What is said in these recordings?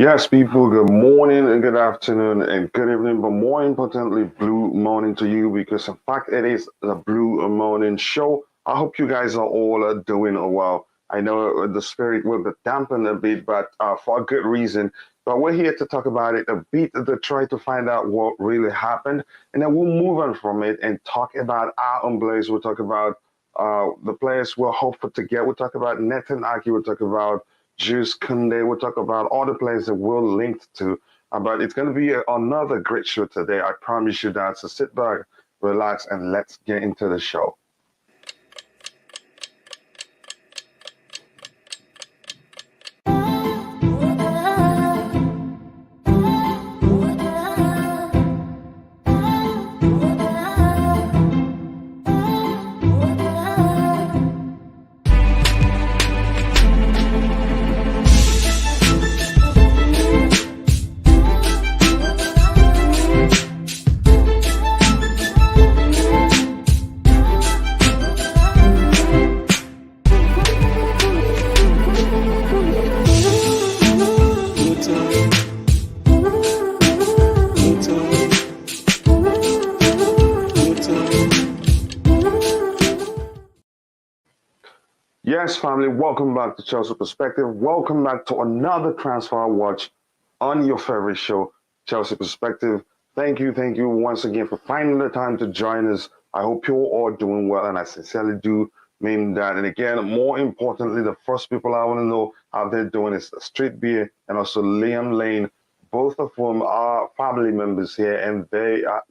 Yes, people, good morning and good afternoon and good evening, but more importantly, blue morning to you because, in fact, it is the Blue Morning Show. I hope you guys are all doing well. I know the spirit will be dampened a bit, but for a good reason. But we're here to talk about it a bit to try to find out what really happened. And then we'll move on from it and talk about our umbrellas. We'll talk about The players we're hopeful to get. We'll talk about Nathan Aki. We'll talk about Jules Kounde. We'll talk about all the players that we're linked to. But it's going to be another great show today. I promise you that. So sit back, relax, and let's get into the show. Yes, family, welcome back to Chelsea Perspective. Welcome back to another transfer watch on your favorite show, Chelsea Perspective. Thank you once again for finding the time to join us. I hope you're all doing well, and I sincerely do mean that. And again, more importantly, the first people I want to know how they're doing is Street Beer and also Liam Lane, both of whom are family members here, and they are,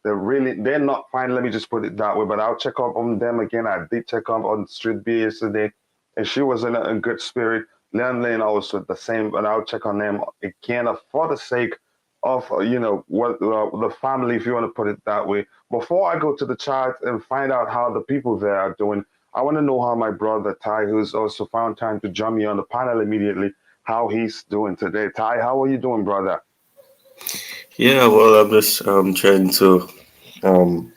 they're not fine. Let me just put it that way. But I'll check up on them again. I did check up on Street B yesterday, and she was in a good spirit. Leon Lane also the same, but I'll check on them again for the sake of what the family, if you want to put it that way. Before I go to the chat and find out how the people there are doing, I want to know how my brother Ty, who's also found time to join me on the panel immediately, how he's doing today. Ty, how are you doing, brother? Yeah, well, I'm just trying to um,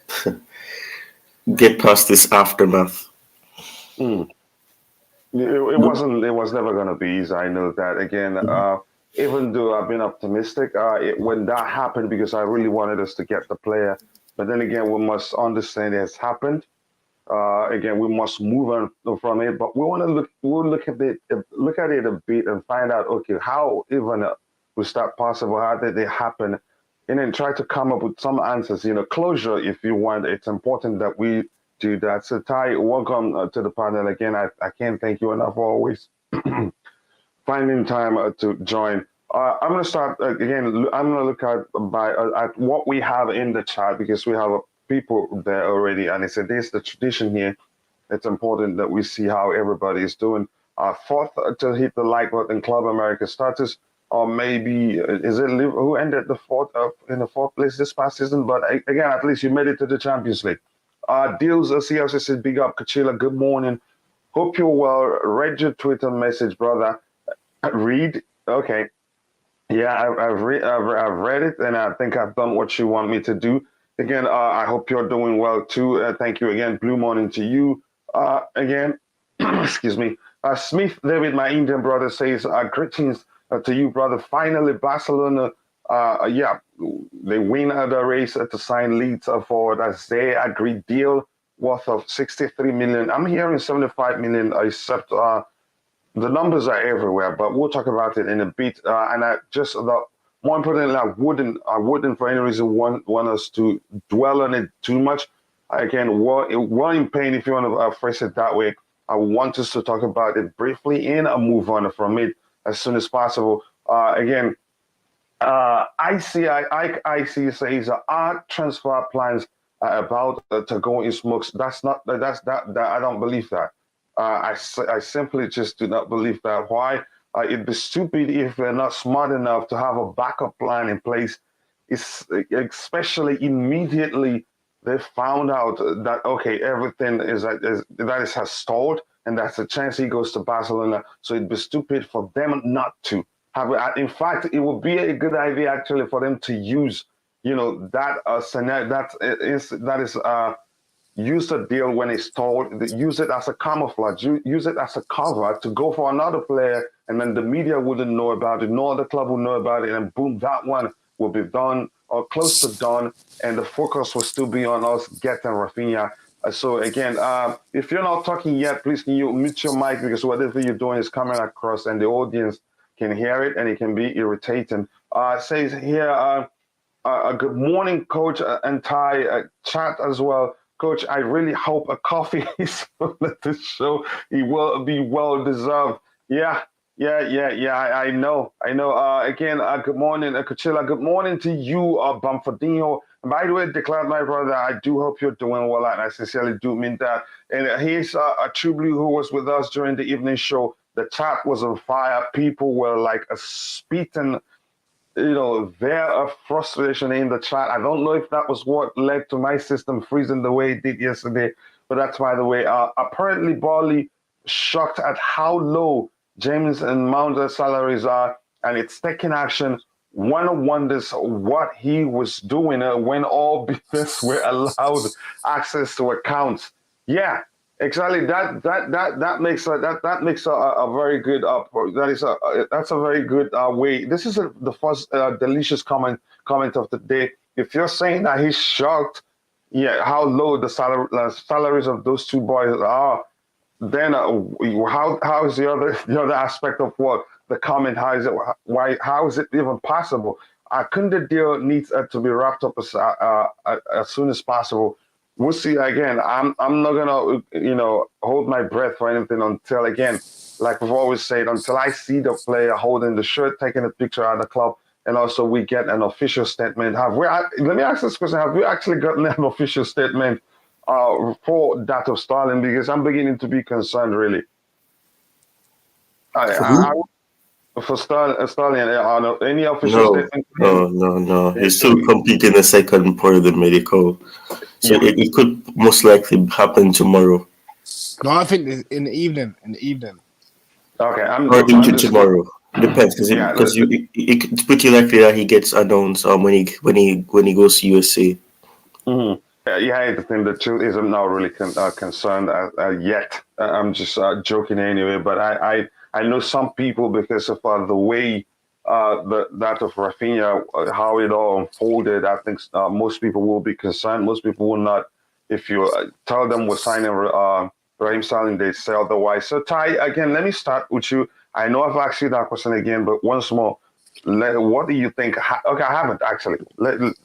get past this aftermath. Mm. It was never going to be easy. I know that. Again, even though I've been optimistic, when that happened, because I really wanted us to get the player, but then again, we must understand it has happened. Again, we must move on from it, but we want to look at it a bit and find out, okay, how even was that possible? How did it happen? And then try to come up with some answers, closure if you want. It's important that we do that. So Ty, welcome to the panel again. I can't thank you enough for always finding time to join. I'm going to start again. I'm going to look at what we have in the chat, because we have people there already, and it's the tradition here. It's important that we see how everybody is doing. Fourth to hit the like button, Club America status, or maybe is it who ended the fourth in the fourth place this past season? But again, at least you made it to the Champions League. Deals CLC said, big up, Kachila. Good morning. Hope you're well. Read your Twitter message, brother. Read. Okay. Yeah, I've read it, and I think I've done what you want me to do. Again, I hope you're doing well too. Thank you again. Blue morning to you. Again, excuse me. Smith David, my Indian brother, says greetings to you, brother. Finally, Barcelona. Yeah, they win the race to sign Leeds for that they agreed deal worth of 63 million. I'm hearing 75 million, except the numbers are everywhere, but we'll talk about it in a bit. And more importantly, I wouldn't for any reason want us to dwell on it too much. Again, we're in pain, if you want to phrase it that way. I want us to talk about it briefly and move on from it as soon as possible. Again, IC says our transfer plans are about to go in smokes. That I don't believe that. I simply just do not believe that. Why? It'd be stupid if we're not smart enough to have a backup plan in place. It's especially immediately they found out that okay, everything has stalled, and that's a chance he goes to Barcelona. So it'd be stupid for them not to have. In fact, it would be a good idea actually for them to use, that scenario that is use the deal when it's told, use it as a camouflage, use it as a cover to go for another player, and then the media wouldn't know about it, no other club would know about it, and boom, that one will be done or close to done, and the focus will still be on us getting Raphinha. So again, if you're not talking yet, please can you mute your mic, because whatever you're doing is coming across and the audience can hear it and it can be irritating. Says here, good morning, Coach and Ty, chat as well. Coach, I really hope a coffee is on the show. He will be well deserved. Yeah, yeah. I know. Again, good morning, Kachila. Good morning to you, Bamfordino. And by the way, Declare, my brother, I do hope you're doing well, and I sincerely do mean that. And he's a True Blue who was with us during the evening show. The chat was on fire. People were like a spitting, their frustration in the chat. I don't know if that was what led to my system freezing the way it did yesterday, but that's by the way. Apparently, Barley shocked at how low James and Mount's salaries are, and it's taking action. One wonders what he was doing when all business were allowed access to accounts. Yeah, exactly. That makes a very good that's a very good way. This is the first delicious comment of the day. If you're saying that he's shocked, yeah, how low the salaries of those two boys are, then how is the other aspect of what the comment? How is it even possible? Kunde deal needs to be wrapped up as soon as possible. We'll see again. I'm not gonna hold my breath for anything until again, like we've always said, until I see the player holding the shirt, taking a picture at the club, and also we get an official statement. Let me ask this question: have we actually gotten an official statement for that of Stalin? Because I'm beginning to be concerned, really. For who? For Stalin, any official No, statement? no. He's still completing the second part of the medical, so Yeah. it could most likely happen tomorrow. No, I think in the evening. In the evening. Okay, Or I'm just tomorrow. Depends, yeah. because it's pretty likely that he gets announced when he goes to USA. Mhm. Yeah, the thing, the truth is, I'm not really concerned yet. I'm just joking anyway. But I know some people because of the way that of Raphinha, how it all unfolded. I think most people will be concerned. Most people will not. If you tell them we're signing Raheem Sterling, they say otherwise. So Ty, again, let me start with you. I know I've asked you that question again, but once more. What do you think? Okay, I haven't actually.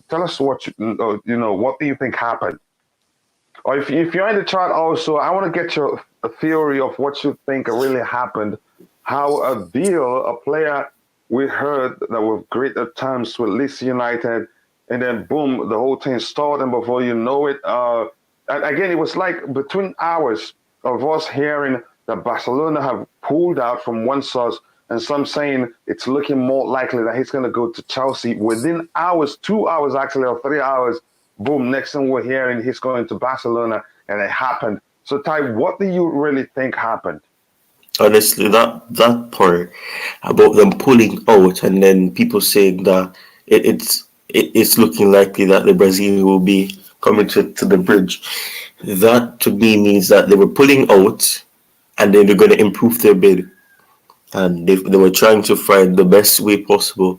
Tell us what what do you think happened? Or if you're in the chat also, I want to get your theory of what you think really happened. How a deal, a player we heard that were great at times with Leeds United, and then boom, the whole thing started, and before you know it, and again, it was like between hours of us hearing that Barcelona have pulled out from one source, and some saying it's looking more likely that he's going to go to Chelsea within hours, 2 hours actually, or 3 hours. Boom, next thing we're hearing, he's going to Barcelona, and it happened. So, Ty, what do you really think happened? Honestly, that part about them pulling out and then people saying that it's looking likely that the Brazilian will be coming to the bridge. That to me means that they were pulling out and then they're going to improve their bid, and they were trying to find the best way possible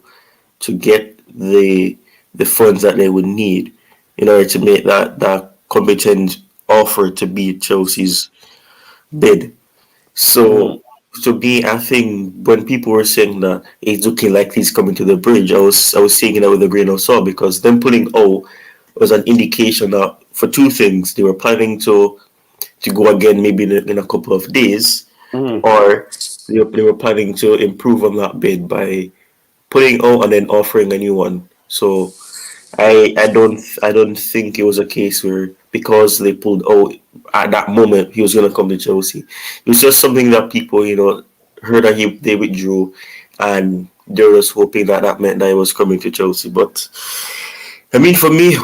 to get the funds that they would need in order to make that competent offer to beat Chelsea's bid. Mm-hmm. So to me, I think when people were saying that it's looking like he's coming to the bridge, I was taking it with a grain of salt, because them pulling O was an indication that for two things they were planning to go again maybe in a couple of days, Mm-hmm. or they were planning to improve on that bid by putting O and then offering a new one. So I don't think it was a case where because they pulled out at that moment he was gonna come to Chelsea. It was just something that people heard that they withdrew, and they were just hoping that that meant that he was coming to Chelsea. But I mean, for me,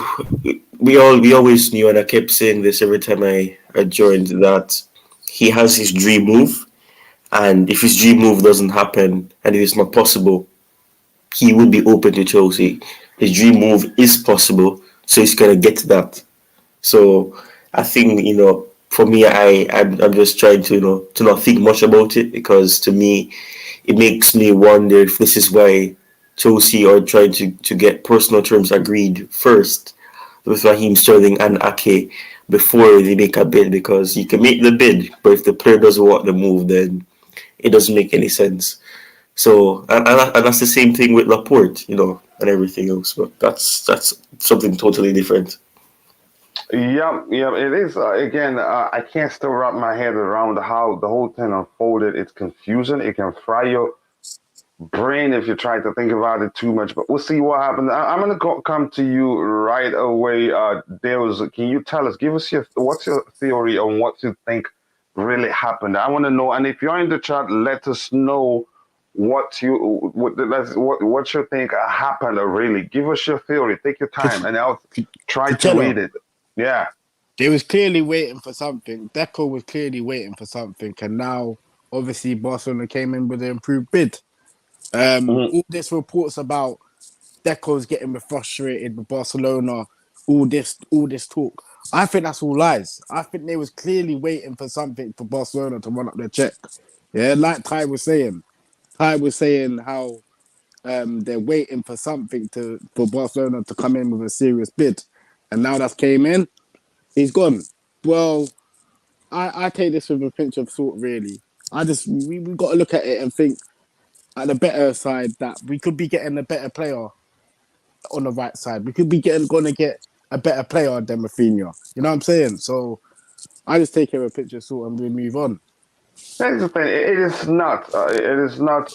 we always knew, and I kept saying this every time I joined, that he has his dream move, and if his dream move doesn't happen and if it's not possible, he would be open to Chelsea. His dream move is possible, so he's gonna get to that. So I think for me, I'm just trying to to not think much about it, because to me, it makes me wonder if this is why Chelsea are trying to get personal terms agreed first with Raheem Sterling and Ake before they make a bid, because you can make the bid, but if the player doesn't want the move, then it doesn't make any sense. So and that's the same thing with Laporte, and everything else. But that's something totally different. Yeah, it is. Again, I can't still wrap my head around how the whole thing unfolded. It's confusing. It can fry your brain if you try to think about it too much. But we'll see what happens. I'm gonna come to you right away. Dales, can you tell us? Give us what's your theory on what you think really happened? I want to know. And if you're in the chat, let us know what you think happened. Really, give us your theory. Take your time, and I'll try to Coachella, read it. Yeah. they was clearly waiting for something. Deco was clearly waiting for something, and now obviously Barcelona came in with an improved bid. Mhm. All this reports about Deco's getting frustrated with Barcelona. All this talk. I think that's all lies. I think they was clearly waiting for something for Barcelona to run up their check. Yeah, like Ty was saying. Ty was saying how they're waiting for something for Barcelona to come in with a serious bid, and now that's came in. He's gone. Well, I take this with a pinch of salt. Really, we got to look at it and think at the better side that we could be getting a better player on the right side. We could be going to get a better player than Raphinha. You know what I'm saying? So I just take it with a pinch of salt and we move on. That's the thing. It is not. It is not.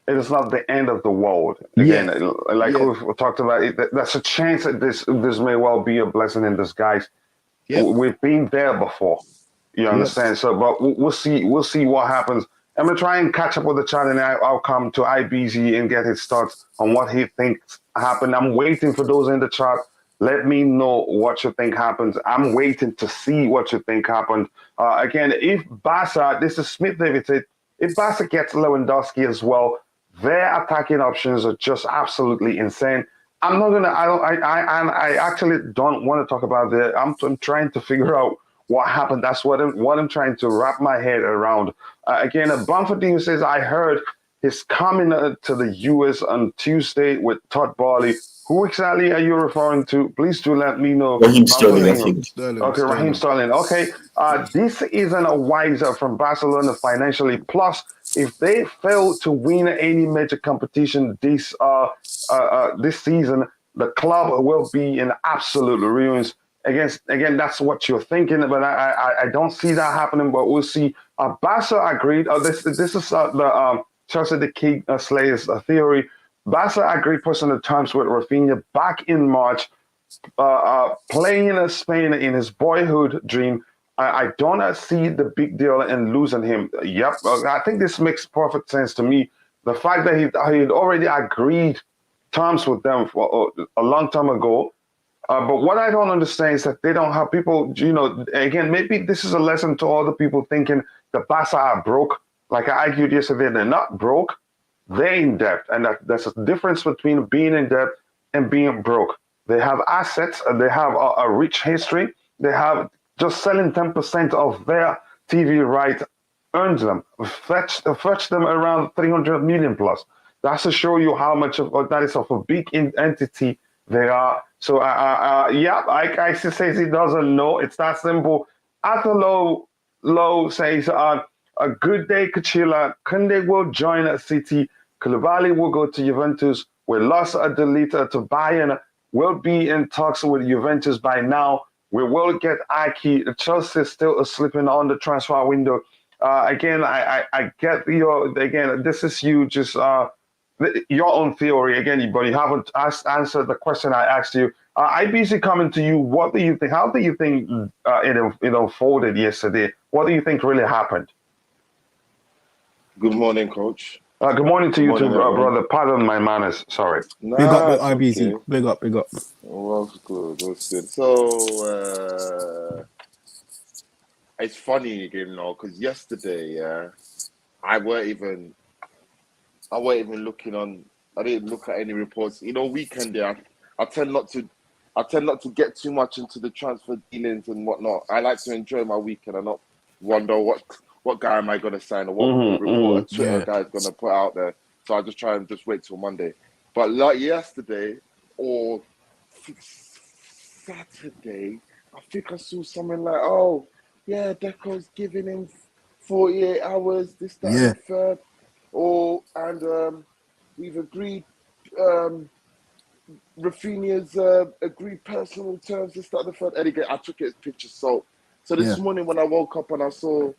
It is not the end of the world. Again, Yeah, like yeah, we've talked about, that's a chance that this may well be a blessing in disguise. yep, We've been there before. You yep. understand? So, but we'll see. We'll see what happens. I'm gonna try and catch up with the chat, and I'll come to IBZ and get his thoughts on what he thinks happened. I'm waiting for those in the chat. Let me know what you think happens. I'm waiting to see what you think happened. Again, if Barca, this is Smith David said, if Barca gets Lewandowski as well, their attacking options are just absolutely insane. I'm not gonna. I don't. I actually don't want to talk about that. I'm trying to figure out what happened. That's what I'm trying to wrap my head around. Again, Bamfordine says I heard he's coming to the US on Tuesday with Todd Barley. Who exactly are you referring to? Please do let me know. Raheem Sterling, I Sterling, Bamfordine. think. Sterling, Okay, Raheem Sterling. Sterling. Okay, this isn't a wiser from Barcelona financially. Plus, if they fail to win any major competition this season, the club will be in absolute ruins. Again, that's what you're thinking, but I don't see that happening. But we'll see. Barca agreed. This is the Chelsea the King Slayers theory. Barca agreed personal terms with Rafinha back in March, playing in Spain in his boyhood dream. I don't see the big deal in losing him. Yep, I think this makes perfect sense to me. The fact that he'd already agreed terms with them for a long time ago. But what I don't understand is that they don't have people, again, maybe this is a lesson to all the people thinking the Barca are broke. Like I argued yesterday, they're not broke, they're in debt. And there's a difference between being in debt and being broke. They have assets, and they have a rich history. They have just selling 10% of their TV right earns them, fetch them around 300 million plus. That's to show you how much of that is of a big entity they are. So, yeah, Isis says he doesn't know. It's that simple. Arthur Low says, a good day, Kachila. Kunde will join a City. Koulibaly will go to Juventus. We lost a deleter to Bayern. We'll be in talks with Juventus by now. We will get Aki. Chelsea is still sleeping on the transfer window. Again, I get again, this is you just your own theory again, but you haven't answered the question I asked you. IBC coming to you. What do you think? How do you think it unfolded yesterday? What do you think really happened? Good morning, Coach. Good morning to Good you too, morning, everyone. brother. Pardon my manners. Sorry. Big up Nah, the it's IBZ. okay. Big up, big up. What's good? What's good? So, it's funny, because yesterday, I weren't even looking on. I didn't look at any reports. Weekend there, I tend not to get too much into the transfer dealings and whatnot. I like to enjoy my weekend and not wonder what guy am I going to sign or what report a Twitter Yeah. guy is going to put out there. So I just try and just wait till Monday. But like yesterday or Saturday, I think I saw something like, oh, yeah, Deco's giving him 48 hours, this, that, and Yeah. the third. And we've agreed Raphinha's agreed personal terms to start the third. Anyway, I took it as picture. So this morning when I woke up and I saw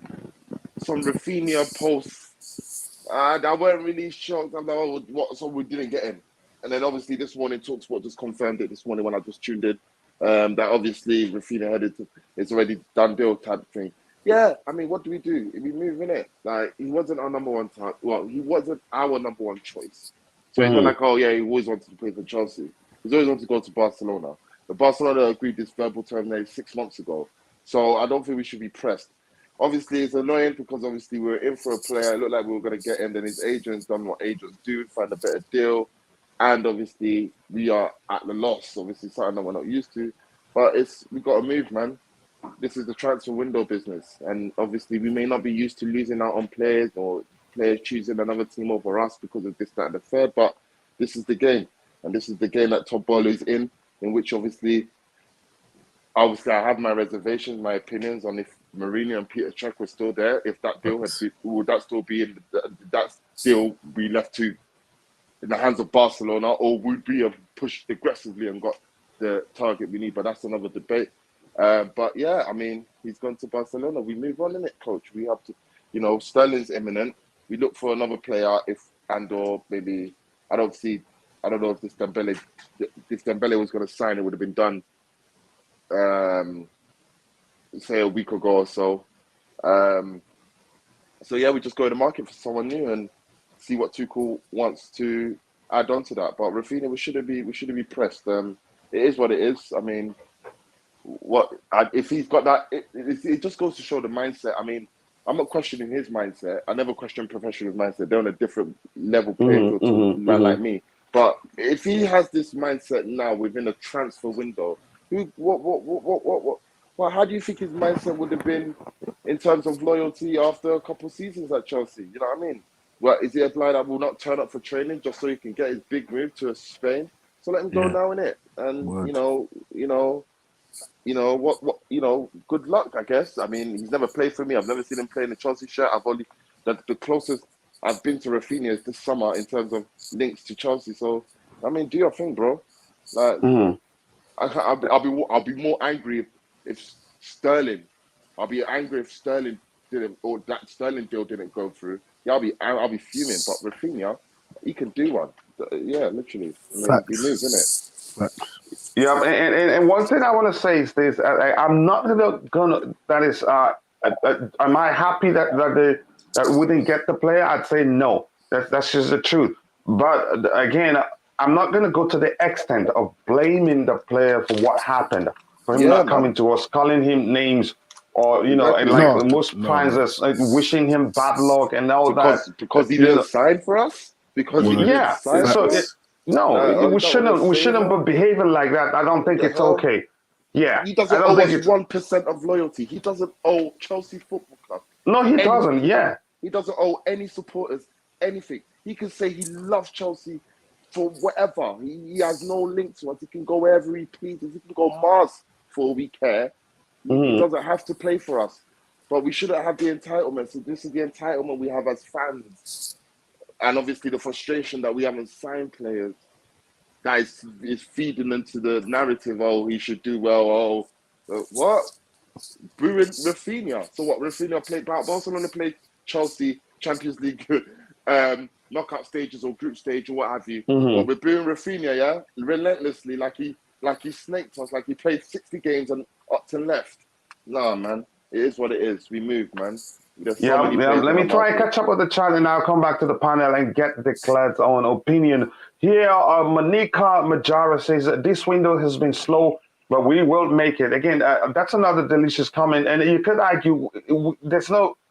some Raphinha posts, I weren't really shocked. I'm like, oh, what? So we didn't get him. And then obviously this morning TalkSport just confirmed it this morning when I just tuned in. That obviously Raphinha headed to, it's already done deal type thing. Yeah, I mean, what do? We move in it. Like, he wasn't our number one time. Well, he wasn't our number one choice. So it's not like, oh yeah, he always wanted to play for Chelsea. He's always wanted to go to Barcelona. But Barcelona agreed this verbal term there 6 months ago. So I don't think we should be pressed. Obviously, it's annoying because obviously we were in for a player. It looked like we were going to get him. Then his agent's done what agents do, find a better deal. And obviously, we are at the loss. Obviously, something that we're not used to. But we got to move, man. This is the transfer window business. And obviously, we may not be used to losing out on players or players choosing another team over us because of this, that, and the third. But this is the game. And this is the game that Todd Bowler is in which obviously I have my reservations, my opinions on if Mourinho and Peter Cech were still there. If that deal would that still be in that deal be left to in the hands of Barcelona, or would we have pushed aggressively and got the target we need? But that's another debate. But yeah, I mean, he's gone to Barcelona. We move on in it, coach. We have to, Sterling's imminent. We look for another player or maybe I don't know if this Dembele was going to sign. It would have been done, say a week ago or so. So yeah, we just go to the market for someone new and see what Tuchel wants to add on to that. But Raphinha, we shouldn't be pressed. It is what it is. I mean, if he's got that? It just goes to show the mindset. I mean, I'm not questioning his mindset. I never question professionals' mindset. They're on a different level playing field to a man like me. But if he has this mindset now within a transfer window, how do you think his mindset would have been in terms of loyalty after a couple of seasons at Chelsea? You know what I mean? Well, is he a player that will not turn up for training just so he can get his big move to Spain? So let him go now, innit? And good luck, I guess. I mean, he's never played for me. I've never seen him play in a Chelsea shirt. I've only the closest I've been to Raphinha is this summer in terms of links to Chelsea. So, I mean, do your thing, bro. Like, I'll be more angry if Sterling. I'll be angry if Sterling didn't, or that Sterling deal didn't go through. Yeah, I'll be fuming. But Raphinha, he can do one. Yeah, literally. I mean, he moves, isn't it? Yeah, and one thing I want to say is this: I'm not gonna. That is, am I happy that we didn't get the player? I'd say no. That's just the truth. But again, I'm not gonna go to the extent of blaming the player for what happened, for him not coming to us, calling him names, or and like most fans are wishing him bad luck and all that because he didn't sign for us. Because he didn't sign for us. No, we shouldn't be behaving like that. I don't think it's okay. Yeah, he doesn't owe us 1% of loyalty. He doesn't owe Chelsea Football Club. No, he doesn't. Yeah, he doesn't owe any supporters anything. He can say he loves Chelsea for whatever. He has no link to us. He can go wherever he pleases. He can go Mars for all we care. He doesn't have to play for us. But we shouldn't have the entitlement. So this is the entitlement we have as fans. And obviously the frustration that we haven't signed players that is feeding into the narrative, oh, he should do well, what? Booing Raphinha. So what, Raphinha played, Barcelona played Chelsea, Champions League, knockout stages or group stage or what have you. But we're booing Raphinha, yeah? Relentlessly, like he snaked us, like he played 60 games and up and left. Nah, man, it is what it is. We move, man. Let me try and catch up with the chat and I'll come back to the panel and get the Clad's own opinion. Here, Monica Majara says that this window has been slow, but we will make it. Again, that's another delicious comment. And you could argue,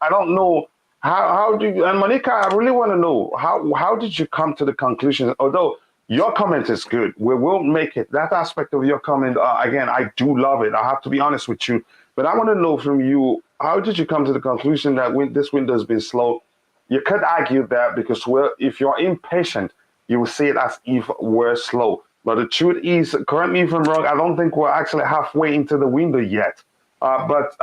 I don't know, how do you, and Monica, I really want to know, how did you come to the conclusion, although your comment is good, we will make it. That aspect of your comment, again, I do love it. I have to be honest with you. But I want to know from you, how did you come to the conclusion that this window has been slow? You could argue that because if you're impatient, you will see it as if we're slow. But the truth is, correct me if I'm wrong, I don't think we're actually halfway into the window yet. But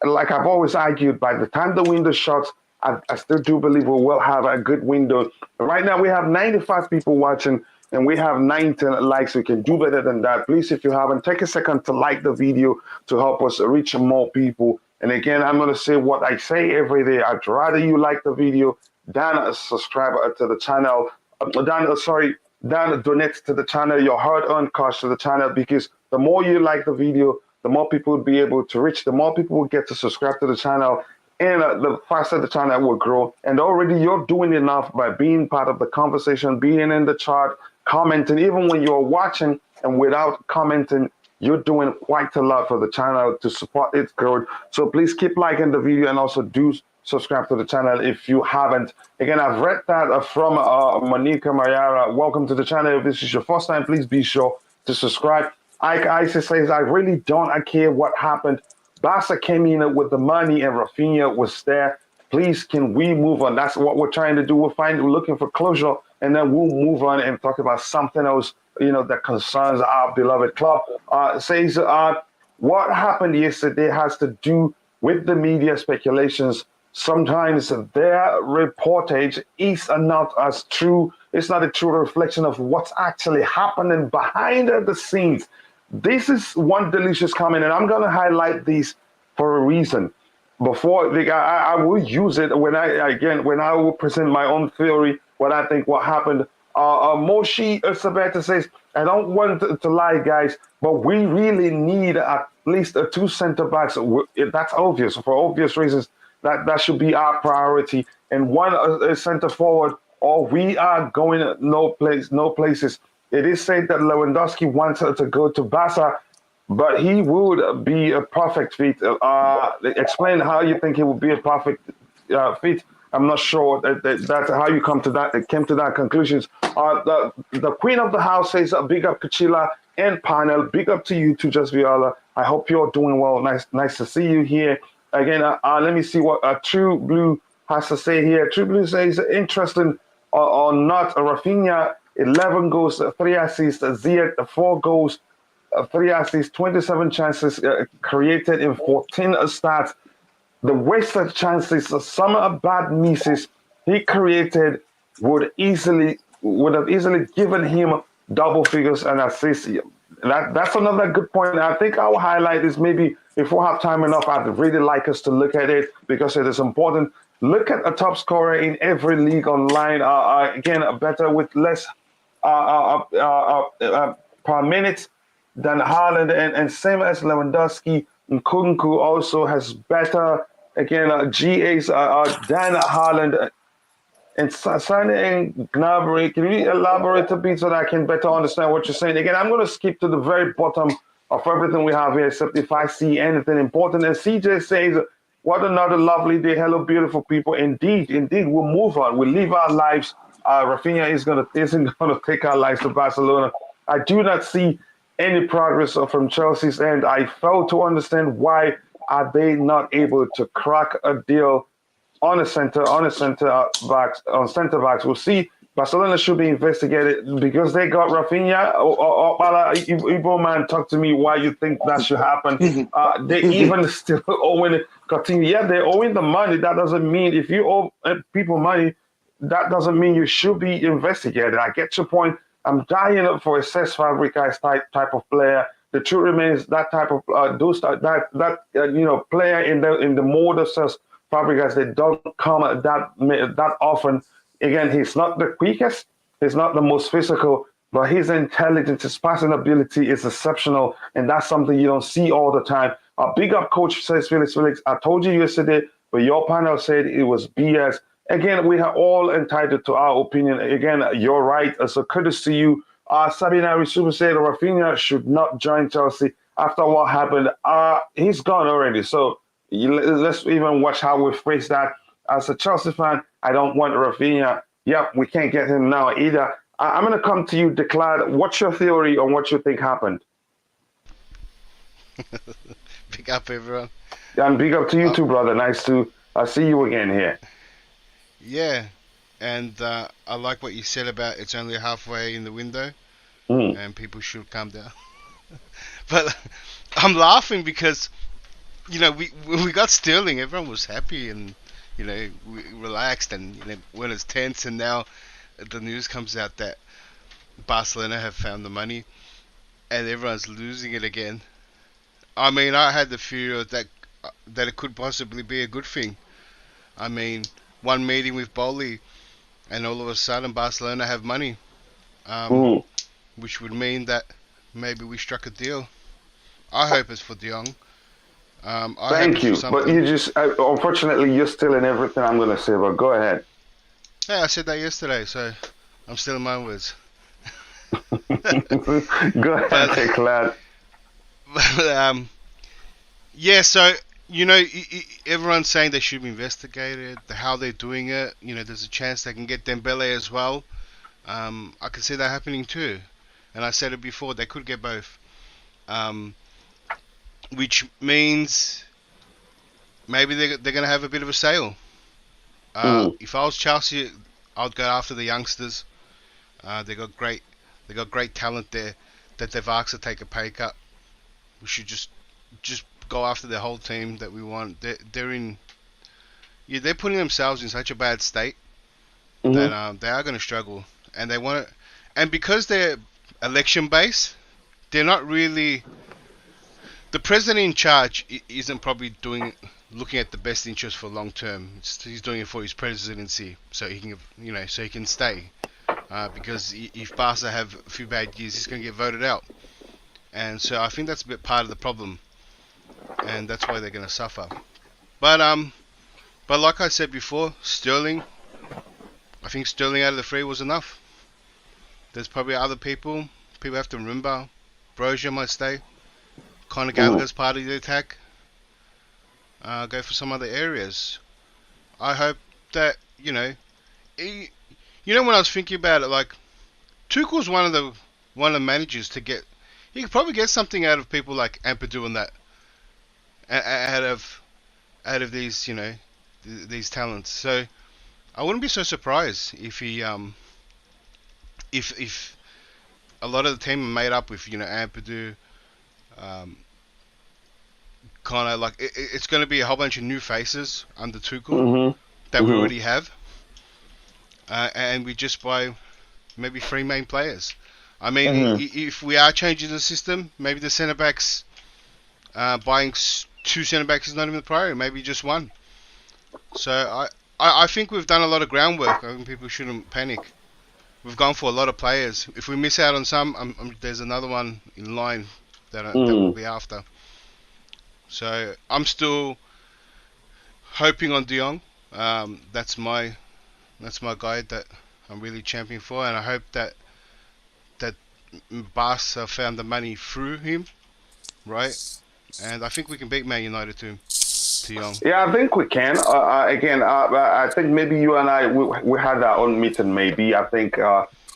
like I've always argued, by the time the window shuts, I still do believe we will have a good window. Right now, we have 95 people watching. and we have 19 likes. We can do better than that. Please, if you haven't, take a second to like the video to help us reach more people. And again, I'm going to say what I say every day. I'd rather you like the video than subscribe to the channel. Than donate to the channel, your hard-earned cash to the channel, because the more you like the video, the more people will be able to reach, the more people will get to subscribe to the channel, and the faster the channel will grow. And already you're doing enough by being part of the conversation, being in the chat, commenting. Even when you're watching and without commenting, you're doing quite a lot for the channel to support its growth. So please keep liking the video, and also do subscribe to the channel if you haven't. Again, I've read that from Monica Mayara. Welcome to the channel. If this is your first time, please be sure to subscribe. Ike Isis says, I really don't care what happened. Barca came in with the money and Raphinha was there. Please, can we move on? That's what we're trying to do. We're looking for closure, and then we'll move on and talk about something else, that concerns our beloved club. Says, what happened yesterday has to do with the media speculations. Sometimes their reportage is not as true. It's not a true reflection of what's actually happening behind the scenes. This is one delicious comment, and I'm going to highlight these for a reason. Before I will use it when I will present my own theory, what I think what happened. Moshi Sabeta says, I don't want to lie, guys, but we really need at least two center backs. That's obvious for obvious reasons. That should be our priority. And one center forward, or we are going no places. It is said that Lewandowski wants to go to Barca, but he would be a perfect fit. Explain how you think he would be a perfect fit. I'm not sure that's how you came to that conclusions. The queen of the house says, big up Kachila and panel. Big up to you too, Just Viola. I hope you're doing well. Nice to see you here. Again, let me see what True Blue has to say here. True Blue says, interesting or not, Rafinha, 11 goals, 3 assists, Ziyech, 4 goals, 3 assists, 27 chances created in 14 starts. The wasted chances, some bad misses he created would have easily given him double figures and assists. That's another good point. I think I'll highlight this maybe if we have time enough. I'd really like us to look at it because it is important. Look at a top scorer in every league online. Again, better with less per minute than Haaland, and same as Lewandowski. Nkunku also has better, again, GAs than Haaland. And Sane and Gnabry, can you elaborate a bit so that I can better understand what you're saying? Again, I'm going to skip to the very bottom of everything we have here, except if I see anything important. And CJ says, what another lovely day. Hello, beautiful people. Indeed, we'll move on. We'll live our lives. Rafinha isn't going to take our lives to Barcelona. I do not see any progress from Chelsea's end. I fail to understand why are they not able to crack a deal on center backs. We'll see. Barcelona should be investigated because they got Rafinha. Igbo man, talk to me why you think that should happen. They even still owing Coutinho. Yeah, they're owing the money. That doesn't mean if you owe people money, that doesn't mean you should be investigated. I get your point. I'm dying for a Cesc Fabregas type of player. The truth remains that type of player in the mold of Cesc Fabregas, they don't come that often. Again, he's not the quickest, he's not the most physical, but his intelligence, his passing ability is exceptional, and that's something you don't see all the time. Big up coach, says Felix. I told you yesterday, but your panel said it was BS. Again, we are all entitled to our opinion. Again, you're right. So kudos to you. Sabina Risuba said Rafinha should not join Chelsea after what happened. He's gone already. So let's even watch how we phrase that. As a Chelsea fan, I don't want Rafinha. Yep, we can't get him now either. I'm going to come to you, Declare. What's your theory on what you think happened? Big up, everyone. Yeah, and big up to you too, brother. Nice to see you again here. Yeah, and I like what you said about it's only halfway in the window, and people should calm down. But I'm laughing because, we got Sterling, everyone was happy and, we relaxed and, when it's tense, and now the news comes out that Barcelona have found the money and everyone's losing it again. I mean, I had the fear that it could possibly be a good thing. I mean, one meeting with Boli, and all of a sudden Barcelona have money, Mm. which would mean that maybe we struck a deal. I hope it's for De Jong. I hope Thank it's for you. But something. you just, unfortunately, you're still in everything I'm going to say, but go ahead. Yeah, I said that yesterday, so I'm still in my words. Go ahead, But, Clad. but yeah, so everyone's saying they should be investigated. How they're doing it, there's a chance they can get Dembele as well. I can see that happening too, and I said it before. They could get both, which means maybe they're going to have a bit of a sale. Mm. If I was Chelsea, I'd go after the youngsters. They got great talent there that they've asked to take a pay cut. We should just go after the whole team that we want. They're putting themselves in such a bad state Mm-hmm. that they are going to struggle, and they want it. And because they're election based, they're not really. The president in charge isn't probably looking at the best interest for long term. He's doing it for his presidency, so he can stay. Because if Barca have a few bad years, he's going to get voted out, and so I think that's a bit part of the problem, and that's why they're going to suffer. But like I said before, I think Sterling out of the three was enough. There's probably other people. People have to remember, Brozier might stay. Conor Gallagher's part of the attack. Go for some other areas. I hope that when I was thinking about it, like Tuchel's one of the managers to get. He could probably get something out of people like Ampadu and that. Out of these these talents. So I wouldn't be so surprised if he if a lot of the team are made up with Ampadu, kind of like it's going to be a whole bunch of new faces under Tuchel Mm-hmm. that we Mm-hmm. already have, and we just buy maybe three main players. I mean, Mm-hmm. if we are changing the system, maybe the centre backs, buying two centre backs is not even the priority. Maybe just one. So I think we've done a lot of groundwork. I think people shouldn't panic. We've gone for a lot of players. If we miss out on some, there's another one in line that we'll be after. So I'm still hoping on De Jong. That's my guy that I'm really championing for, and I hope that Barca found the money through him, right? And I think we can beat Man United too. De Jong. Yeah, I think we can. Again, I think maybe you and I we had our own meeting. Maybe I think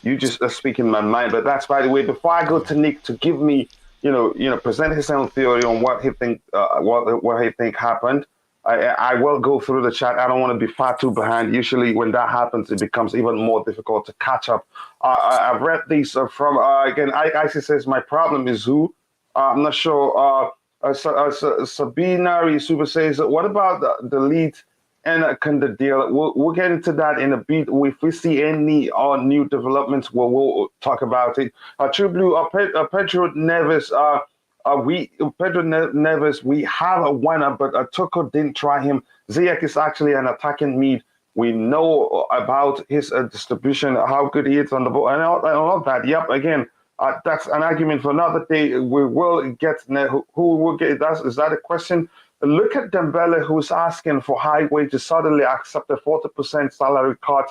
you just speaking my mind. But that's by the way. Before I go to Nick to give me, present his own theory on what he think, what he think happened. I will go through the chat. I don't want to be far too behind. Usually, when that happens, it becomes even more difficult to catch up. I've read these from again. IC says my problem is who. I'm not sure. Sabina Super says, what about the lead and Kounde deal? We'll get into that in a bit. If we see any new developments, we'll talk about it. True Blue, Pedro Neves, Neves, we have a winner, but Toko didn't try him. Ziyech is actually an attacking mid. We know about his distribution, how good he is on the ball, and all of that. Yep, again, that's an argument for another day. We will get who will get that. Is that a question? Look at Dembele, who's asking for high wages, suddenly accept a 40% salary cut.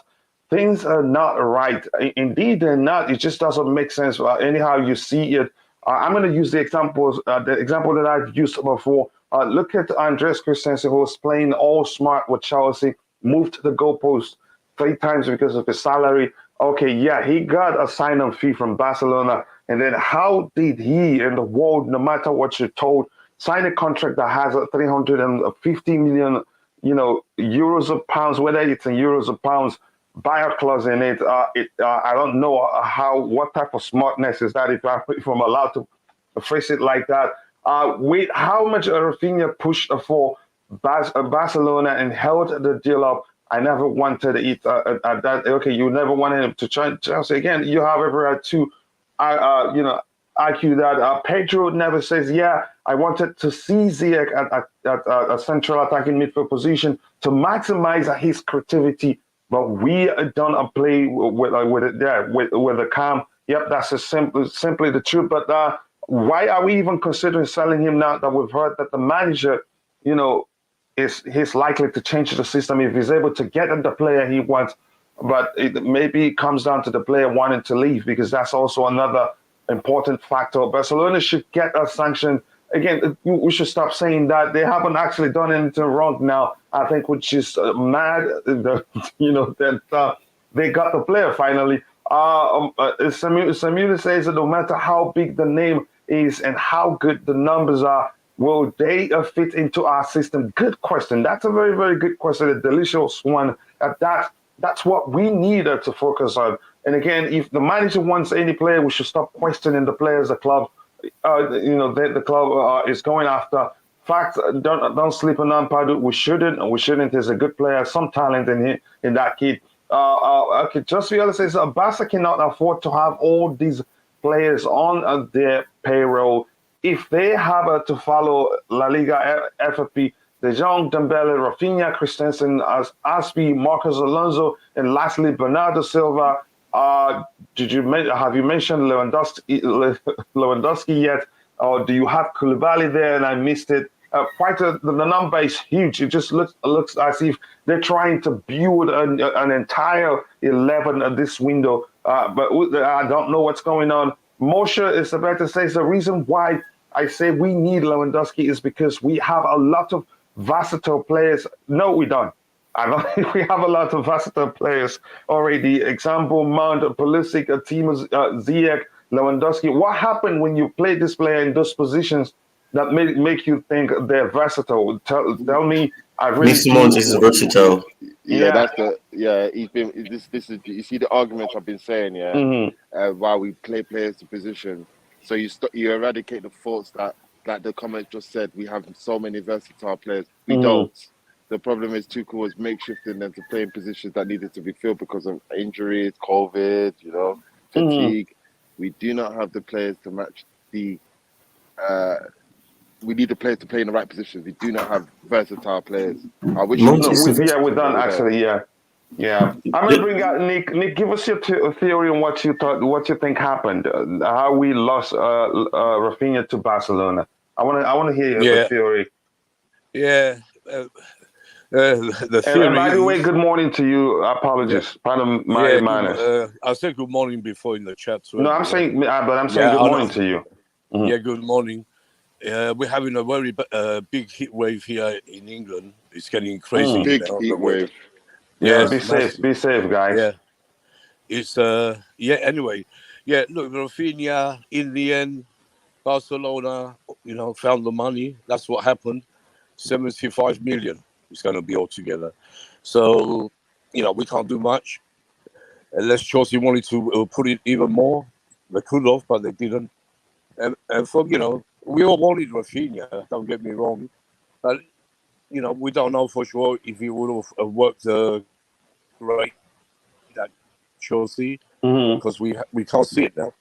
Things are not right. Indeed, they're not. It just doesn't make sense. Anyhow, you see it. I'm going to use the example that I've used before. Look at Andres Christensen, who was playing all smart with Chelsea, moved the goalpost 3 times because of his salary. Okay, yeah, he got a sign-on fee from Barcelona. And then how did he in the world, no matter what you're told, sign a contract that has a 350 million, euros or pounds, whether it's in euros or pounds, buyout clause in it. I don't know what type of smartness is that if I'm allowed to phrase it like that. With how much Rafinha pushed for Barcelona and held the deal up, I never wanted it at that. Okay, you never wanted him to try Chelsea again. You have ever had to, argue that Pedro never says, yeah, I wanted to see Ziyech at a central attacking midfield position to maximize his creativity, but we done a play with the calm. Yep, that's simply the truth. But why are we even considering selling him now that we've heard that the manager, he's likely to change the system if he's able to get at the player he wants? But maybe it comes down to the player wanting to leave, because that's also another important factor. Barcelona should get a sanction. Again, we should stop saying that. They haven't actually done anything wrong now, I think, which is mad, that they got the player finally. Samuel says that no matter how big the name is and how good the numbers are, will they fit into our system? Good question. That's a very, very good question, a delicious one. That's what we need to focus on. And again, if the manager wants any player, we should stop questioning the players the club, the club is going after. Fact, don't sleep on Ampadu. We shouldn't. He's a good player, some talent in that kid. Okay, just Viola says Barca cannot afford to have all these players on their payroll. If they have to follow La Liga FFP, De Jong, Dembele, Raphinha, Christensen, Aspi, Marcos Alonso, and lastly Bernardo Silva. Have you mentioned Lewandowski yet? Or do you have Koulibaly there and I missed it? The number is huge. It just looks as if they're trying to build an entire 11 at this window. But I don't know what's going on. Moshe is about to say the reason why I say we need Lewandowski is because we have a lot of versatile players. No, we don't. I don't think we have a lot of versatile players already. Example, Mount, Pulisic, Timo, Ziyech, Lewandowski. What happened when you play this player in those positions that make you think they're versatile? Tell me. I really Simons is versatile. He's been. This is. You see the arguments I've been saying. Yeah. Mm-hmm. While we play players to position, so you eradicate the thoughts that the comment just said. We have so many versatile players. We don't. The problem is Tuchel was makeshifting them to play in positions that needed to be filled because of injuries, COVID, fatigue. We do not have the players to match the. We need the players to play in the right positions. We do not have versatile players. I wish we're done actually. Yeah. I'm gonna bring out Nick. Nick, give us your theory on what you think happened, how we lost Raphinha to Barcelona. I want to hear your theory. Yeah. The theory. And by the way, good morning to you. Apologies. Pardon my manners. I said good morning before in the chat. So no, I'm saying good morning to you. Mm-hmm. Yeah, good morning. We're having a very big heat wave here in England. It's getting crazy. Big heat wave. Yeah, be safe, guys. Yeah, it's Anyway, look, Rafinha in the end, Barcelona, found the money. That's what happened. 75 million is going to be altogether. So, we can't do much unless Chelsea wanted to put it even more. They could have, but they didn't. And we all wanted Raphinha, don't get me wrong. But, we don't know for sure if he would have worked great at Chelsea because we can't see it now.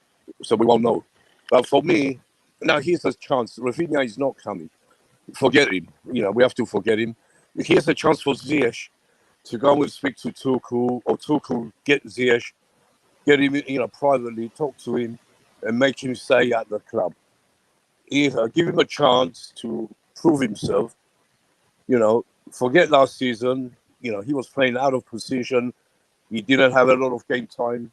So we won't know. But for me, now here's a chance. Rafinha is not coming. Forget him. We have to forget him. Here's a chance for Ziyech to go and speak to Tuchel, or Tuchel get Ziyech, get him, privately, talk to him, and make him stay at the club. Either give him a chance to prove himself. Forget last season. He was playing out of position. He didn't have a lot of game time.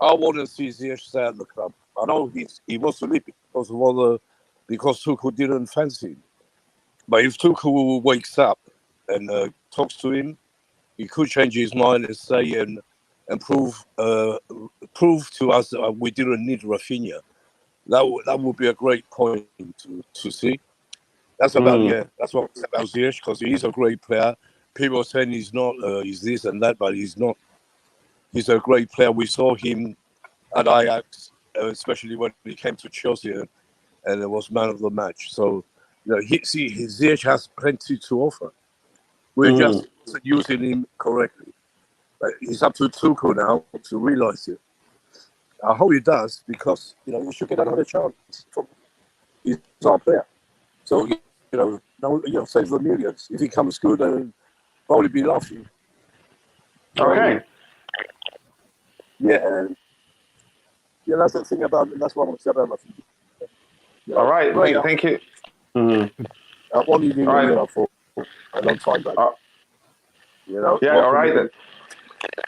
I want to see Ziyech stay at the club. I know he wants to leave because Tuchel didn't fancy him. But if Tuchel wakes up and talks to him, he could change his mind and say and prove to us that we didn't need Rafinha. That would be a great point to see. That's about that's what about Ziyech, because he's a great player. People are saying he's not, he's this and that, but he's not. He's a great player. We saw him at Ajax, especially when he came to Chelsea, and it was man of the match. So, Ziyech has plenty to offer. We're just using him correctly. But it's up to Tuchel now to realise it. I hope he does, because you should get another chance. He's our player, so save the millions. If he comes good, then probably be laughing. Okay. Yeah, that's the thing about it. That's what I'm saying about Rafinha. All right. Thank you. I've only been for a long time back. Yeah. All right.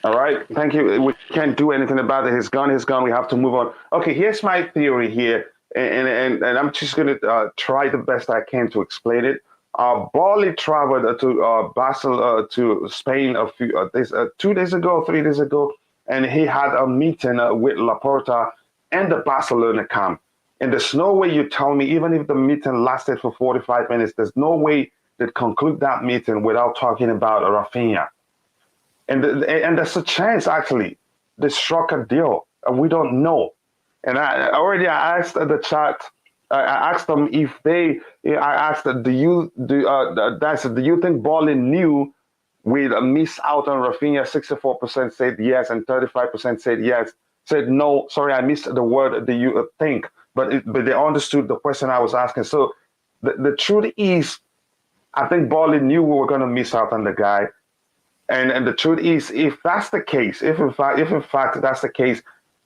All right. Thank you. We can't do anything about it. He's gone. We have to move on. Okay. Here's my theory here, and I'm just going to try the best I can to explain it. Barley traveled to Basel to Spain a few days, 2 days ago, 3 days ago, and he had a meeting with Laporta and the Barcelona camp. And there's no way you tell me, even if the meeting lasted for 45 minutes, there's no way they'd conclude that meeting without talking about Rafinha. And there's a chance, actually, they struck a deal, and we don't know. And I asked the chat, I asked them if they, I asked, do you think Barley knew we'd miss out on Rafinha? 64% said yes, and 35% said yes. Said no, sorry, I missed the word, do you think? But they understood the question I was asking. So the truth is, I think Barley knew we were going to miss out on the guy. And the truth is, if that's the case, if in fact that's the case,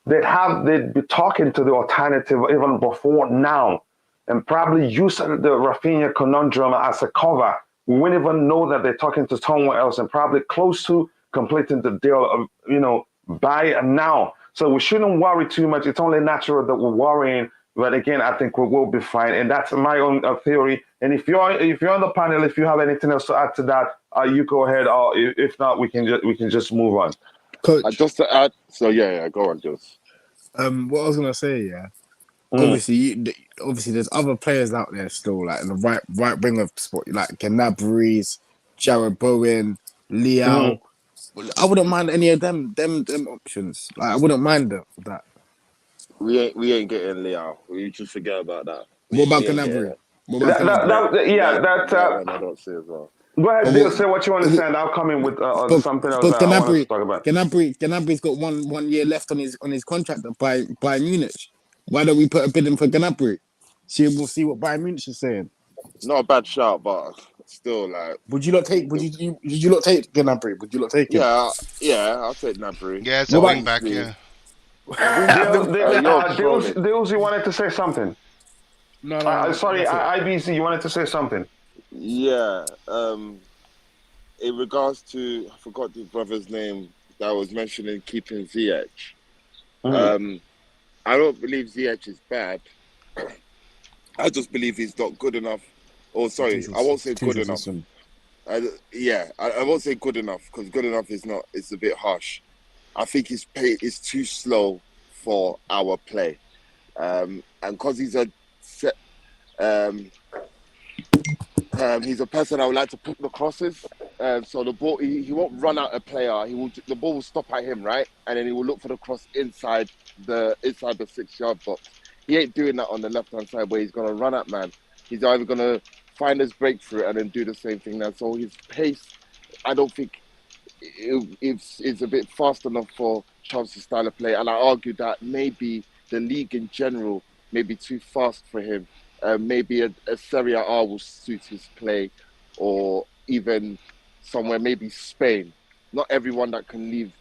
they'd be talking to the alternative even before now, and probably use the Raphinha conundrum as a cover. We wouldn't even know that they're talking to someone else, and probably close to completing the deal, by now. So we shouldn't worry too much. It's only natural that we're worrying. But again, I think we will be fine, and that's my own theory. And if you're on the panel, if you have anything else to add to that, you go ahead. Or if not, we can just move on. Coach, Just to add, so go on, Jules. What I was gonna say, obviously, there's other players out there still, like in the right wing of spot, like Gnabry, Jared Bowen, Liao. I wouldn't mind any of them options. Like I wouldn't mind that. We ain't getting Liao. We just forget about that. What about Gnabry? I don't see as well. Go ahead, Bill. Say what you want to say, and I'll come in with something else but I want to talk about. Gnabry's got one year left on his contract by Bayern Munich. Why don't we put a bid in for Gnabry? We'll see what Bayern Munich is saying. Not a bad shout, but still, like, would you not take? Would you not take Gnabry? Would you not take him? Yeah, I'll take Gnabry. Yeah, it's a wing back. Yeah. Deals, you wanted to say something? No. Sorry, IBC, you wanted to say something? Yeah. In regards to, I forgot the brother's name that was mentioning keeping Ziyech. I don't believe Ziyech is bad. I just believe he's not good enough. Oh, sorry, I won't say good enough. I won't say good enough, because good enough is not. It's a bit harsh. I think his pace is too slow for our play, and because he's a person I would like to put the crosses. So the ball, he won't run out a player. The ball will stop at him, right, and then he will look for the cross inside the 6-yard box. He ain't doing that on the left-hand side where he's gonna run at man. He's either gonna find his breakthrough and then do the same thing now. So his pace, I don't think it's a bit fast enough for Chelsea's style of play. And I argue that maybe the league in general may be too fast for him. Maybe a Serie A will suit his play, or even somewhere, maybe Spain. Not everyone that can leave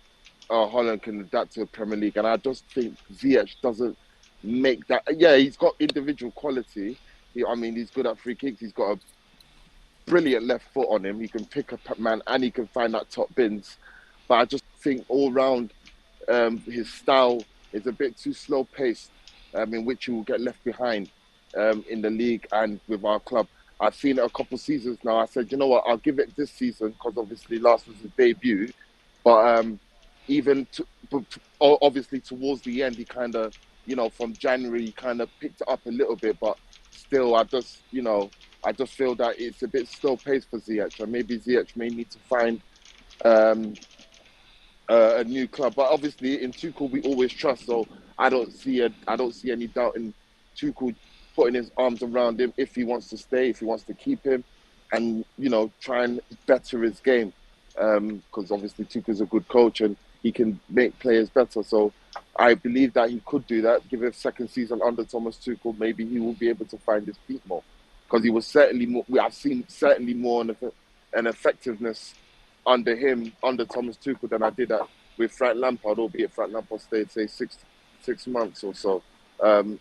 Holland can adapt to the Premier League. And I just think Ziyech doesn't make that. Yeah, he's got individual quality. He's good at free kicks. He's got a brilliant left foot on him. He can pick up man and he can find that top bins. But I just think all round his style is a bit too slow paced, in which he will get left behind in the league and with our club. I've seen it a couple of seasons now. I said, you know what, I'll give it this season, because obviously last was his debut. But obviously towards the end, he kind of, from January, he kind of picked it up a little bit. But still, I just feel that it's a bit slow paced for Ziyech, and maybe Ziyech may need to find a new club. But obviously, in Tuchel, we always trust. So I don't see any doubt in Tuchel putting his arms around him if he wants to stay, if he wants to keep him. and try and better his game, because obviously Tuchel's a good coach and he can make players better. So I believe that he could do that. Give it a second season under Thomas Tuchel, maybe he will be able to find his feet more, because he was certainly more. I've seen certainly more an effectiveness under him, under Thomas Tuchel, than I did with Frank Lampard, albeit Frank Lampard stayed, say, six months or so. So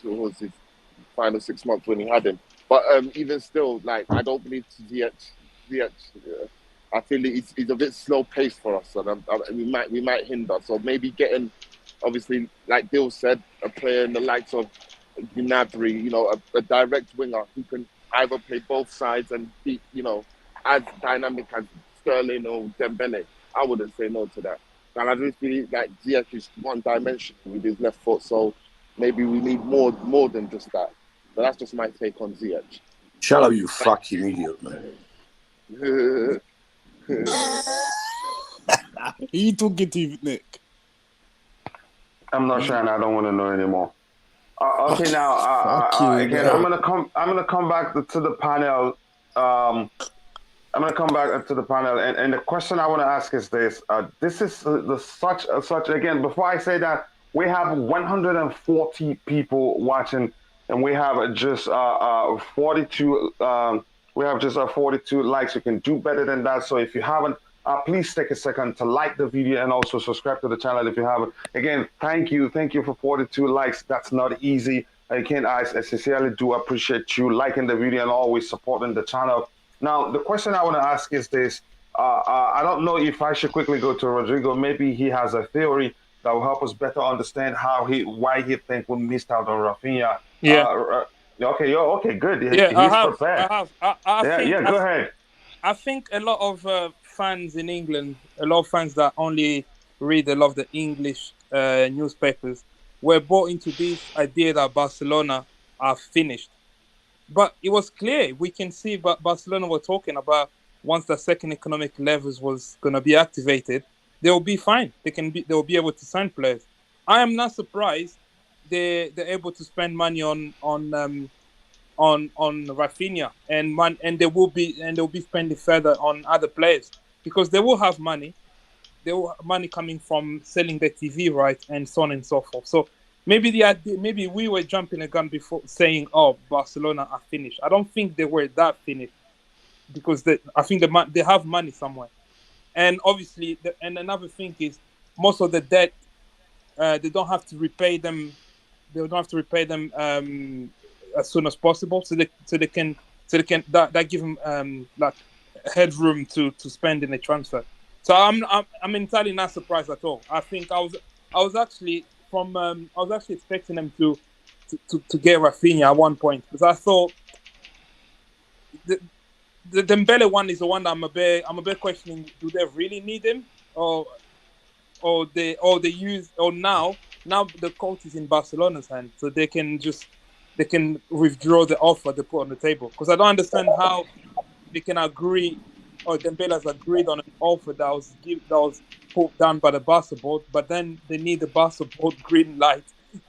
it was his final 6 months when he had him. But even still, like, I don't believe Ziyech. I feel he's a bit slow paced for us, and we might hinder. So maybe getting, obviously, like Bill said, a player in the likes of Gnabry, a direct winger who can either play both sides and be, as dynamic as Sterling or Dembele. I wouldn't say no to that. And I just feel like Ziyech is one dimension with his left foot, so maybe we need more than just that. But that's just my take on Ziyech. Shut up, you fucking idiot, man. Who you talking to, Nick? I'm not sure, and I don't want to know anymore. Okay, now again, I'm gonna come back to the panel. I'm gonna come back to the panel, and the question I want to ask is this: this is such again. Before I say that, we have 140 people watching, and we have just 42. We have just 42 likes. You can do better than that. So if you haven't, please take a second to like the video and also subscribe to the channel if you haven't. Again, thank you for 42 likes. That's not easy. Again, I sincerely do appreciate you liking the video and always supporting the channel. Now, the question I want to ask is this. I don't know if I should quickly go to Rodrigo. Maybe he has a theory that will help us better understand why he think we missed out on Rafinha. Yeah. Okay, good. Yeah, He's prepared. I think, go ahead. I think a lot of fans in England, a lot of fans that only read a lot of the English newspapers, were bought into this idea that Barcelona are finished. But it was clear. We can see what Barcelona were talking about. Once the second economic levers was going to be activated, they will be fine. They will be able to sign players. I am not surprised they're able to spend money on Raphinha and they will be spending further on other players, because they will have money. They will have money coming from selling their TV rights and so on and so forth. So maybe maybe we were jumping a gun before saying, "Oh, Barcelona are finished." I don't think they were that finished, because I think they have money somewhere. And obviously, and another thing is, most of the debt, they don't have to repay them. They don't have to repay them as soon as possible, so they can that give them like headroom to spend in a transfer. So I'm entirely not surprised at all. I think I was actually expecting them to get Rafinha at one point, because I thought the Dembele one is the one that I'm a bit questioning. Do they really need him, or now the coach is in Barcelona's hand, so they can withdraw the offer they put on the table? Because I don't understand how they can agree, or Dembele has agreed on an offer that was put down by the Barca board, but then they need the Barca board green light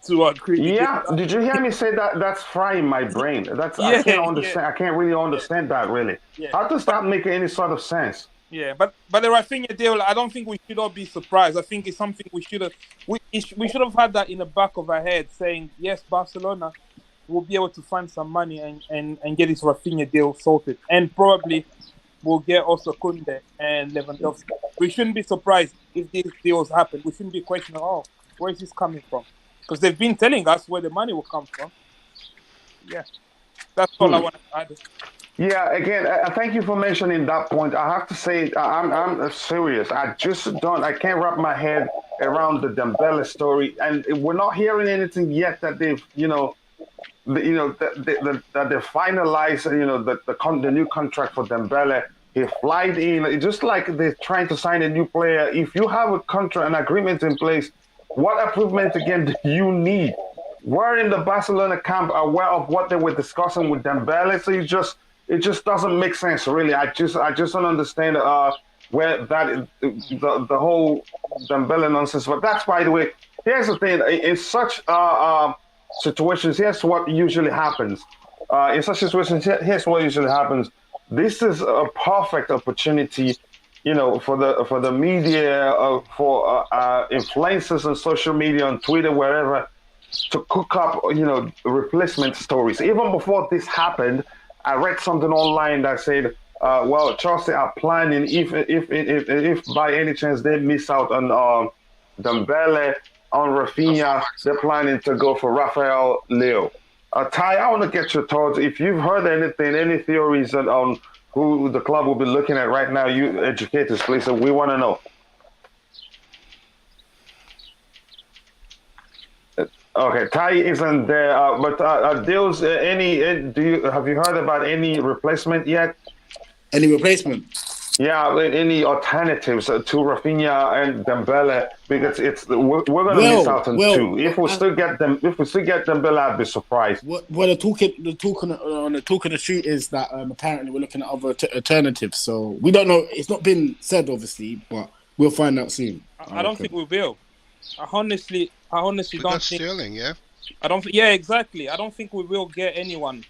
to agree. Yeah, did you hear me say that? That's frying my brain. I can't understand. I can't really understand that really. Yeah. How does that make any sort of sense? Yeah, but the Rafinha deal, I don't think we should all be surprised. I think it's something we should have had that in the back of our head, saying yes, Barcelona will be able to find some money and get this Rafinha deal sorted, and probably we'll get also Kounde and Lewandowski. We shouldn't be surprised if these deals happen. We shouldn't be questioning, where is this coming from? Because they've been telling us where the money will come from. Yeah, that's all I want to add. Yeah, again, thank you for mentioning that point. I have to say, I'm serious. I can't wrap my head around the Dembele story, and we're not hearing anything yet that they've, that they finalized, the new contract for Dembele. He flied in. It's just like they're trying to sign a new player. If you have a contract, an agreement in place, what improvement again do you need? We're in the Barcelona camp aware of what they were discussing with Dembele, so it just doesn't make sense, really. I just don't understand where that the whole Dembele nonsense. But that's, by the way, here's the thing: in such situations, here's what usually happens. In such situations, here's what usually happens. this is a perfect opportunity, for the media, for influencers on social media, on Twitter, wherever, to cook up, replacement stories. Even before this happened, I read something online that said, well, Chelsea are planning, if by any chance they miss out on Dembele, on Raphinha, they're planning to go for Rafael Leo. Ty, I want to get your thoughts. If you've heard anything, any theories on who the club will be looking at right now, you educate us, please. So we want to know. Okay, Ty isn't there, but Dils, have you heard about any replacement yet? Any replacement? Yeah, any alternatives to Raphinha and Dembele? Because we're going to miss out on two. If we still get Dembele, I'd be surprised. Well, the talk of the street is that apparently we're looking at other alternatives. So we don't know. It's not been said, obviously, but we'll find out soon. I don't think we will. I honestly don't think Sterling, yeah. Yeah, exactly. I don't think we will get anyone.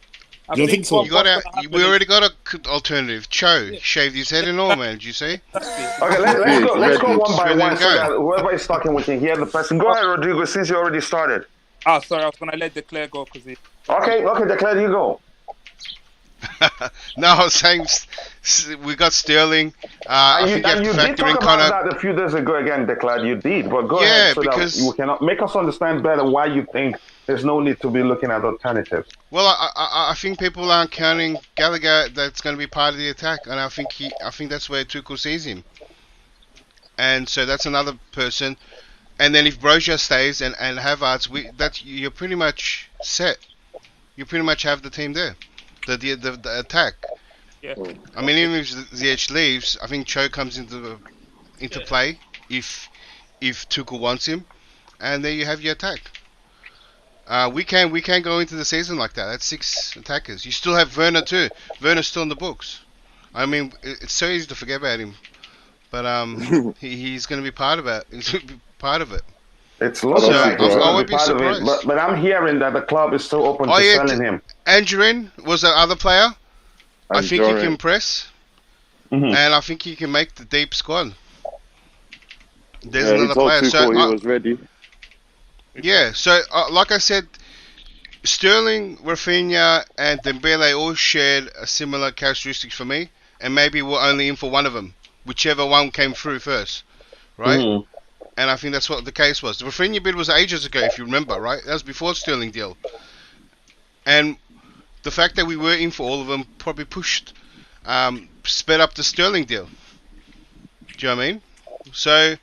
You don't think so? We already got an alternative. Cho shaved his head and all, man. Did you see? Okay, let's go one by one so that whoever is talking, we can hear the person. Go ahead, Rodrigo, since you already started. Sorry, I was gonna let Declare go because he. Okay, Declare, you go. No, I was saying we got Sterling. I think you have to factor in Connor. That a few days ago again, Declare, you did, but go ahead so because that you can make us understand better why you think there's no need to be looking at alternatives. Well, I think people aren't counting Gallagher. That's going to be part of the attack, and I think that's where Tuchel sees him. And so that's another person. And then if Broja stays and Havertz, you're pretty much set. You pretty much have the team there, the attack. Yeah. I mean, even if Ziyech leaves, I think Cho comes into play if Tuchel wants him, and there you have your attack. We can't go into the season like that. That's 6 attackers. You still have Werner too. Werner's still in the books. I mean, it's so easy to forget about him, but he's going to be part of it. He's going to be part of it. It's looking like I won't be surprised. But I'm hearing that the club is still open to selling him. Angerin was that other player. I think he can press, and I think he can make the deep squad. There's another player. So he was ready. Yeah, so like I said, Sterling, Raphinha, and Dembele all shared a similar characteristics for me, and maybe we're only in for one of them, whichever one came through first, right? And I think that's what the case was. The Raphinha bid was ages ago, if you remember, right? That was before Sterling deal. And the fact that we were in for all of them probably sped up the Sterling deal. Do you know what I mean? So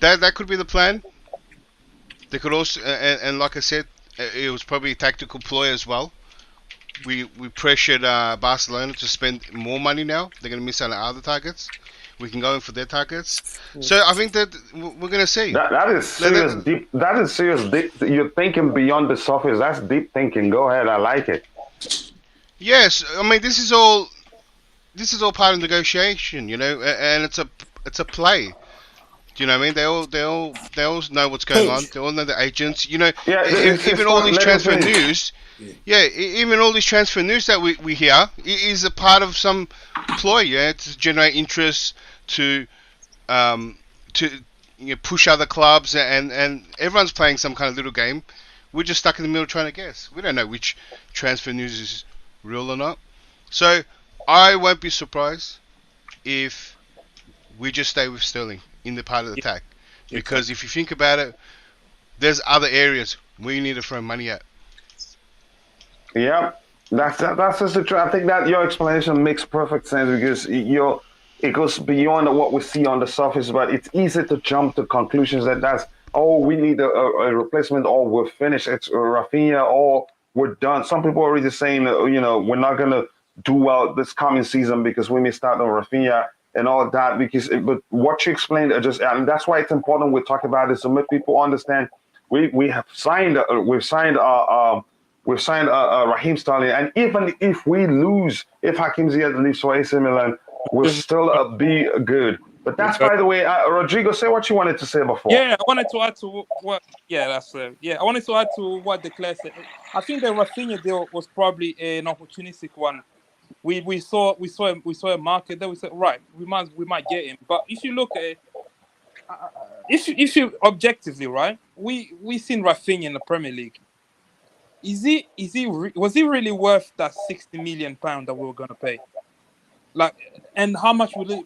that could be the plan. They could also, and like I said, it was probably a tactical ploy as well. We pressured Barcelona to spend more money now. They're going to miss out on other targets. We can go in for their targets. So I think that we're going to see. That is serious deep. That is serious deep. You're thinking beyond the surface. That's deep thinking. Go ahead. I like it. Yes, I mean this is all part of negotiation, and it's a play. Do you know what I mean? They all know what's going on. They all know the agents. Even all these transfer news. Yeah, even all these transfer news that we hear is a part of some ploy. Yeah, to generate interest, to push other clubs, and everyone's playing some kind of little game. We're just stuck in the middle trying to guess. We don't know which transfer news is real or not. So I won't be surprised if we just stay with Sterling in the part of the attack, because if you think about it, there's other areas where you need to throw money at. Yeah, that's just the truth. I think that your explanation makes perfect sense because it goes beyond what we see on the surface, but it's easy to jump to conclusions that we need a replacement, or we're finished. It's Rafinha, or we're done. Some people are already saying we're not gonna do well this coming season because we missed out on Rafinha and all that. But what you explained, and that's why it's important we talk about this to make people understand. We've signed Raheem Sterling, and even if we lose, if Hakim Ziyech leaves for AC Milan, we'll still be good. But that's, by the way, Rodrigo, say what you wanted to say before. Yeah, I wanted to add to what. Yeah, that's I wanted to add to what Declare said. I think the Rafinha deal was probably an opportunistic one we saw a market there. We said, right, we might get him. But if you look at it, if you objectively, right, we seen Raphinha in the Premier League. Was he really worth that £60 million that we were gonna pay? Like, and how much will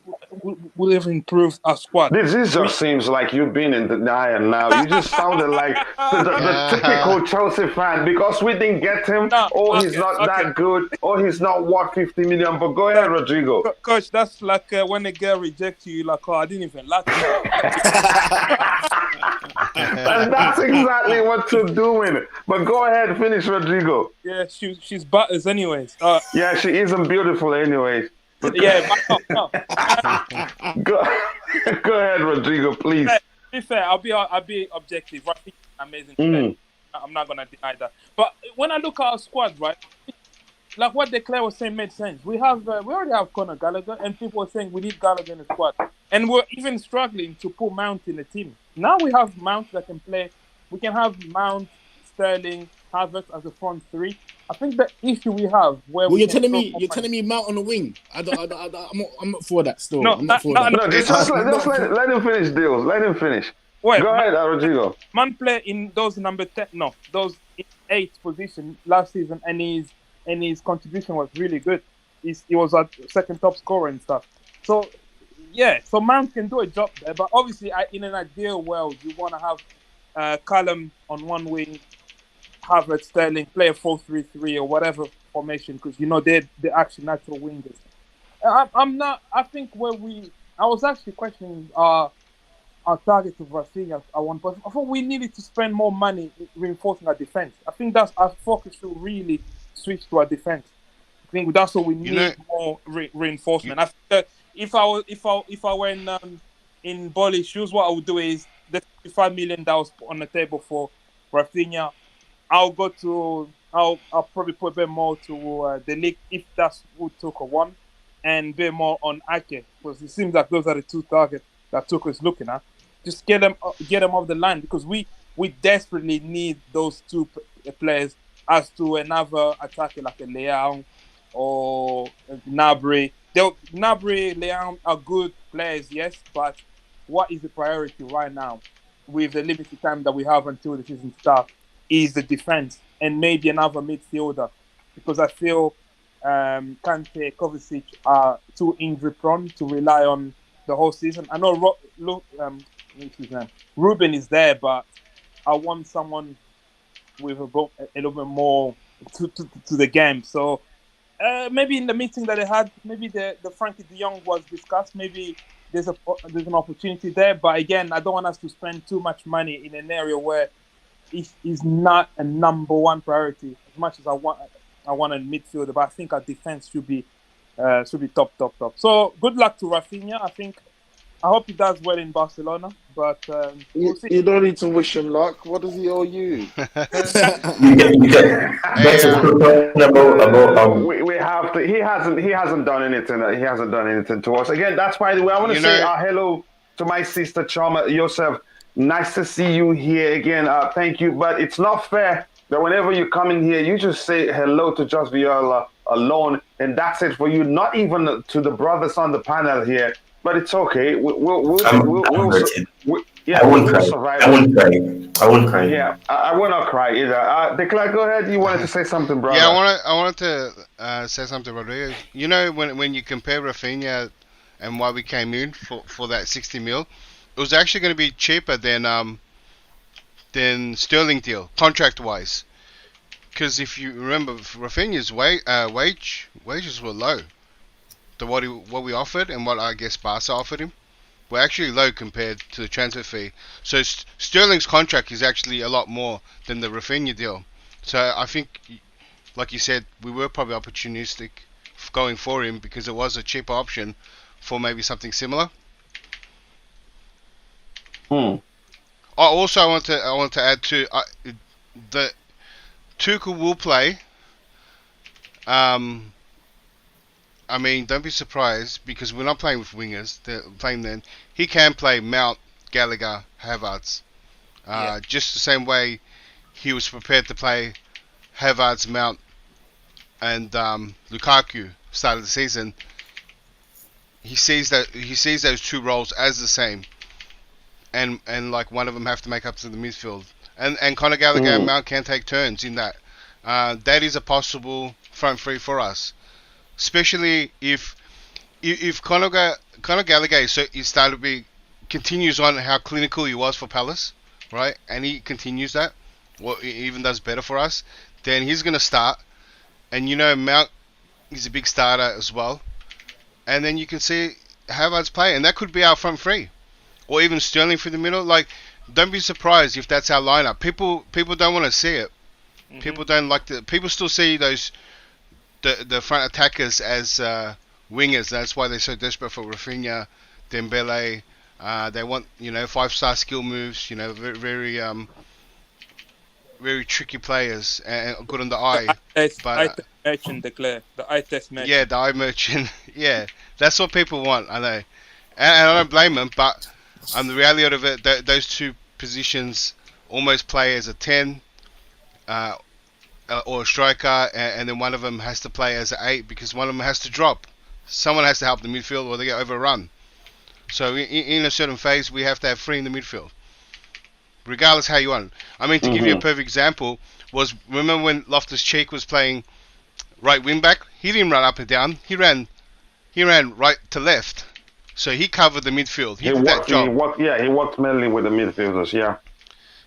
it improve our squad? This just seems like you've been in denial now. You just sounded like the typical Chelsea fan because we didn't get him. He's not that good. He's not worth 50 million. But go ahead, Rodrigo. Coach, that's like when a girl rejects you, like, I didn't even like you. And that's exactly what you're doing. But go ahead, finish, Rodrigo. Yeah, she's butters anyways. Yeah, she isn't beautiful anyways. Yeah, but no. Go ahead, Rodrigo, please. To be fair, I'll be objective. Right? Amazing player. I'm not gonna deny that. But when I look at our squad, right, like what Declare was saying made sense. We already have Conor Gallagher, and people were saying we need Gallagher in the squad, and we're even struggling to put Mount in the team. Now we have Mount that can play. We can have Mount, Sterling, Havertz as a front three. I think the issue we have where you're telling me Mount on the wing. I'm not for that still. No, I'm not for that. No, just let him finish, Deals. Let him finish. Wait, go ahead, Rodrigo. Man play in those number 10. No, those 8 position last season, and his contribution was really good. He was a second top scorer and stuff. So yeah, so Mount can do a job there. But obviously, in an ideal world, you want to have Callum on one wing, Havertz, Sterling, play a 4-3-3 or whatever formation, because they're actually natural wingers. I'm not. I think I was actually questioning our target of Raphinha at one point. I thought we needed to spend more money reinforcing our defense. I think that's our focus should really switch to our defense. I think that's what we need, more reinforcement. I think that if I were in Bolly's shoes, what I would do is the 55 million that was on the table for Raphinha, I'll probably put a bit more to the league if that's who took a one, and a bit more on Ake, because it seems like those are the 2 targets that Tuchel is looking at. Just get them off the line, because we desperately need those 2 players as to another attacker like a Leão or Gnabry. Gnabry, Leão are good players, yes, but what is the priority right now with the limited time that we have until the season starts is the defense and maybe another midfielder, because I feel Kante, Kovacic are too injury prone to rely on the whole season. I know Ruben is there, but I want someone with a little bit more to the game. So maybe in the meeting that they had, maybe the Frankie de Jong was discussed. Maybe there's an opportunity there, but again, I don't want us to spend too much money in an area where it is not a number 1 priority. As much as I want a midfielder, but I think our defense should be top. So good luck to Raphinha. I hope he does well in Barcelona, but we'll see. You don't need to wish him luck. What does he owe you? That's a good point about we have to. He hasn't done anything. He hasn't done anything to us. Again, that's by the way. I want to say hello to my sister Chama Yosef. Nice to see you here again. Thank you. But it's not fair that whenever you come in here, you just say hello to Just Viola alone, and that's it for you. Not even to the brothers on the panel here. But it's okay. I won't cry. I won't cry. Yeah, I will not cry either. Declan, go ahead. You wanted to say something, brother? Yeah, I wanted to say something, Rodrigo. When you compare Raphinha and why we came in for that 60 mil, it was actually going to be cheaper than Sterling deal, contract-wise. Because if you remember, Raphinha's wages were low. What we offered and what I guess Barca offered him were actually low compared to the transfer fee. So Sterling's contract is actually a lot more than the Raphinha deal. So I think, like you said, we were probably opportunistic going for him because it was a cheaper option for maybe something similar. I want to add to the Tuchel will play. I mean, don't be surprised because we're not playing with wingers. They're playing then. He can play Mount, Gallagher, Havertz. Just the same way he was prepared to play Havertz, Mount, and Lukaku start of the season, he sees those two roles as the same, and like one of them have to make up to the midfield, and Conor Gallagher and Mount can take turns in that. That is a possible front three for us, especially if Conor Gallagher continues on how clinical he was for Palace, right? And he continues that, well, he even does better for us. Then he's gonna start, and Mount is a big starter as well. And then you can see Havertz play, and that could be our front three, or even Sterling through the middle. Like, don't be surprised if that's our lineup. People don't want to see it. Mm-hmm. People don't like people still see the front attackers as wingers. That's why they're so desperate for Raphinha, Dembele. They want 5-star skill moves. Very very tricky players and good on the eye. Eye test merchant, declare the eye test merchant. Yeah, the eye merchant. Yeah, that's what people want. I know, and I don't blame them. But the reality of it, those two positions almost play as a 10 or a striker, and then one of them has to play as an 8 because one of them has to drop. Someone has to help the midfield, or they get overrun. So in a certain phase, we have to have 3 in the midfield, regardless how you want. I mean, to give you a perfect example, remember when Loftus-Cheek was playing right wing back? He didn't run up and down. He ran right to left. So he covered the midfield. He did that job. He worked mainly with the midfielders. Yeah.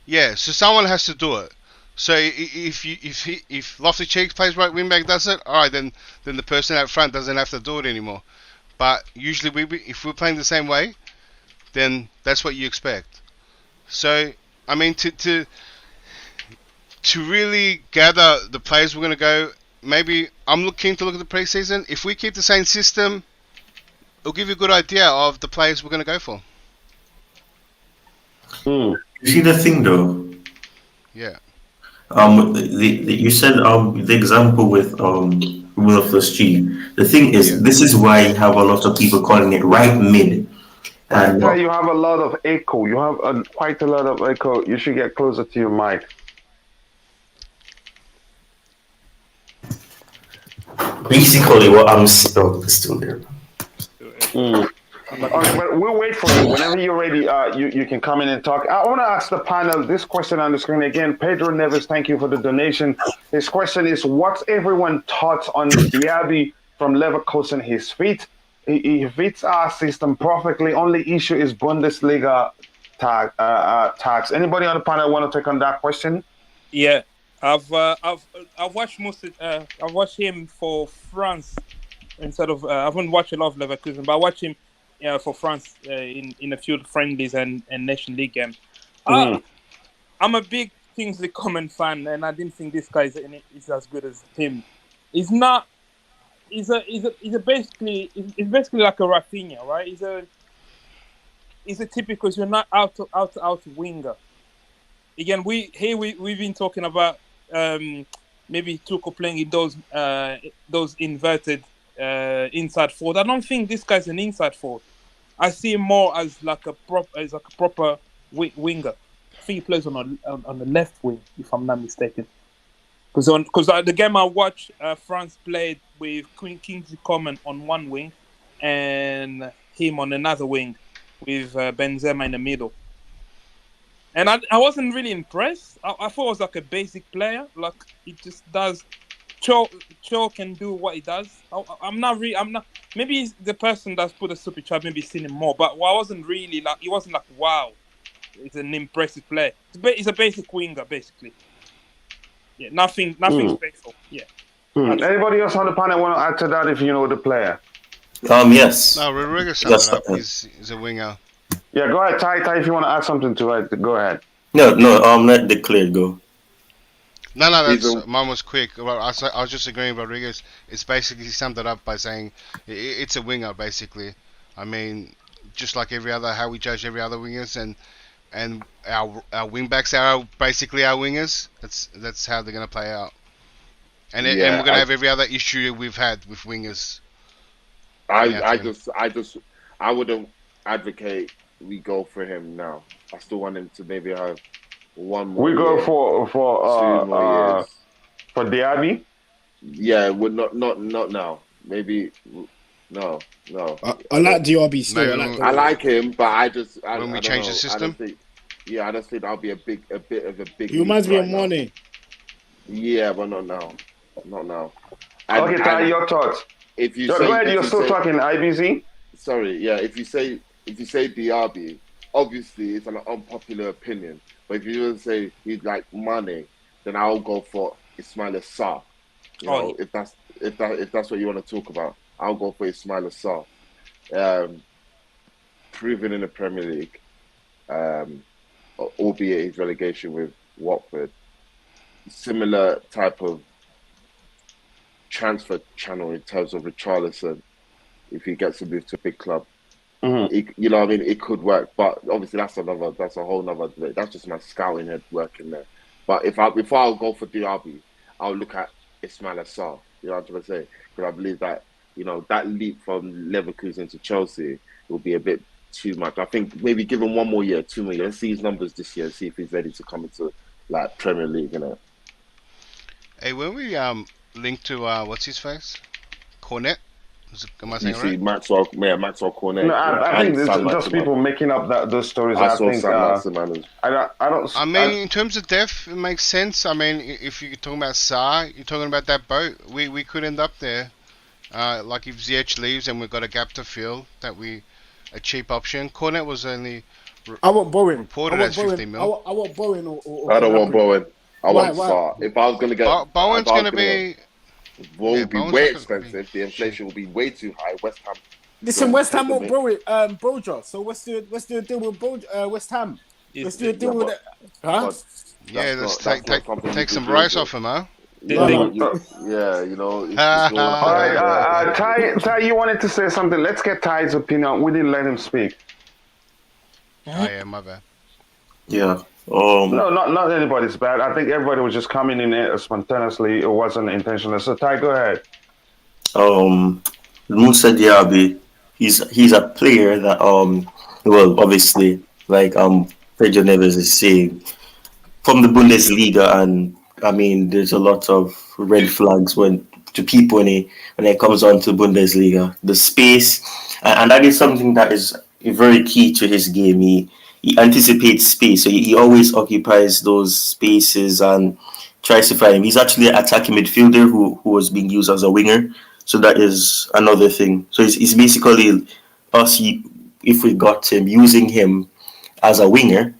Yeah. So someone has to do it. So if Loftus-Cheek plays right wing back, does it? All right, then the person out front doesn't have to do it anymore. But usually, if we're playing the same way, then that's what you expect. So I mean, to really gather the players we're going to go, maybe I'm looking to look at the preseason. If we keep the same system, it'll give you a good idea of the players we're going to go for. You see the thing though. Yeah. You said the example with Loftus-Cheek. The thing is, this is why you have a lot of people calling it right mid. And you have a lot of echo. You have quite a lot of echo. You should get closer to your mic. Basically, what I'm still there. Okay, but we'll wait for you. Whenever you're ready, you can come in and talk. I want to ask the panel this question on the screen again. Pedro Neves, thank you for the donation. His question is, what's everyone's thoughts on Diaby from Leverkusen? His feet, he fits our system perfectly. Only issue is Bundesliga tags. Anybody on the panel want to take on that question? Yeah, I've watched I've watched him for France instead of I haven't watched a lot of Leverkusen, but I watched him for France in a few friendlies and Nation League games. I'm a big Kingsley Coman fan, and I didn't think this guy is as good as him. He's not. He's basically like a Raphinha, right? He's a typical. You're not out winger. Again, we've been talking about maybe Tuchel playing in those inverted inside forward. I don't think this guy's an inside forward. I see him more as like a proper winger. I think he plays on the left wing, if I'm not mistaken. Because the game I watched, France played with Kingsley Coman on one wing and him on another wing with Benzema in the middle. And I wasn't really impressed. I thought it was like a basic player. Like, he just does. Cho can do what he does. I'm not. Maybe he's the person that's put a super chat. Maybe seen him more, but I wasn't really like. He wasn't like, wow, it's an impressive player. He's a basic winger, basically. Yeah, nothing special. Yeah. Anybody else on the panel want to add to that? If you know the player. Yes. No, Rodriguez summed it up. He's a winger. Yeah, go ahead, Ty. If you want to add something to it, go ahead. No. Let the clear go. No. Mine was quick. Well, I was just agreeing with Rodriguez. It's basically summed it up by saying it's a winger, basically. I mean, just like every other, how we judge every other wingers, and our wing backs are basically our wingers. That's how they're gonna play out. And we're gonna have every other issue we've had with wingers. I wouldn't advocate we go for him now. I still want him to maybe have one more. We go for Diaby. Diaby. Yeah, not now. maybe no. I like DRB still. Maybe I I like him, but I when we don't change know. the system. I just think that'll be a bit of a big. He reminds me leap of right now. Mane. Yeah, but not now. Not now. Okay, Ty, your thoughts. If you Go say, ahead, you're still talking IBZ? sorry, yeah. If you say Diaby, obviously it's an unpopular opinion. But if you just say he's like Mane, then I'll go for Ismail Sarr. You know, if that's what you want to talk about, I'll go for Ismail Sarr. Proven in the Premier League, albeit his relegation with Watford. Similar type of transfer channel in terms of Richarlison. If he gets to move to a big club, you know what I mean, it could work. But obviously, that's a whole nother debate. That's just my scouting head working there. But if I'll go for Diaby, I'll look at Ismail Sarr. You know what I'm trying to say? Because I believe that that leap from Leverkusen to Chelsea will be a bit too much. I think maybe give him 1 more year, 2 more years. Let's see his numbers this year. See if he's ready to come into like Premier League. Hey, when we link to what's his face, Cornet. Am I You saying see right? Maxwell Cornet. No, I think it's Sam just Maximan. people making up those stories. I saw think Sam Maximan. I don't. I mean, in terms of depth, it makes sense. I mean, if you're talking about Sarr, you're talking about that boat. We could end up there. Like if Ziyech leaves and we've got a gap to fill, a cheap option. Cornet was only I want Bowen. reported as 15 mil. I want Bowen or I don't want Bowen. I want Why? Sarr. If I was going to get... Bowen's going to be... will be Bowen's way not gonna expensive. The inflation will be way too high. West Ham... Listen, West Ham want Broja. So let's do a deal with West Ham. Let's do a deal with it. Huh? Yeah, let's take some do, rice bro. off him, huh? Yeah, you know. It's all All right, Ty, you wanted to say something. Let's get Ty's opinion. We didn't let him speak. Oh yeah, my bad. Yeah. No, not anybody's bad. I think everybody was just coming in spontaneously. It wasn't intentional. So Ty, go ahead. Moussa Diaby, he's a player that well, obviously, like Pedro Neves is saying, from the Bundesliga, and I mean there's a lot of red flags when it comes on to Bundesliga. The space, and that is something that is very key to his game. He anticipates space, so he always occupies those spaces and tries to find him. He's actually an attacking midfielder who was being used as a winger. So that is another thing. So it's basically us, if we got him, using him as a winger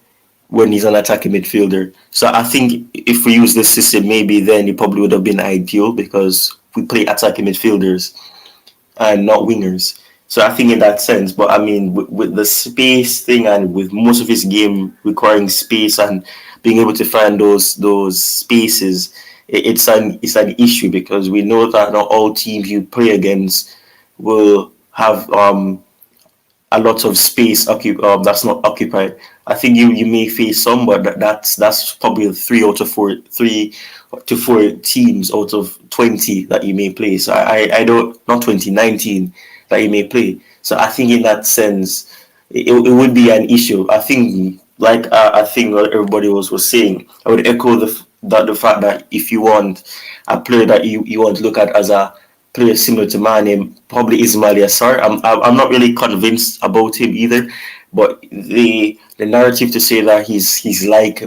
when he's an attacking midfielder. So I think if we use this system, maybe then it probably would have been ideal because we play attacking midfielders and not wingers. So I think in that sense, but I mean, with the space thing and with most of his game requiring space and being able to find those spaces, it's an issue because we know that not all teams you play against will have a lot of space that's not occupied. I think you may face some, but that's probably 3 to 4 teams out of 20 that you may play. So I don't, not 19 that you may play. So I think in that sense, it would be an issue. I think I think what everybody was saying, I would echo the fact that if you want a player that you want to look at as a player similar to Mane, probably Ismail Sarr. I'm not really convinced about him either, but the narrative to say that he's like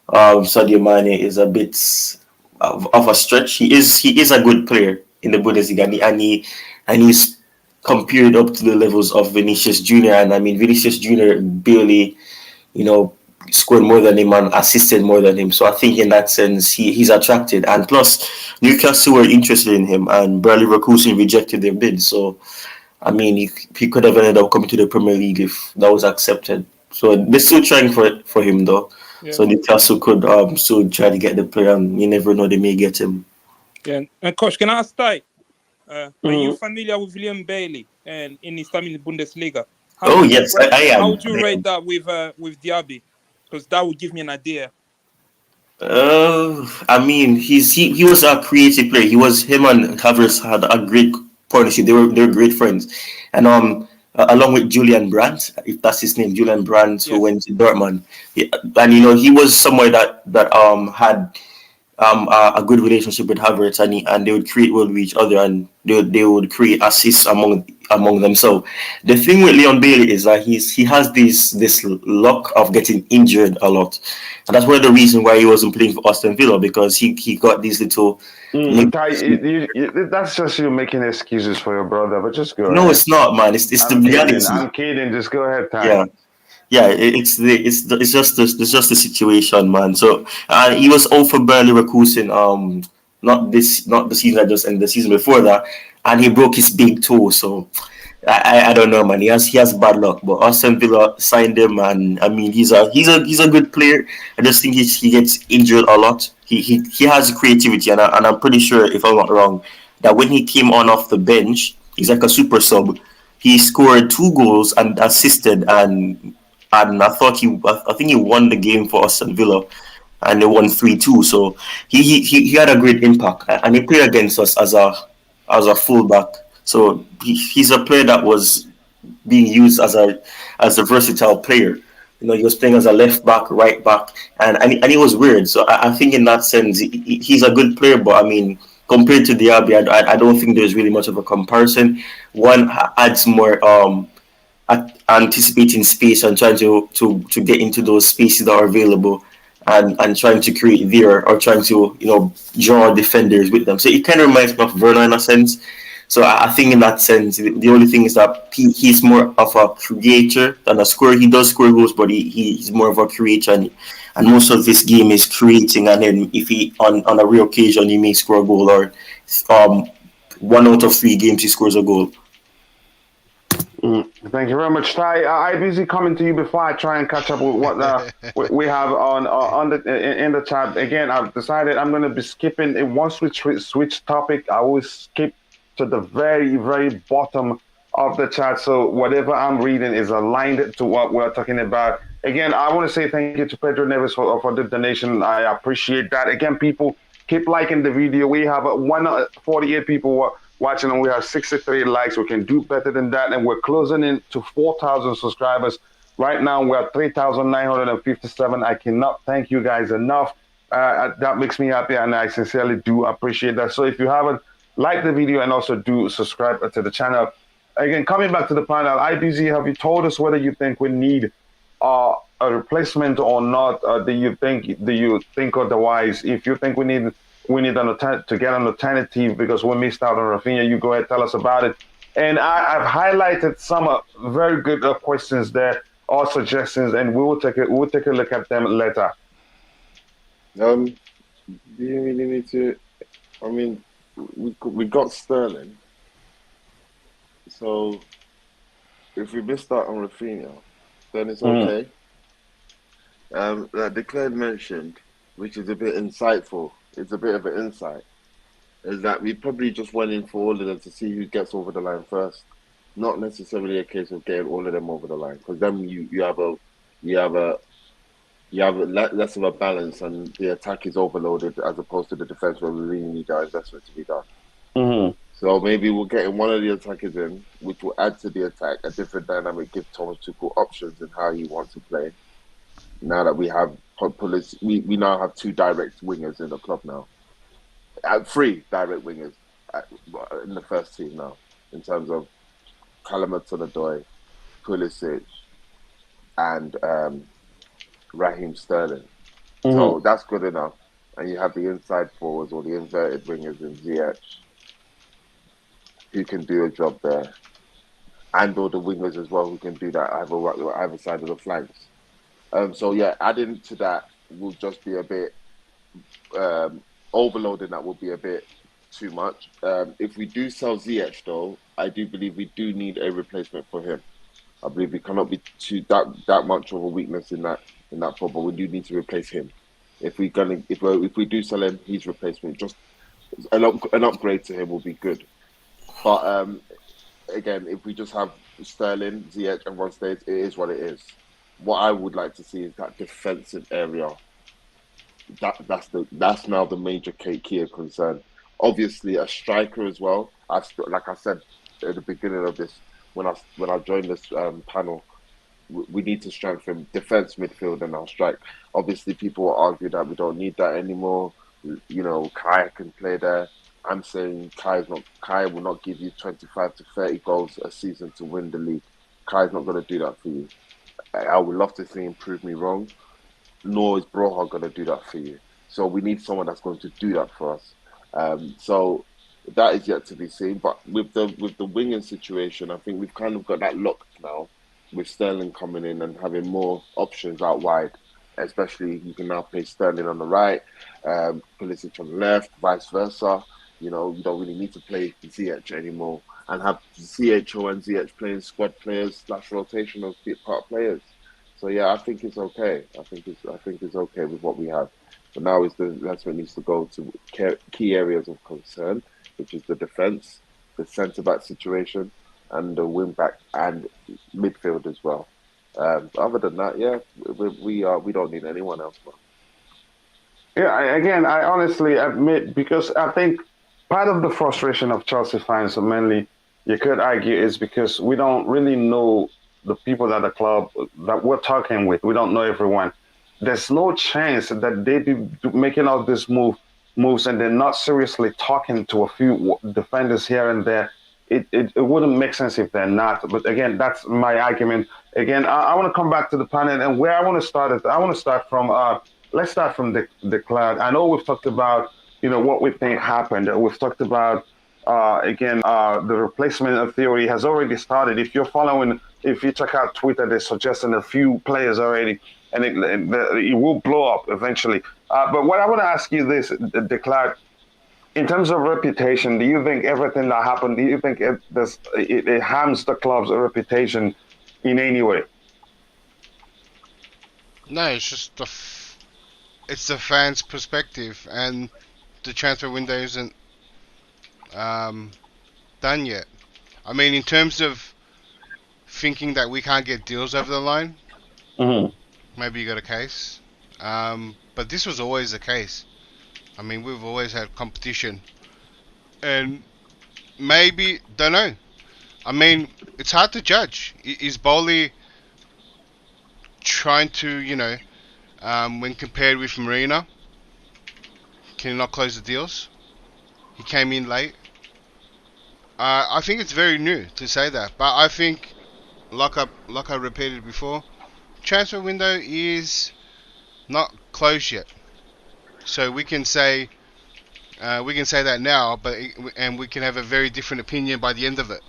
Sadio Mane is a bit of a stretch. He is a good player in the Bundesliga, and he's compared up to the levels of Vinicius Junior. And I mean, Vinicius Junior barely, scored more than him and assisted more than him. So I think in that sense, he's attracted. And plus, Newcastle were interested in him, and Bayer Leverkusen rejected their bid. So, I mean, he could have ended up coming to the Premier League if that was accepted. So they're still trying for him, though. Yeah. So Newcastle could still try to get the player, and you never know, they may get him. Yeah, and Coach, can I ask Ty? Are you familiar with William Bailey and in his time in the Bundesliga? Yes, I am. How would you rate that with Diaby? Because that would give me an idea. I mean, he was a creative player. Him and Havertz had a great partnership. They were great friends, and along with Julian Brandt, if that's his name, Julian Brandt, who went to Dortmund, and he was somewhere that had a good relationship with Havertz, and they would create well with each other, and they would create assists among themselves. The thing with Leon Bailey is that he has this luck of getting injured a lot, and that's one of the reasons why he wasn't playing for Aston Villa, because he got these little. Ty, that's just you making excuses for your brother, but just go No, ahead. it's not, man. It's the I'm kidding. reality. I'm kidding. Just go ahead, Ty. Yeah. Yeah, it's just the situation, man. So he was out for Bayer Leverkusen, not the season that just ended, the season before that, and he broke his big toe. So I don't know, man. He has bad luck, but Aston Villa signed him, and I mean he's a good player. I just think he gets injured a lot. He has creativity, and I'm pretty sure, if I'm not wrong, that when he came on off the bench, he's like a super sub. He scored 2 goals and assisted, and I think he won the game for Aston Villa, and they won 3-2. So he had a great impact, and he played against us as a fullback. So he's a player that was being used as a versatile player. He was playing as a left back, right back, and he was weird. So I think in that sense, he's a good player. But I mean, compared to Diaby, I don't think there's really much of a comparison. One adds more anticipating space and trying to get into those spaces that are available, and trying to create there, or trying to draw defenders with them. So it kind of reminds me of Werner in a sense. So I think in that sense, the only thing is that he's more of a creator than a scorer. He does score goals, but he's more of a creator, and most of his game is creating. And then if he on a rare occasion he may score a goal, or 1 out of 3 games he scores a goal. Thank you very much, Ty. I busy coming to you before I try and catch up with what we have on the in the chat. Again, I've decided I'm going to be skipping. Once we switch topic, I will skip to the very bottom of the chat. So whatever I'm reading is aligned to what we're talking about. Again, I want to say thank you to Pedro Neves for the donation. I appreciate that. Again, people, keep liking the video. We have 148 people watching, and we have 63 likes. We can do better than that, and we're closing in to 4,000 subscribers. Right now, we're at 3,957. I cannot thank you guys enough. That makes me happy, and I sincerely do appreciate that. So if you haven't, like the video and also do subscribe to the channel. Again, coming back to the panel, IBZ, have you told us whether you think we need a replacement or not? Do you think otherwise? If you think we need to get an alternative because we missed out on Rafinha, you go ahead, tell us about it. And I've highlighted some very good questions there or suggestions, and we'll take a look at them later. Do you really need to? I mean, we got Sterling, so if we missed out on Rafinha, then it's okay. Like Declared mentioned, which is a bit insightful. It's a bit of an insight. Is that we probably just went in for all of them to see who gets over the line first, not necessarily a case of getting all of them over the line, because then you have less of a balance, and the attack is overloaded as opposed to the defense where we really need our investment to be done. So maybe we're getting one of the attackers in, which will add to the attack a different dynamic, give Thomas Tuchel options in how he wants to play. Now that we have we now have 2 direct wingers in the club now. 3 direct wingers in the first team now, in terms of Callum Hudson-Odoi, Pulisic, and Raheem Sterling. So that's good enough. And you have the inside forwards or the inverted wingers in Ziyech, who can do a job there, and or the wingers as well, who can do that either side of the flanks. So yeah, adding to that will just be a bit overloading. That will be a bit too much. If we do sell Ziyech, though, I do believe we do need a replacement for him. I believe we cannot be that much of a weakness in that football. We do need to replace him. If we do sell him, his replacement, just an upgrade to him will be good. But again, if we just have Sterling, Ziyech, and one stage, it is what it is. What I would like to see is that defensive area. That's now the major key of concern. Obviously, a striker as well. Like I said at the beginning of this, when I joined this panel, we need to strengthen defense, midfield, and our strike. Obviously, people will argue that we don't need that anymore. You know, Kai can play there. I'm saying Kai will not give you 25 to 30 goals a season to win the league. Kai's not going to do that for you. I would love to see him prove me wrong, nor is Broha going to do that for you. So we need someone that's going to do that for us. So that is yet to be seen. But with the winging situation, I think we've kind of got that locked now, with Sterling coming in and having more options out wide. Especially, you can now play Sterling on the right, Pulisic on the left, vice versa. You know, you don't really need to play Ziyech anymore and have CHO and Ziyech playing squad players / rotational part players. So yeah, I think it's okay. I think it's okay with what we have. But now that's what needs to go to key areas of concern, which is the defense, the centre back situation, and the wing back and midfield as well. Other than that, yeah, we don't need anyone else, man. Yeah, I honestly admit, because I think part of the frustration of Chelsea fans, mainly, you could argue, is because we don't really know the people at the club that we're talking with. We don't know everyone. There's no chance that they be making all these moves and they're not seriously talking to a few defenders here and there. It wouldn't make sense if they're not. But again, that's my argument. Again, I want to come back to the panel, and where I want to start is I want to start from let's start from the cloud. I know we've talked about what we think happened. We've talked about the replacement of theory has already started. If you're following, if you check out Twitter, they're suggesting a few players already, and it will blow up eventually. But what I want to ask you this, the cloud. In terms of reputation, do you think everything that happened, do you think it harms the club's reputation in any way? No, it's just it's the fans' perspective, and the transfer window isn't done yet. I mean, in terms of thinking that we can't get deals over the line, maybe you got a case. But this was always the case. I mean, we've always had competition, and maybe, don't know. I mean, it's hard to judge. Is Bowley trying to, when compared with Marina, can he not close the deals? He came in late. I think it's very new to say that, but I think, like I repeated before, transfer window is not closed yet. So we can say that now, and we can have a very different opinion by the end of it.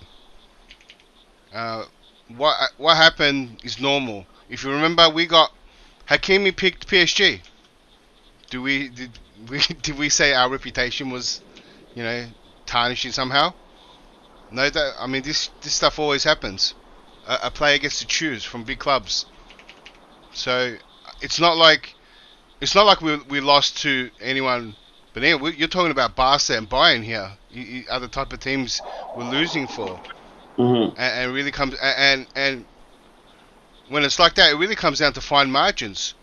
What happened is normal. If you remember, we got Hakimi picked PSG. Did we say our reputation was, tarnishing somehow? No, I mean this stuff always happens. A player gets to choose from big clubs, so it's not like we lost to anyone. But anyway, you're talking about Barca and Bayern here. Are the type of teams we're losing for, and really comes and when it's like that, it really comes down to fine margins,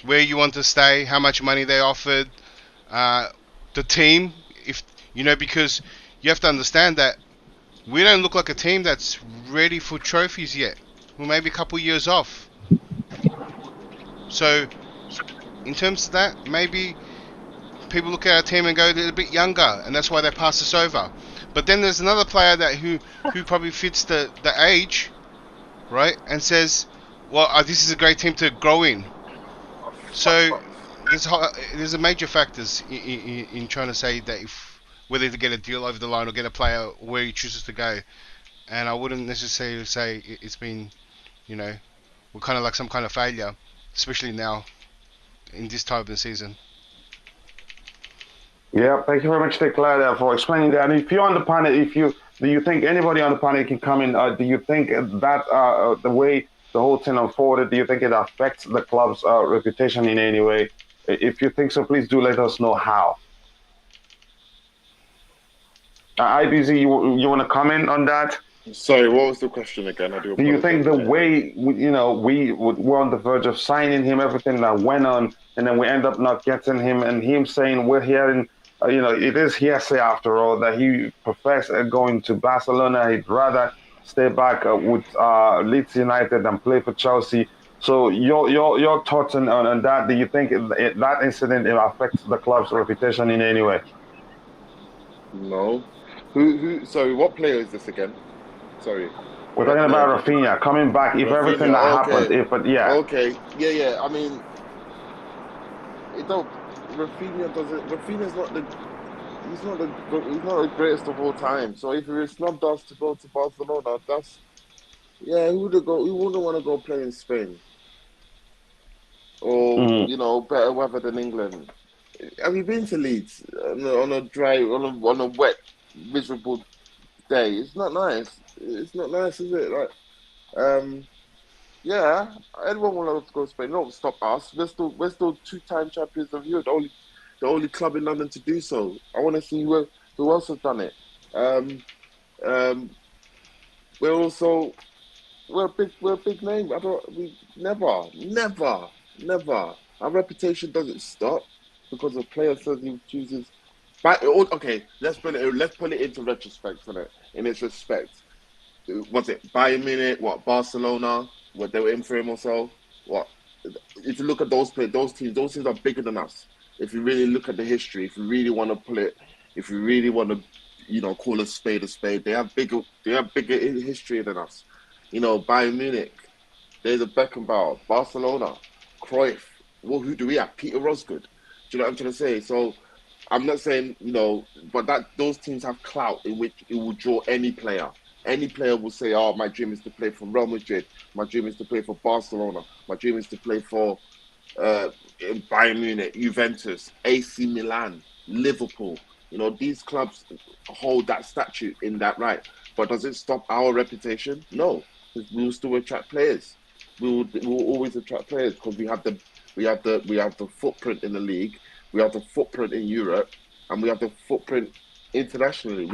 where you want to stay, how much money they offered, the team, because you have to understand that we don't look like a team that's ready for trophies yet. We're maybe a couple years off. So, in terms of that, maybe people look at our team and go, they're a bit younger, and that's why they pass us over. But then there's another player who probably fits the age, right, and says, well, this is a great team to grow in. So there's a major factors in trying to say that whether to get a deal over the line or get a player where he chooses to go. And I wouldn't necessarily say it's been, we're kind of like some kind of failure, especially now in this time of the season. Yeah, thank you very much, Declan, for explaining that. And if you're on the panel, do you think anybody on the panel can come in? Do you think that the way the whole thing unfolded, do you think it affects the club's reputation in any way? If you think so, please do let us know how. IBZ, you want to comment on that? Sorry, what was the question again? Do you think the way we were on the verge of signing him, everything that went on, and then we end up not getting him, and him saying we're hearing, it is hearsay after all, that he professed going to Barcelona, he'd rather stay back with Leeds United than play for Chelsea. So your thoughts on that? Do you think that incident affects the club's reputation in any way? No. Who? Sorry, what player is this again? Sorry, We're what talking player? about Rafinha coming back. If everything Raphinha. that happened, Okay, if yeah. okay, yeah. I mean, it don't. Raphinha doesn't. Raphinha's not the. He's not the greatest of all time. So if he was snubbed us to go to Barcelona, that's yeah. Who would go? Who wouldn't want to go play in Spain or Mhm. better weather than England? Have you been to Leeds on a dry on a wet miserable day? It's not nice. It's not nice, is it? Like yeah, anyone will love to go to Spain. Don't stop us. We're still two-time champions of Europe. The only club in London to do so. I want to see who else has done it. Um, um, we're also we're a big name. I don't we never. Our reputation doesn't stop because a player says he chooses. But okay, let's put it into retrospect on it. In its respect, was it Bayern Munich? What Barcelona? What they were in for him or so? What? If you look at those teams are bigger than us. If you really look at the history, if you really want to pull it, if you really want to, call a spade, they have bigger history than us. Bayern Munich, there's a Beckenbauer, Barcelona, Cruyff. Well, who do we have? Peter Rosgood. Do you know what I'm trying to say? So I'm not saying, but that those teams have clout in which it will draw any player. Any player will say, "Oh, my dream is to play for Real Madrid. My dream is to play for Barcelona. My dream is to play for uh, Bayern Munich, Juventus, AC Milan, Liverpool." These clubs hold that statute in that right. But does it stop our reputation? No, because we will still attract players. We will always attract players because we have the footprint in the league, we have the footprint in Europe, and we have the footprint internationally.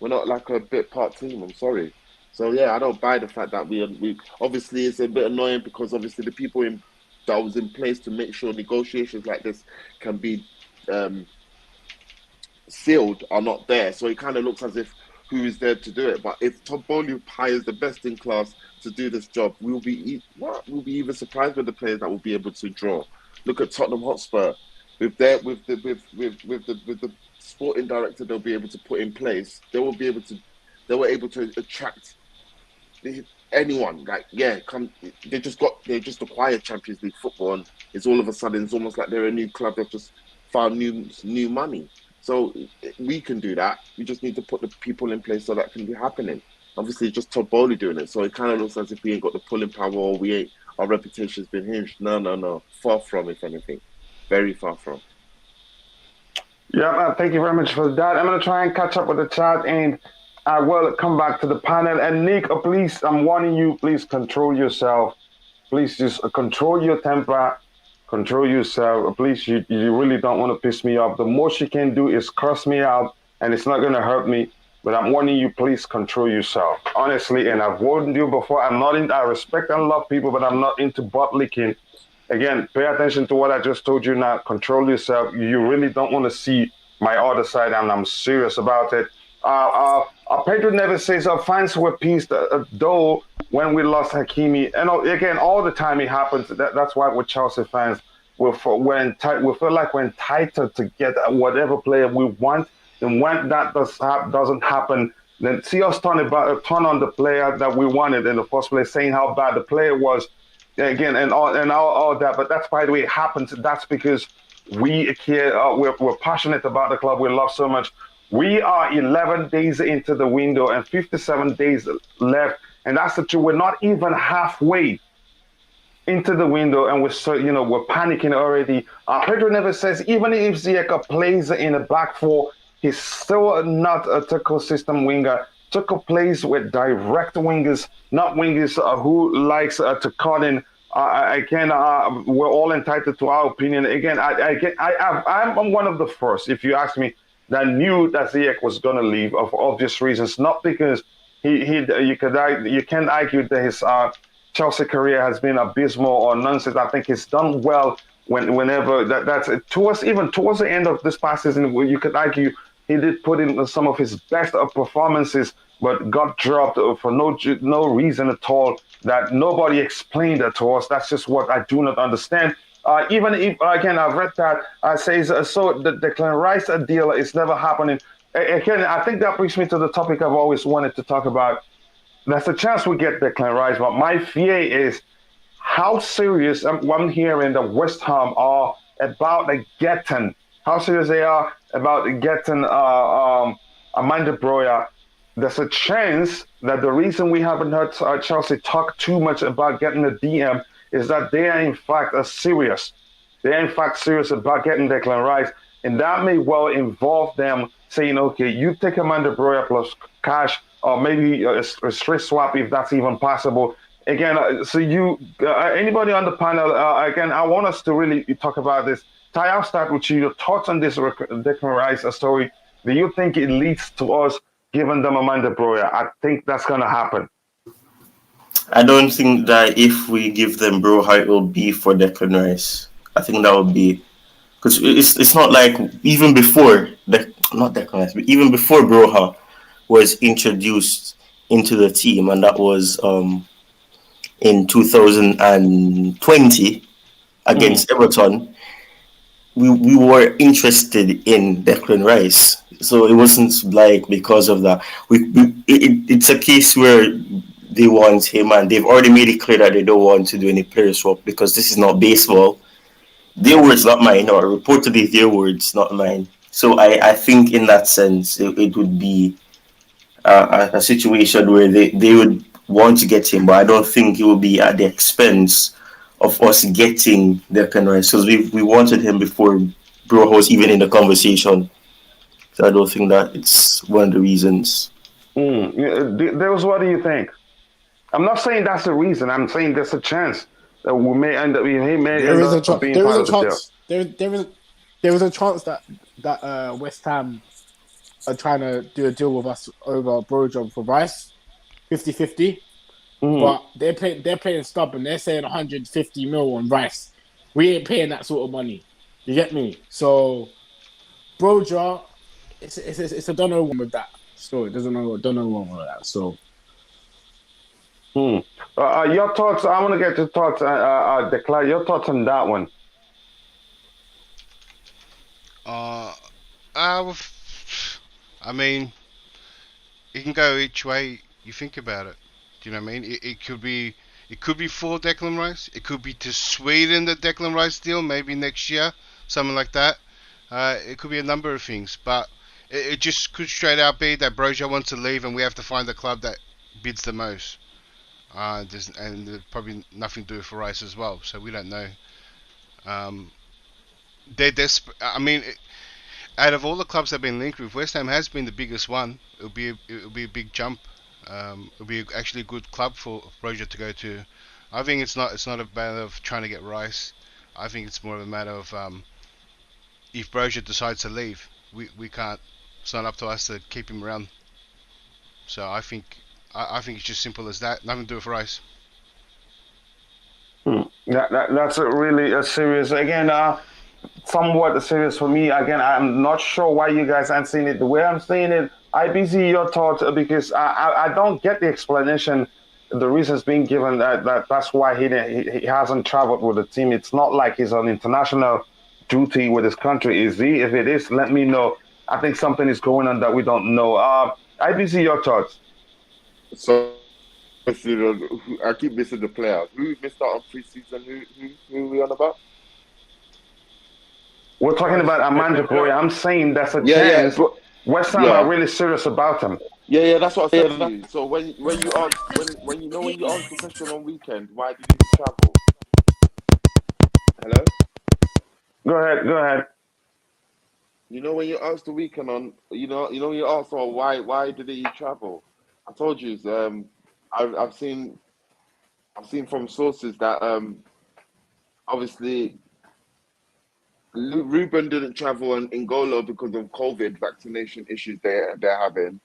We're not like a bit part team. I'm sorry. So yeah, I don't buy the fact that we obviously it's a bit annoying because obviously the people that was in place to make sure negotiations like this can be um, sealed are not there. So it kind of looks as if who is there to do it. But if Todd Bowley hires the best in class to do this job, we'll be even surprised with the players that will be able to draw. Look at Tottenham Hotspur with the sporting director they'll be able to put in place. They were able to attract anyone. Like come. They just acquired Champions League football, and it's all of a sudden it's almost like they're a new club. They've just found new money. So we can do that. We just need to put the people in place so that can be happening. Obviously, it's just Todd Bowley doing it. So it kind of looks as if we ain't got the pulling power or our reputation's been hinged. No. Far from, if anything. Very far from. Yeah, thank you very much for that. I'm gonna try and catch up with the chat, and I will come back to the panel. And Nick, please, I'm warning you. Please control yourself. Please just control your temper. Control yourself. Please, you really don't want to piss me off. The most you can do is curse me out, and it's not gonna hurt me. But I'm warning you. Please control yourself. Honestly, and I've warned you before. I respect and love people, but I'm not into butt licking. Again, pay attention to what I just told you now. Control yourself. You really don't want to see my other side, and I'm serious about it. Pedro never says fans were pissed, though, when we lost Hakimi. And again, all the time it happens. That's why with Chelsea fans, we feel like we're entitled to get whatever player we want. And when that doesn't happen, then see us turn on the player that we wanted in the first place, saying how bad the player was again and all that. But that's by the way it happens. That's because we care. We're passionate about the club. We love so much. We are 11 days into the window and 57 days left, and that's the truth. We're not even halfway into the window, and we're panicking already. Pedro never says even if Ziyech plays in a back four, he's still not a Tuchel system winger. Tuchel plays with direct wingers, not wingers who likes to cut in. Again, we're all entitled to our opinion. Again, I'm one of the first, if you ask me, that knew that Ziyech was going to leave of obvious reasons, not because you can't argue that his Chelsea career has been abysmal or nonsense. I think he's done well whenever that's towards the end of this past season. You could argue he did put in some of his best performances, but got dropped for no reason at all. that nobody explained it to us. That's just what I do not understand. Even if again, I've read that says so the Declan Rice deal is never happening. Again, I think that brings me to the topic I've always wanted to talk about. There's a chance we get Declan Rice, but my fear is how serious I'm hearing that West Ham are about getting, how serious they are about getting Amanda Broya. There's a chance that the reason we haven't heard Chelsea talk too much about getting the DM is that they are in fact serious. They are in fact serious about getting Declan Rice, and that may well involve them saying, "Okay, you take Amanda Broya plus cash, or maybe a straight swap if that's even possible." Again, so anybody on the panel, again, I want us to really talk about this. Ty, I'll start with you. Your thoughts on this Declan Rice story. Do you think it leads to us giving them Amanda Broya? I think that's going to happen. I don't think that if we give them Broha, it will be for Declan Rice. I think that would be because it's not like even before not Declan Rice, but even before Broha was introduced into the team, and that was in 2020 against Everton. We were interested in Declan Rice, so it wasn't like because of that. It's a case where they want him, and they've already made it clear that they don't want to do any player swap because this is not baseball. Their words, not mine, or reportedly their words, not mine. So I think in that sense, it would be a situation where they would want to get him, but I don't think it will be at the expense of us getting Declan Rice because we wanted him before Broho was even in the conversation. So I don't think that it's one of the reasons. There was, what do you think? I'm not saying that's the reason. I'm saying there's a chance that we may end up. He may end up being part of the deal. There is a chance that West Ham are trying to do a deal with us over Broja for Rice, 50-50. But they're playing stubborn. They're saying 150 mil on Rice. We ain't paying that sort of money. You get me? So Broja, it's a don't know one with that. So it don't know one with that. So. Your thoughts? I want to get your thoughts, Declan. Your thoughts on that one? I mean, it can go each way you think about it. Do you know what I mean? It could be for Declan Rice. It could be to Sweden the Declan Rice deal, maybe next year, something like that. It could be a number of things, but it just could straight out be that Broja wants to leave, and we have to find the club that bids the most. And there's probably nothing to do for Rice as well, so we don't know. They're desperate. I mean, out of all the clubs that have been linked with, West Ham has been the biggest one. It'll be a big jump. It'll be actually a good club for Broja to go to. I think it's not a matter of trying to get Rice. I think it's more of a matter of if Broja decides to leave, we can't. It's not up to us to keep him around. So I think it's just simple as that. Nothing to do with Rice. That's really serious. Again, somewhat serious for me. Again, I'm not sure why you guys aren't seeing it the way I'm seeing it. IBC, your thoughts, because I don't get the explanation, the reasons being given that's why he hasn't traveled with the team. It's not like he's on international duty with his country, is he? If it is, let me know. I think something is going on that we don't know. IBC, your thoughts. So, I keep missing the players. Who missed out on preseason? Who are we on about? We're talking about Amanda Broya. I'm saying that's a chance. Yeah, West Ham are really serious about him. Yeah, that's what I said to you. So when you ask when you asked the question on weekend, why did he travel? Hello? Go ahead. You know when you asked the weekend on you asked why did he travel? I told you I've seen from sources that obviously Ruben didn't travel in Ngolo because of COVID vaccination issues they're having,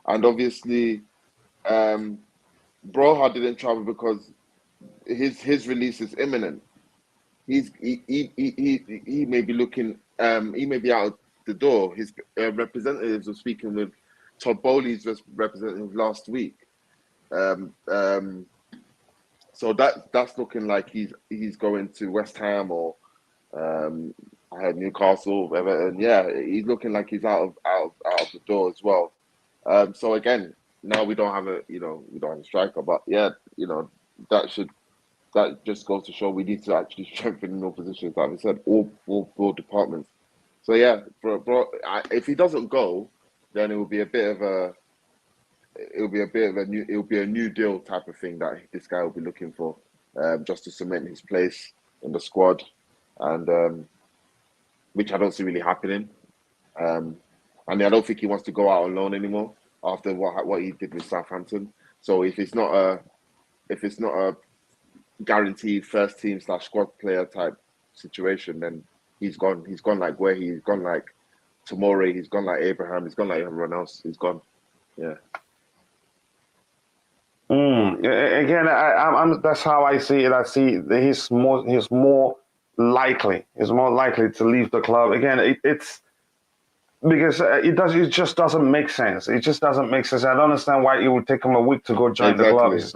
and obviously Broha didn't travel because his release is imminent. He may be looking. He may be out the door. His representatives were speaking with Todd Bowley's representative last week. So that's looking like he's going to West Ham or I had Newcastle, Everton. Yeah, he's looking like he's out of the door as well. So again, now we don't have we don't have a striker, but yeah, that just goes to show we need to actually strengthen in all positions. Like I said, all departments. So yeah, if he doesn't go, then it will be a new deal type of thing that this guy will be looking for, just to cement his place in the squad, and which I don't see really happening. And I don't think he wants to go out on loan anymore after what he did with Southampton. So if it's not a guaranteed first team / squad player type situation, then he's gone. He's gone like where he's gone like Tomori, he's gone like Abraham, he's gone like everyone else. He's gone. Yeah. Again, I'm that's how I see it. I see he's more likely to leave the club. Again, it's because it just doesn't make sense. It just doesn't make sense. I don't understand why it would take him a week to go join the club. He's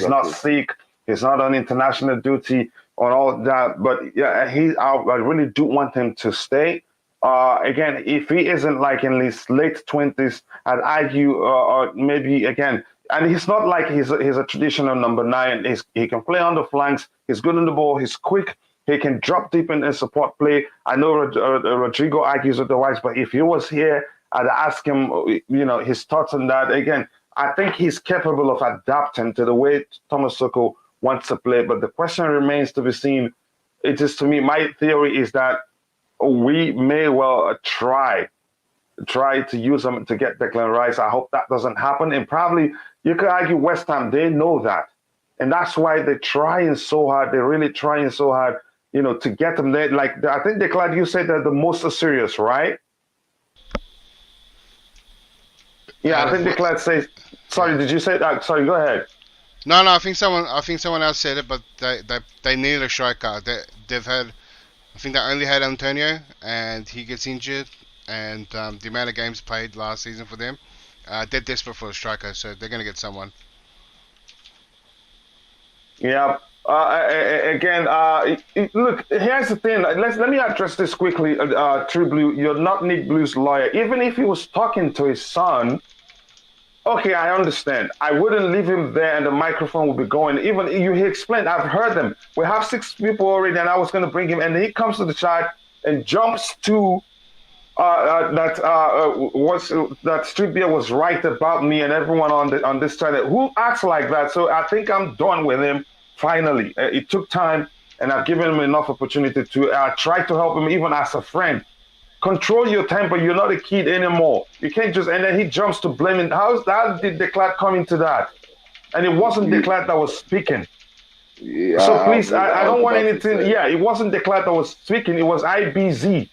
not sick. He's not on international duty or all that. But yeah, I really do want him to stay. Again, if he isn't like in his late 20s, I'd argue, or maybe again, and he's not like he's a traditional number 9. He can play on the flanks. He's good on the ball. He's quick. He can drop deep in support play. I know Rodrigo argues otherwise, but if he was here, I'd ask him, his thoughts on that. Again, I think he's capable of adapting to the way Thomas Tuchel wants to play. But the question remains to be seen. It is, to me, my theory is that we may well try to use him to get Declan Rice. I hope that doesn't happen. And probably you could argue West Ham, they know that. And that's why they're trying so hard. They're really trying so hard, to get them there. Like, I think, Declan, you said they're the most serious, right? Yeah, I think Declan says, sorry, did you say that? Sorry, go ahead. No, I think someone else said it, but they needed a striker. They've had, I think they only had Antonio, and he gets injured, and the amount of games played last season for them, they're desperate for a striker, so they're going to get someone. Yeah. Again, look, here's the thing. Let me address this quickly. True Blue, you're not Nick Blue's lawyer. Even if he was talking to his son, okay, I understand. I wouldn't leave him there and the microphone would be going. Even he explained, I've heard them. We have 6 people already, and I was going to bring him, and he comes to the chat and jumps to that Street Beer was right about me and everyone on this channel. Who acts like that? So I think I'm done with him. Finally, it took time, and I've given him enough opportunity to try to help him, even as a friend. Control your temper. You're not a kid anymore. You can't just, and then he jumps to blaming. How did Declan come into that? And it wasn't Declan that was speaking. Yeah, so please, I don't want anything. Yeah, it wasn't Declan that was speaking. It was IBZ.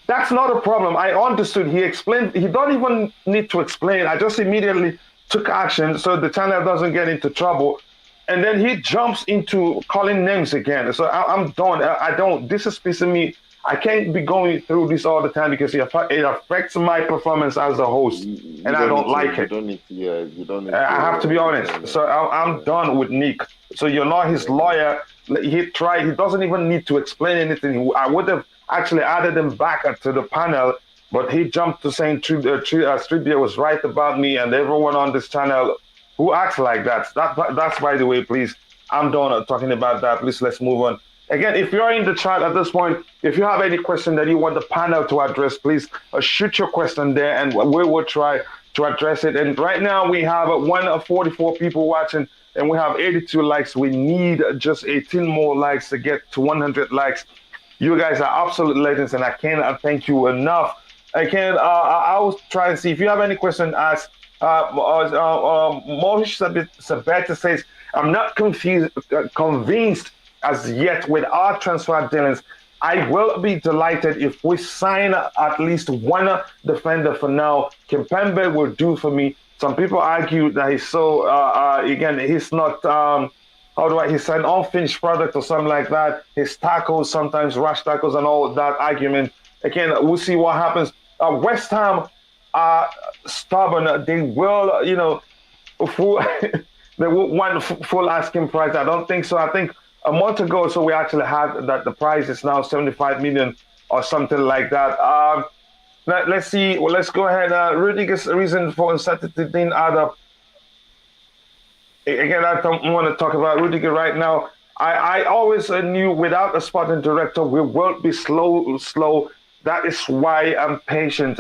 That's not a problem. I understood. He explained. He don't even need to explain. I just immediately took action so the channel doesn't get into trouble. And then he jumps into calling names again. So I'm done. I don't. This is pissing me. I can't be going through this all the time because it affects my performance as a host, and I don't like it. You don't need I have to be honest. So I'm done with Nick. So you're not his lawyer. He tried. He doesn't even need to explain anything. I would have actually added him back to the panel, but he jumped to saying Street Beer was right about me and everyone on this channel who acts like that. That's by the way, please. I'm done talking about that. Please, let's move on. Again, if you're in the chat at this point, if you have any question that you want the panel to address, please shoot your question there and we will try to address it. And right now we have 144 people watching and we have 82 likes. We need just 18 more likes to get to 100 likes. You guys are absolute legends and I cannot thank you enough. Again, I will try and see if you have any question, ask. Mohish Sabeta says, I'm not convinced as yet with our transfer dealings. I will be delighted if we sign at least one defender for now. Kimpembe will do for me. Some people argue that he's so, again, he's not, he's an unfinished product or something like that. His tackles, sometimes rash tackles and all that argument. Again, we'll see what happens. West Ham are stubborn. They will, they would want full asking price. I don't think so. I think a month ago, so we actually had that the price is now 75 million or something like that. Let's see. Well, let's go ahead. Rudiger's reason for uncertainty didn't add up. Again, I don't want to talk about Rudiger right now. I always knew without a sporting director, we will be slow. That is why I'm patient.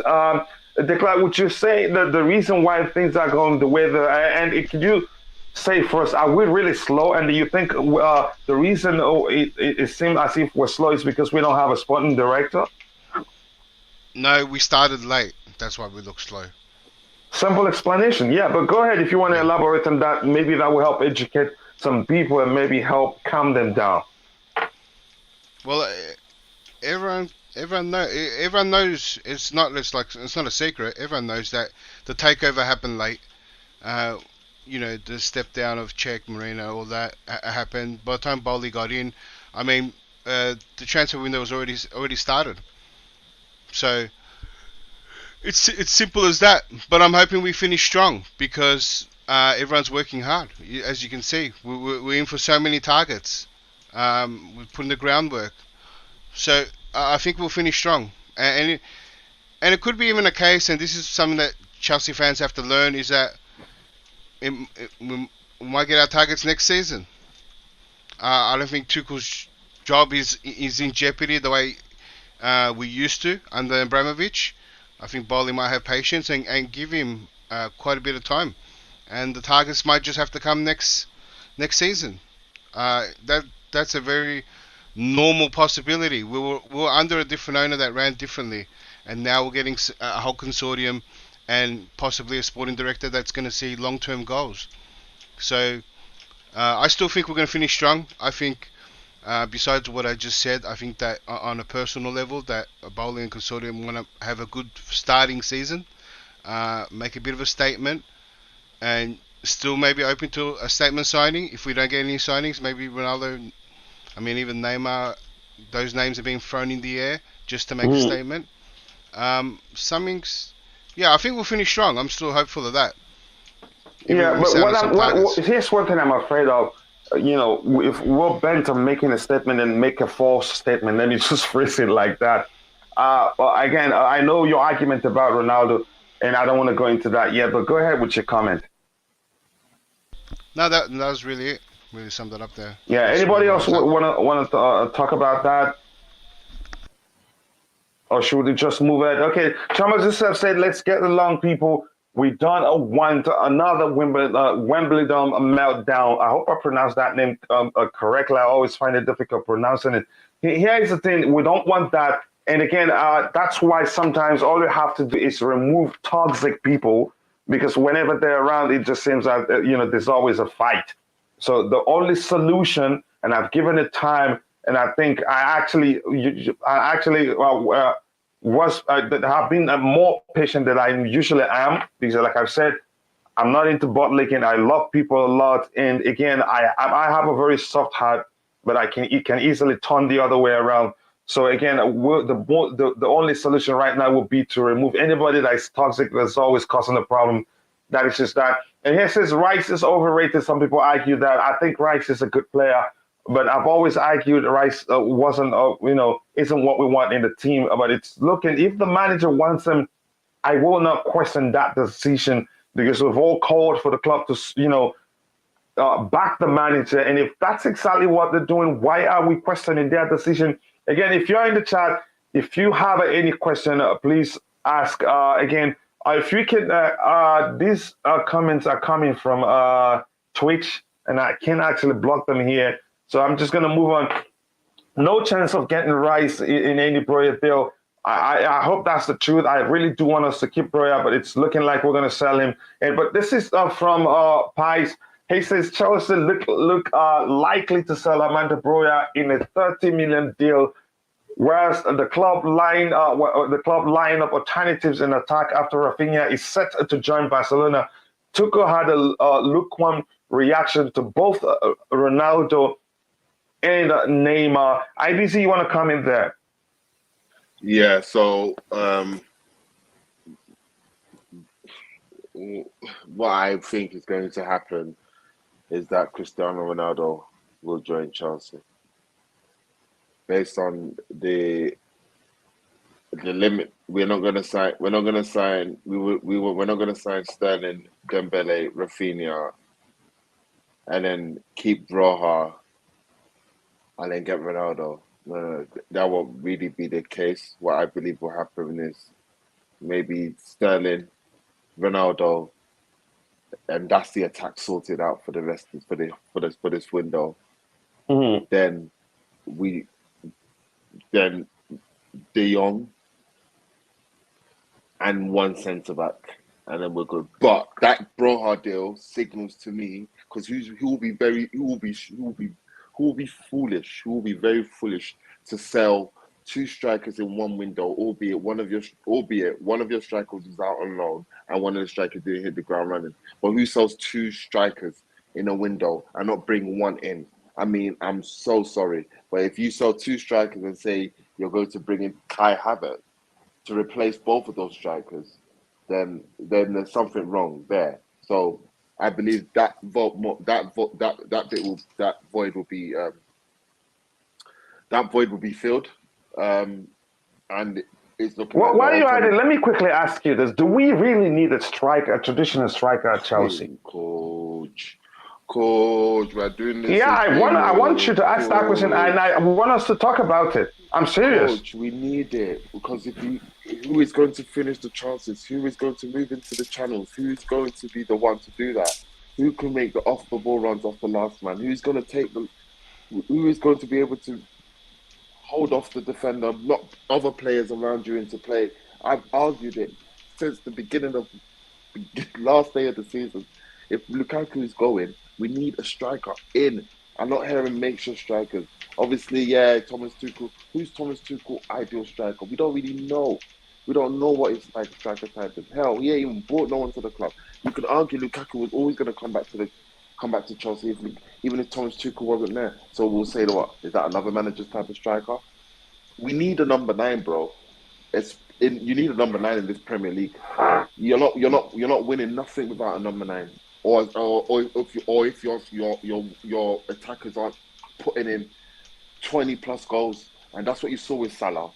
Declan, would you say that the reason why things are going the way could you say first, are we really slow? And do you think the reason it seems as if we're slow is because we don't have a sporting director? No, we started late. That's why we look slow. Simple explanation, yeah. But go ahead if you want to elaborate on that. Maybe that will help educate some people and maybe help calm them down. Well, everyone knows it's not a secret. Everyone knows that the takeover happened late. The step down of Czech, Marino, all that happened. By the time Bowley got in, I mean, the transfer window was already started. So it's simple as that. But I'm hoping we finish strong because everyone's working hard. As you can see, we're in for so many targets. We're putting the groundwork. So I think we'll finish strong. And it could be even a case, and this is something that Chelsea fans have to learn, is that we might get our targets next season. I don't think Tuchel's job is in jeopardy the way we used to under Abramovich. I think Bowley might have patience and give him quite a bit of time, and the targets might just have to come next season. That's a very normal possibility. We were under a different owner that ran differently, and now we're getting a whole consortium and possibly a sporting director that's going to see long-term goals. So I still think we're going to finish strong. I think, besides what I just said, I think that on a personal level, that Bowley and consortium want to have a good starting season, make a bit of a statement, and still maybe open to a statement signing. If we don't get any signings, maybe Ronaldo, I mean even Neymar, those names are being thrown in the air just to make a statement. I think we'll finish strong. I'm still hopeful of that. Here's one thing I'm afraid of. If we're bent on making a statement and make a false statement, then you just phrase it like that. Again, I know your argument about Ronaldo, and I don't want to go into that yet, but go ahead with your comment. No, that was really it. Really summed it up there. Yeah. Anybody else want to talk about that? Or should we just move it? Okay, Thomas just have said, let's get along, people. We don't want another Wimbledon meltdown. I hope I pronounced that name correctly. I always find it difficult pronouncing it. Here's the thing. We don't want that. And again, that's why sometimes all you have to do is remove toxic people, because whenever they're around, it just seems that, there's always a fight. So the only solution, and I've given it time, and I think have been more patient than I usually am, because like I've said, I'm not into butt licking. I love people a lot. And again, I have a very soft heart, but it can easily turn the other way around. So again, the only solution right now would be to remove anybody that is toxic, that's always causing a problem. That is just that. And here says Rice is overrated. Some people argue that. I think Rice is a good player, but I've always argued Rice isn't what we want in the team. But it's looking, if the manager wants him, I will not question that decision, because we've all called for the club to, back the manager. And if that's exactly what they're doing, why are we questioning their decision? Again, if you're in the chat, if you have any question, please ask. Again, if you can, these comments are coming from Twitch, and I can't actually block them here. So I'm just going to move on. No chance of getting Rice in any Broya deal. I hope that's the truth. I really do want us to keep Broya, but it's looking like we're going to sell him. But this is from Pies. He says Chelsea look likely to sell Amanda Broya in a 30 million deal, whereas the club line of alternatives in attack after Raphinha is set to join Barcelona. Tuchel had a lukewarm reaction to both Ronaldo and Neymar. IBC, you want to come in there? Yeah, so what I think is going to happen is that Cristiano Ronaldo will join Chelsea based on the limit. We're not going to sign. We're not going to sign. We're not going to sign Sterling, Dembele, Raphinha, and then keep Broha, and then get Ronaldo. No, that won't really be the case. What I believe will happen is maybe Sterling, Ronaldo, and that's the attack sorted out for the rest for this window. Mm-hmm. Then De Jong and one centre back, and then we're good. But that Broha deal signals to me because he will be foolish. He will be very foolish to sell two strikers in one window, albeit one of your strikers is out on loan and one of the strikers didn't hit the ground running. But who sells two strikers in a window and not bring one in? I mean, I'm so sorry, but if you sell two strikers and say you're going to bring in Kai Havertz to replace both of those strikers, then there's something wrong there. So I believe that void will be filled, and it's looking like While you're at it, let me quickly ask you this: do we really need a traditional striker at Chelsea? Coach, we're doing this. Yeah, I want you to ask that question, and I want us to talk about it. I'm serious. Coach, we need it because who is going to finish the chances? Who is going to move into the channels? Who is going to be the one to do that? Who can make the off the ball runs off the last man? Who is going to be able to hold off the defender, knock other players around you into play? I've argued it since the beginning of the last day of the season. If Lukaku is going, we need a striker in. I'm not hearing makeshift strikers. Obviously, yeah, Thomas Tuchel. Who's Thomas Tuchel ideal striker? We don't really know. We don't know what his striker type is. Hell, he ain't even brought no one to the club. You could argue Lukaku was always going to come back to Chelsea even if Thomas Tuchel wasn't there. So we'll say, what is that? Another manager's type of striker? We need a number 9, bro. You need a number 9 in this Premier League. You're not winning nothing without a number 9. Or if your attackers aren't putting in 20 plus goals, and that's what you saw with Salah.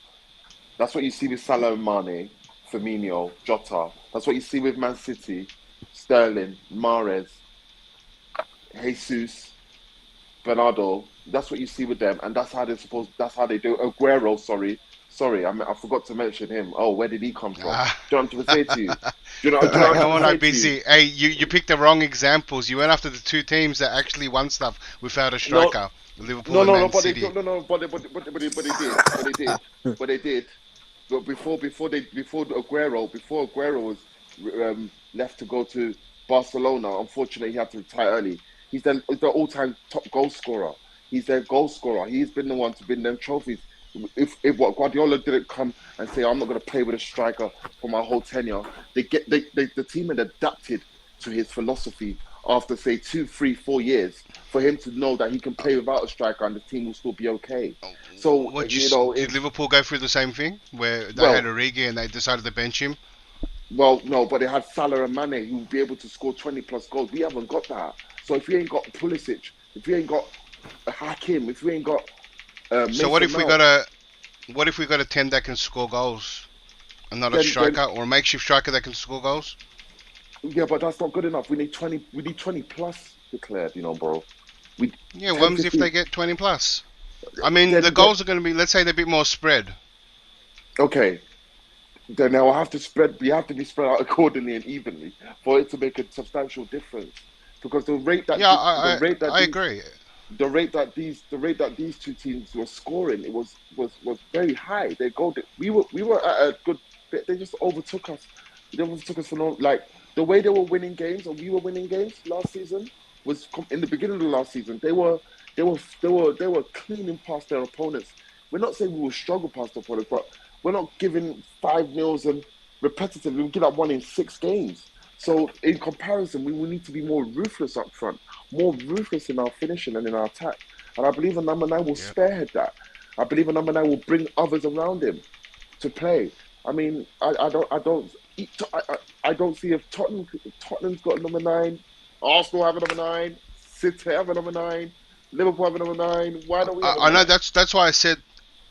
That's what you see with Salah and Mane, Firmino, Jota. That's what you see with Man City, Sterling, Mahrez, Jesus, Bernardo. That's what you see with them, and that's how they do. Aguero, sorry, I forgot to mention him. Oh, where did he come from? Do you know what I'm trying to say to you? Do you know what I'm Come on, trying to IBC. say to you? Hey, you picked the wrong examples. You went after the two teams that actually won stuff without a striker. Liverpool and Man City. But they did. But before Aguero was left to go to Barcelona, unfortunately he had to retire early. He's the all-time top goal scorer. He's their goal scorer. He's been the one to win them trophies. If Guardiola didn't come and say, I'm not going to play with a striker for my whole tenure, the team had adapted to his philosophy after, say, 2, 3, 4 years for him to know that he can play without a striker and the team will still be okay. So, did Liverpool go through the same thing where they had Origi and they decided to bench him? Well, no, but they had Salah and Mane who would be able to score 20 plus goals. We haven't got that. So if we ain't got Pulisic, if we ain't got Hakim, if we ain't got so what if we got a 10 that can score goals and not a striker or a makeshift striker that can score goals? Yeah, but that's not good enough. We need 20. We need 20 plus declared. Bro. What happens if they get 20 plus? I mean, the goals are going to be, let's say, they're a bit more spread. Okay. Then now we have to be spread out accordingly and evenly for it to make a substantial difference. Because the rate that I agree. The rate that these two teams were scoring, it was very high. We were at a good bit. They just overtook us. They overtook us for the way they were winning games and we were winning games last season was in the beginning of the last season. They were cleaning past their opponents. We're not saying we will struggle past the opponents, but we're not giving 5-0 and repetitive. We give that 1 in 6 games. So in comparison, we will need to be more ruthless up front, more ruthless in our finishing and in our attack. And I believe a number 9 will spearhead that. I believe a number 9 will bring others around him to play. I mean, I don't see if Tottenham's got a number 9, Arsenal have a number 9, City have a number 9. Liverpool have a number 9. Why don't we have a I know number that's why I said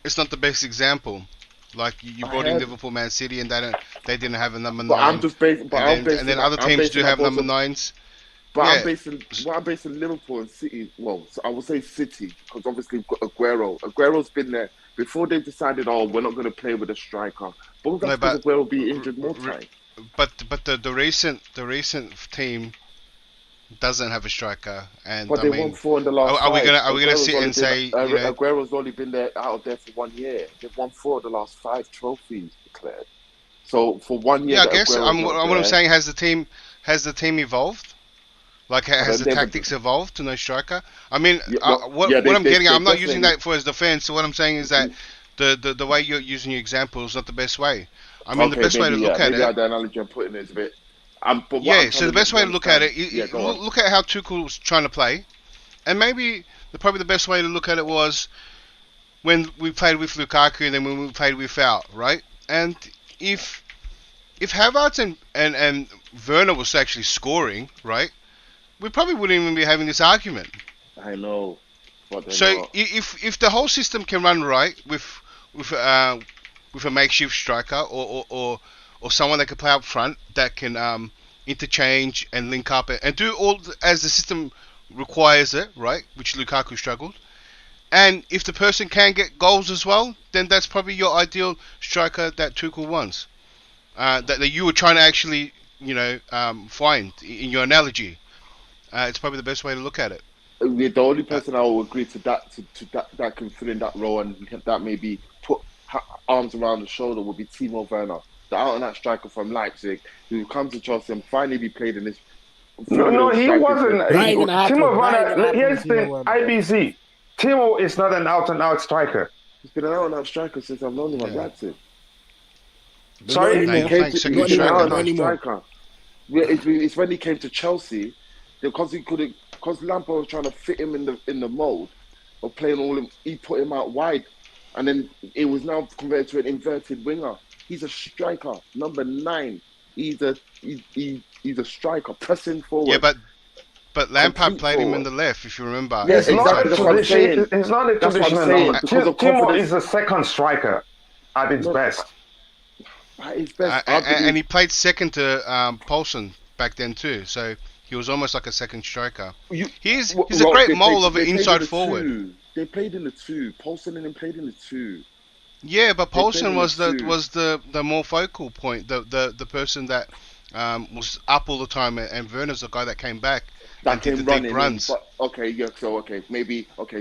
it's not the best example. Like you I brought in had- Liverpool, Man City, and they didn't have a number But 9. I'm just basing. But I'm basing. And then that- other I'm teams basing do that have number also- 9s. But Yeah. I'm basing Liverpool and City. Well, so I would say City because obviously we've got Aguero. Aguero's been there before they decided. Oh, we're not going to play with a striker. But that's because Aguero be injured more time. But the recent team doesn't have a striker, and But I they mean, won 4 in the last. are we 5. gonna sit only and say been, you know, Aguero's only been there out of there for 1 year? They've won 4 of the last 5 trophies declared. So for 1 year, yeah, I guess Aguero's what not I'm there, saying, has the team evolved? Like, has the they've- tactics evolved to no striker? I mean, Yeah, what I'm getting at, I'm not using definitely- that for as defense. So what I'm saying is that the way you're using your example is not the best way. I mean, the best way to look at maybe it. the analogy I'm putting is a bit. But what Yeah, I'm so trying the best way to look at it, understand- go on. look at how Tuchel's trying to play, and maybe probably the best way to look at it was when we played with Lukaku and then when we played without, right? And if Havertz and Werner was actually scoring, right, we probably wouldn't even be having this argument. I know. But they're So not. if the whole system can run right with a makeshift striker or someone that can play up front that can interchange and link up and do all as the system requires it, right? Which Lukaku struggled. And if the person can get goals as well, then that's probably your ideal striker that Tuchel wants. That you were trying to actually, find in your analogy. It's probably the best way to look at it. The only person I will agree to that can fill in that role and that maybe put arms around the shoulder would be Timo Werner, the out and out striker from Leipzig, who comes to Chelsea and finally be played in this. No, he wasn't. Not even happen. Timo Not even Werner, happen here's with the Timo Werner. IBC. Timo is not an out and out striker. He's been an out and out striker since I've known him at Leipzig. Sorry? Now you're playing second Not striker. anymore. Not striker. Yeah, it's when he came to Chelsea because Lampard was trying to fit him in the mold of playing all him. He put him out wide, and then it was now converted to an inverted winger. He's a striker, number 9. He's a striker pressing forward. Yeah, but Lampard Complete played him forward. in the left, if you remember. Yeah, It's not a exactly, that's what I'm saying. tradition. It's not a That's what I'm traditional saying, number. because of Timo confidence. is a second striker at its No, best. At his best, And he played second to Paulson back then too, so he was almost like a second striker. He's a great mole of an inside forward. They played in the 2. Paulson and him played in the 2. Yeah, but Paulson was played in the the more focal point, the person that was up all the time, and Werner's the guy that came back That and did came the running deep in, runs. but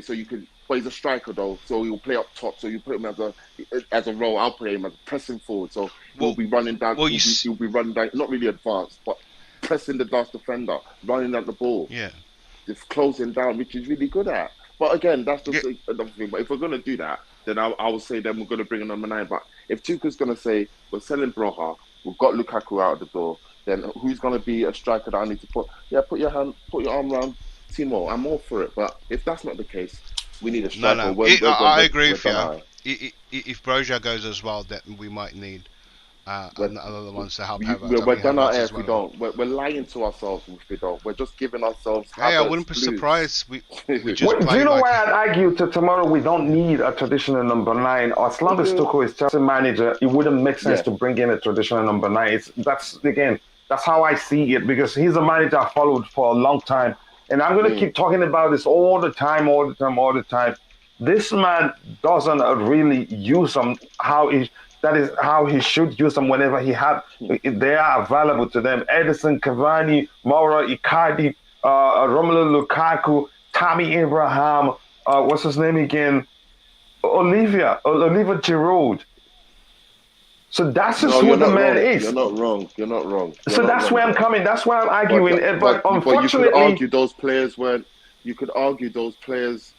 so you could. But he's a striker though, so he'll play up top. So you put him as a role. I'll play him as pressing forward. So he'll be running down. He'll be running down, not really advanced, but pressing the last defender, running at the ball. Yeah. Just closing down, which he's really good at. But again, that's just another thing. But if we're gonna do that, then I would say then we're gonna bring in number 9. But if Tuchel's gonna say we're selling Broha, we've got Lukaku out of the door, then who's gonna be a striker that I need to put? Yeah, put your arm around Timo. I'm all for it. But if that's not the case, we need a striker. No. I agree with you. If Broja goes as well, then we might need other ones to help. We're done our air if we don't. We're lying to ourselves if we don't. We're just giving ourselves. Hey, I wouldn't be surprised. We just Do play you know like why I'd argue to tomorrow we don't need a traditional number 9? Or as long as Tuchel is Chelsea manager, it wouldn't make sense to bring in a traditional number 9. That's how I see it, because he's a manager I followed for a long time. And I'm going to keep talking about this all the time. This man doesn't really use them that is how he should use them whenever they are available to them. Edison, Cavani, Mauro Icardi, Romelu Lukaku, Tammy Abraham, what's his name again? Oliver Giroud. So that's just who the man is. You're not wrong. So that's where I'm coming. That's where I'm arguing. But unfortunately, you could argue those players weren't. You could argue those players,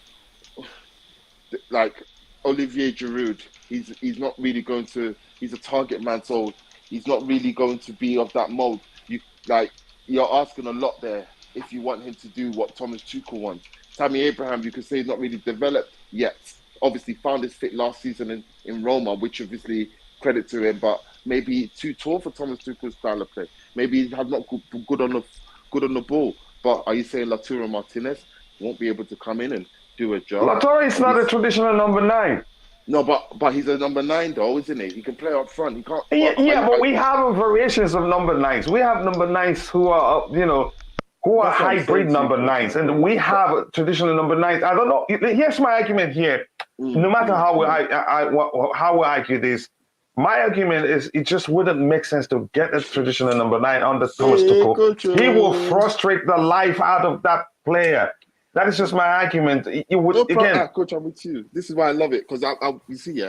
like Olivier Giroud. He's not really going to. He's a target man, so he's not really going to be of that mold. You're asking a lot there if you want him to do what Thomas Tuchel wants. Tammy Abraham, you could say, he's not really developed yet. Obviously, found his fit last season in Roma, which obviously credit to him, but maybe too tall for Thomas Tuchel's style of play. Maybe he's not good on the ball. But are you saying Lautaro Martinez won't be able to come in and do a job? Lautaro is not a traditional number 9. No, but he's a number 9 though, isn't he? He can play up front. He can't. But we have variations of number 9s. We have number 9s who are, who are hybrid number 9s, and we have traditional number 9s. I don't know. Here's my argument here. No matter how we argue this, my argument is it just wouldn't make sense to get a traditional number 9 under Thomas Tuchel. He will frustrate the life out of that player. That is just my argument. You would Coach, I'm with you. This is why I love it because you see,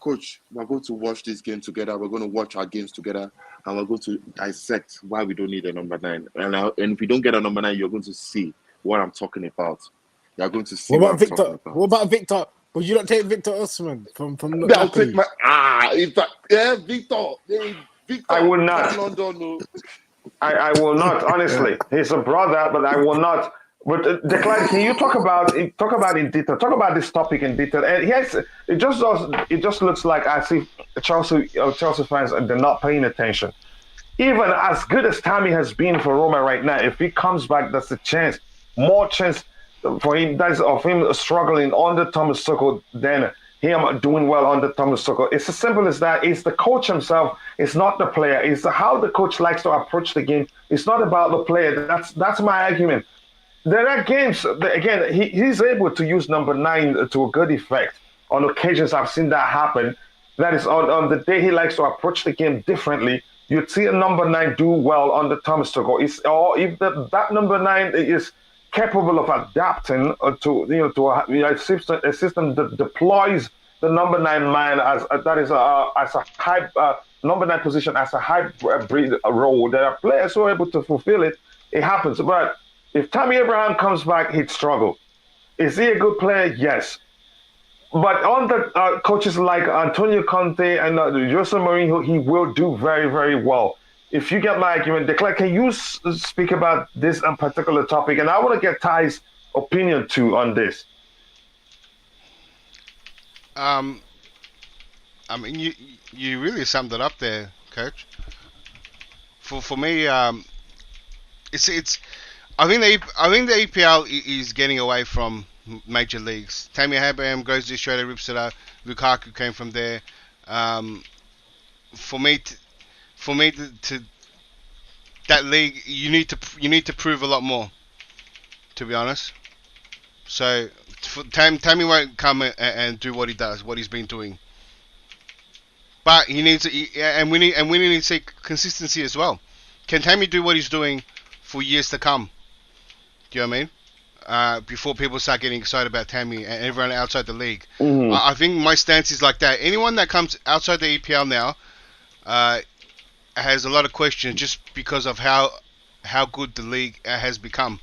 Coach, we're going to watch this game together. We're going to watch our games together, and we're going to dissect why we don't need a number 9. And if we don't get a number 9, you're going to see what I'm talking about. You're going to see. What about Victor? What about Victor? Would you not take Victor Osimhen from I'll take my Victor. I will not. I will not. Honestly, he's a brother, but I will not. But Declan, can you talk about in detail? Talk about this topic in detail. And yes, it just looks like I see Chelsea fans they're not paying attention. Even as good as Tammy has been for Roma right now, if he comes back, that's a chance, more chance for him. That's of him struggling under Thomas Tuchel than him doing well under Thomas Tuchel. It's as simple as that. It's the coach himself. It's not the player. It's how the coach likes to approach the game. It's not about the player. That's my argument. There are games, again, he's able to use number 9 to a good effect. On occasions, I've seen that happen. That is on the day he likes to approach the game differently. You'd see a number 9 do well under Thomas Tuchel. If that number 9 is capable of adapting to a system that deploys the number 9 man as a high number 9 position as a hybrid role. There are players who are able to fulfill it. It happens, but if Tammy Abraham comes back, he'd struggle. Is he a good player? Yes. But under coaches like Antonio Conte and Jose Mourinho, he will do very, very well. If you get my argument, Declan, can you speak about this particular topic? And I want to get Ty's opinion too on this. I mean, you really summed it up there, Coach. For me, it's. I think the EPL is getting away from major leagues. Tammy Abraham goes to Australia, rips it up. Lukaku came from there. For me to that league, you need to prove a lot more, to be honest. So Tammy won't come and do what he does, what he's been doing. But he needs and we need to see consistency as well. Can Tammy do what he's doing for years to come? Do you know what I mean? Before people start getting excited about Tammy and everyone outside the league. Mm-hmm. I think my stance is like that. Anyone that comes outside the EPL now has a lot of questions just because of how good the league has become.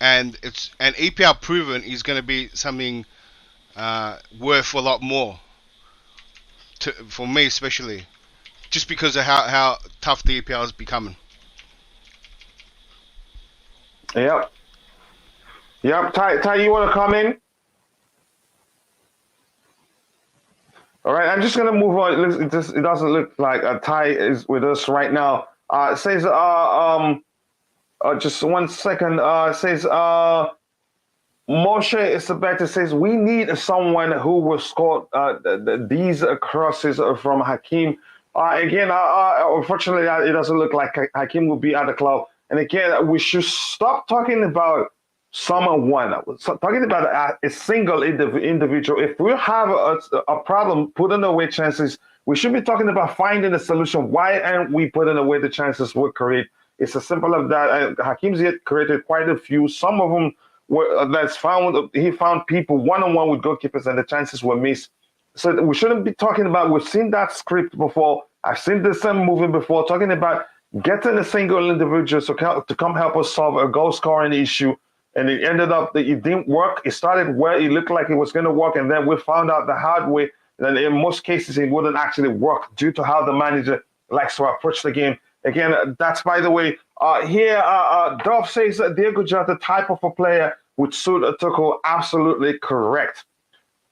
And EPL proven is going to be something worth a lot more, for me especially, just because of how tough the EPL is becoming. Yep. Ty, you want to come in? All right, I'm just going to move on. It doesn't look like Ty is with us right now. It says, just 1 second. It says, Moshe Isabetta says, we need someone who will score these crosses from Hakim. Again, unfortunately, it doesn't look like Hakim will be at the club. And again, we should stop talking about someone, talking about a single individual. If we have a problem putting away chances, we should be talking about finding a solution. Why aren't we putting away the chances we create? It's as simple as that. Hakim Ziyech created quite a few. Some of them he found people one-on-one with goalkeepers and the chances were missed. So we shouldn't be talking about, we've seen that script before. I've seen the same movie before, talking about getting a single individual to come help us solve a goal scoring issue. And it ended up that it didn't work. It started where it looked like it was going to work. And then we found out the hard way that in most cases it wouldn't actually work due to how the manager likes to approach the game. Again, that's, by the way, Dolph says that Diego Jota, type of a player, would suit Tuchel. Absolutely correct.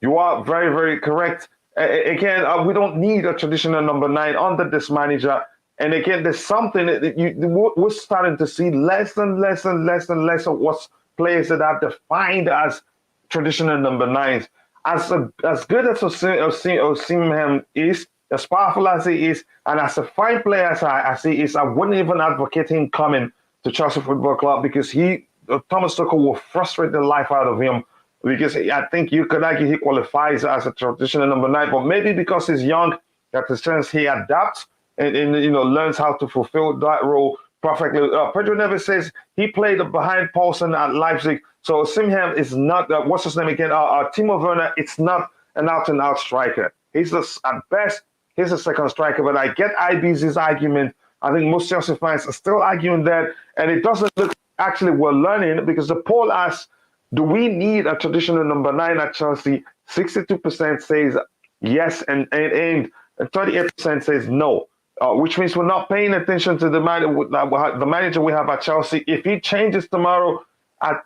You are very, very correct. Again, we don't need a traditional number 9 under this manager. And again, there's something that we're starting to see less and less and less and less of what's players that are defined as traditional number nines. As good as Osimhen is, as powerful as he is, and as a fine player as he is, I wouldn't even advocate him coming to Chelsea Football Club because Thomas Tuchel will frustrate the life out of him. Because I think you could argue he qualifies as a traditional number nine, but maybe because he's young, that the chance he adapts and learns how to fulfill that role perfectly. Pedro Neves says he played behind Paulsen at Leipzig, so Osimhen is not what's his name again? Timo Werner. It's not an out-and-out striker. He's at best he's a second striker. But I get IBZ's argument. I think most Chelsea fans are still arguing that, and it doesn't look actually we're learning because the poll asks, do we need a traditional number nine at Chelsea? 62% says yes, and 38% says no, which means we're not paying attention to the manager we have at Chelsea. If he changes tomorrow,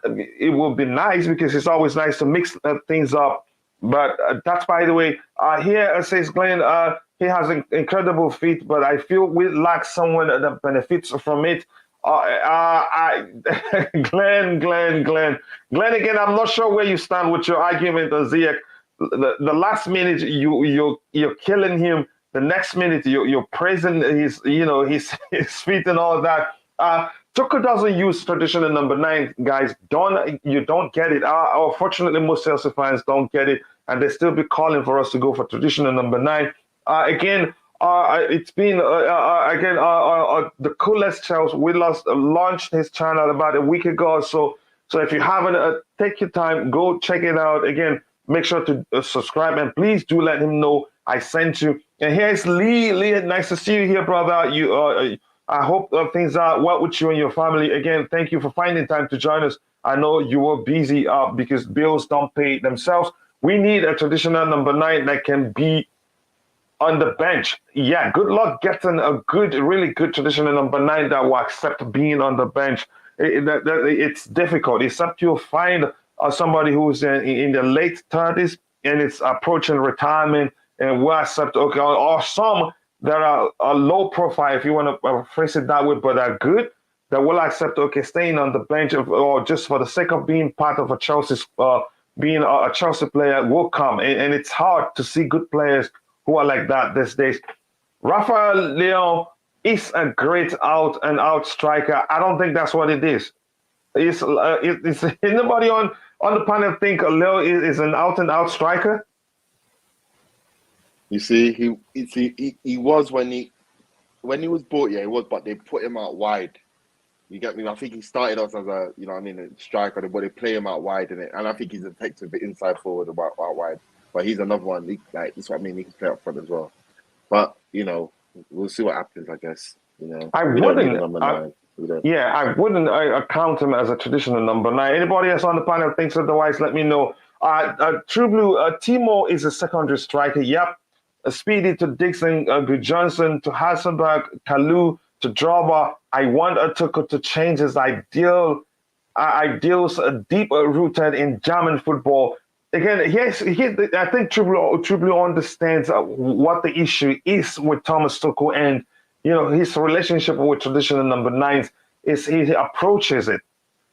it will be nice because it's always nice to mix things up. But that's, by the way, here says Glenn, he has incredible feet, but I feel we lack someone that benefits from it. Glenn, again, I'm not sure where you stand with your argument on Ziyech. The last minute you're killing him. The next minute you're praising his feet and all that. Tuchel doesn't use traditional number nine, guys. You don't get it. Unfortunately, most Chelsea fans don't get it, and they still be calling for us to go for traditional number nine. It's been the coolest Chelsea. We launched his channel about a week ago, so if you haven't, take your time, go check it out. Again, make sure to subscribe, and please do let him know I sent you. And here's Lee. Lee, nice to see you here, brother. I hope things are well with you and your family. Again, thank you for finding time to join us. I know you were busy because bills don't pay themselves. We need a traditional number nine that can be on the bench. Yeah, good luck getting a really good traditional number nine that will accept being on the bench. It's difficult, except you'll find somebody who's in the late 30s and it's approaching retirement and will accept, okay, or some that are low profile, if you want to phrase it that way, but are good, that will accept, okay, staying on the bench or just for the sake of being part of a Chelsea's, being a Chelsea player will come. And it's hard to see good players who are like that these days. Rafael Leão is a great out-and-out striker. I don't think that's what it is. Is anybody on the panel think Leão is an out-and-out striker? You see, he was when he was bought, yeah, he was, but they put him out wide. You get me? I think he started off as a, a striker, but they play him out wide in it, and I think he's effective inside forward out wide. But he's another one. That's what I mean. He can play up front as well. But we'll see what happens. I guess. I wouldn't count him as a traditional number nine. Anybody else on the panel thinks otherwise? Let me know. True Blue. Timo is a secondary striker. Yep. Speedy to Dixon, Good Johnson to Hasselberg, Kalou to Drogba. I want Tuchel to change his ideals deep rooted in German football. Again, I think True Blue understands what the issue is with Thomas Tuchel and his relationship with traditional number nines is he approaches it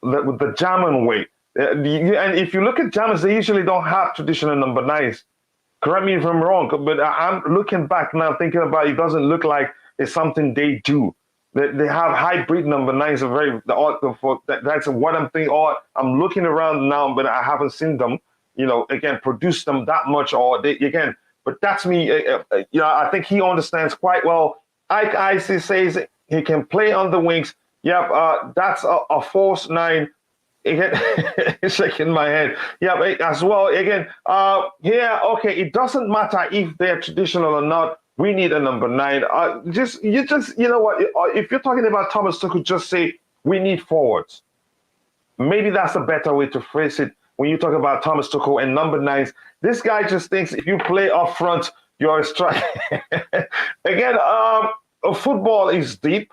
with the German way. And if you look at Germans, they usually don't have traditional number nines. Correct me if I'm wrong, but I'm looking back now, thinking about it doesn't look like it's something they do. They have hybrid number nines. That's what I'm thinking. Or I'm looking around now, but I haven't seen them. Produce them that much. But that's me. I think he understands quite well. Ike Icy says he can play on the wings. Yep, that's a false nine. Again, shaking my head. Yeah, as well. Again, okay. It doesn't matter if they're traditional or not. We need a number nine. You know what? If you're talking about Thomas Tuchel, just say we need forwards. Maybe that's a better way to phrase it. When you talk about Thomas Tuchel and number nines, this guy just thinks if you play up front, you're a striker. Again, football is deep.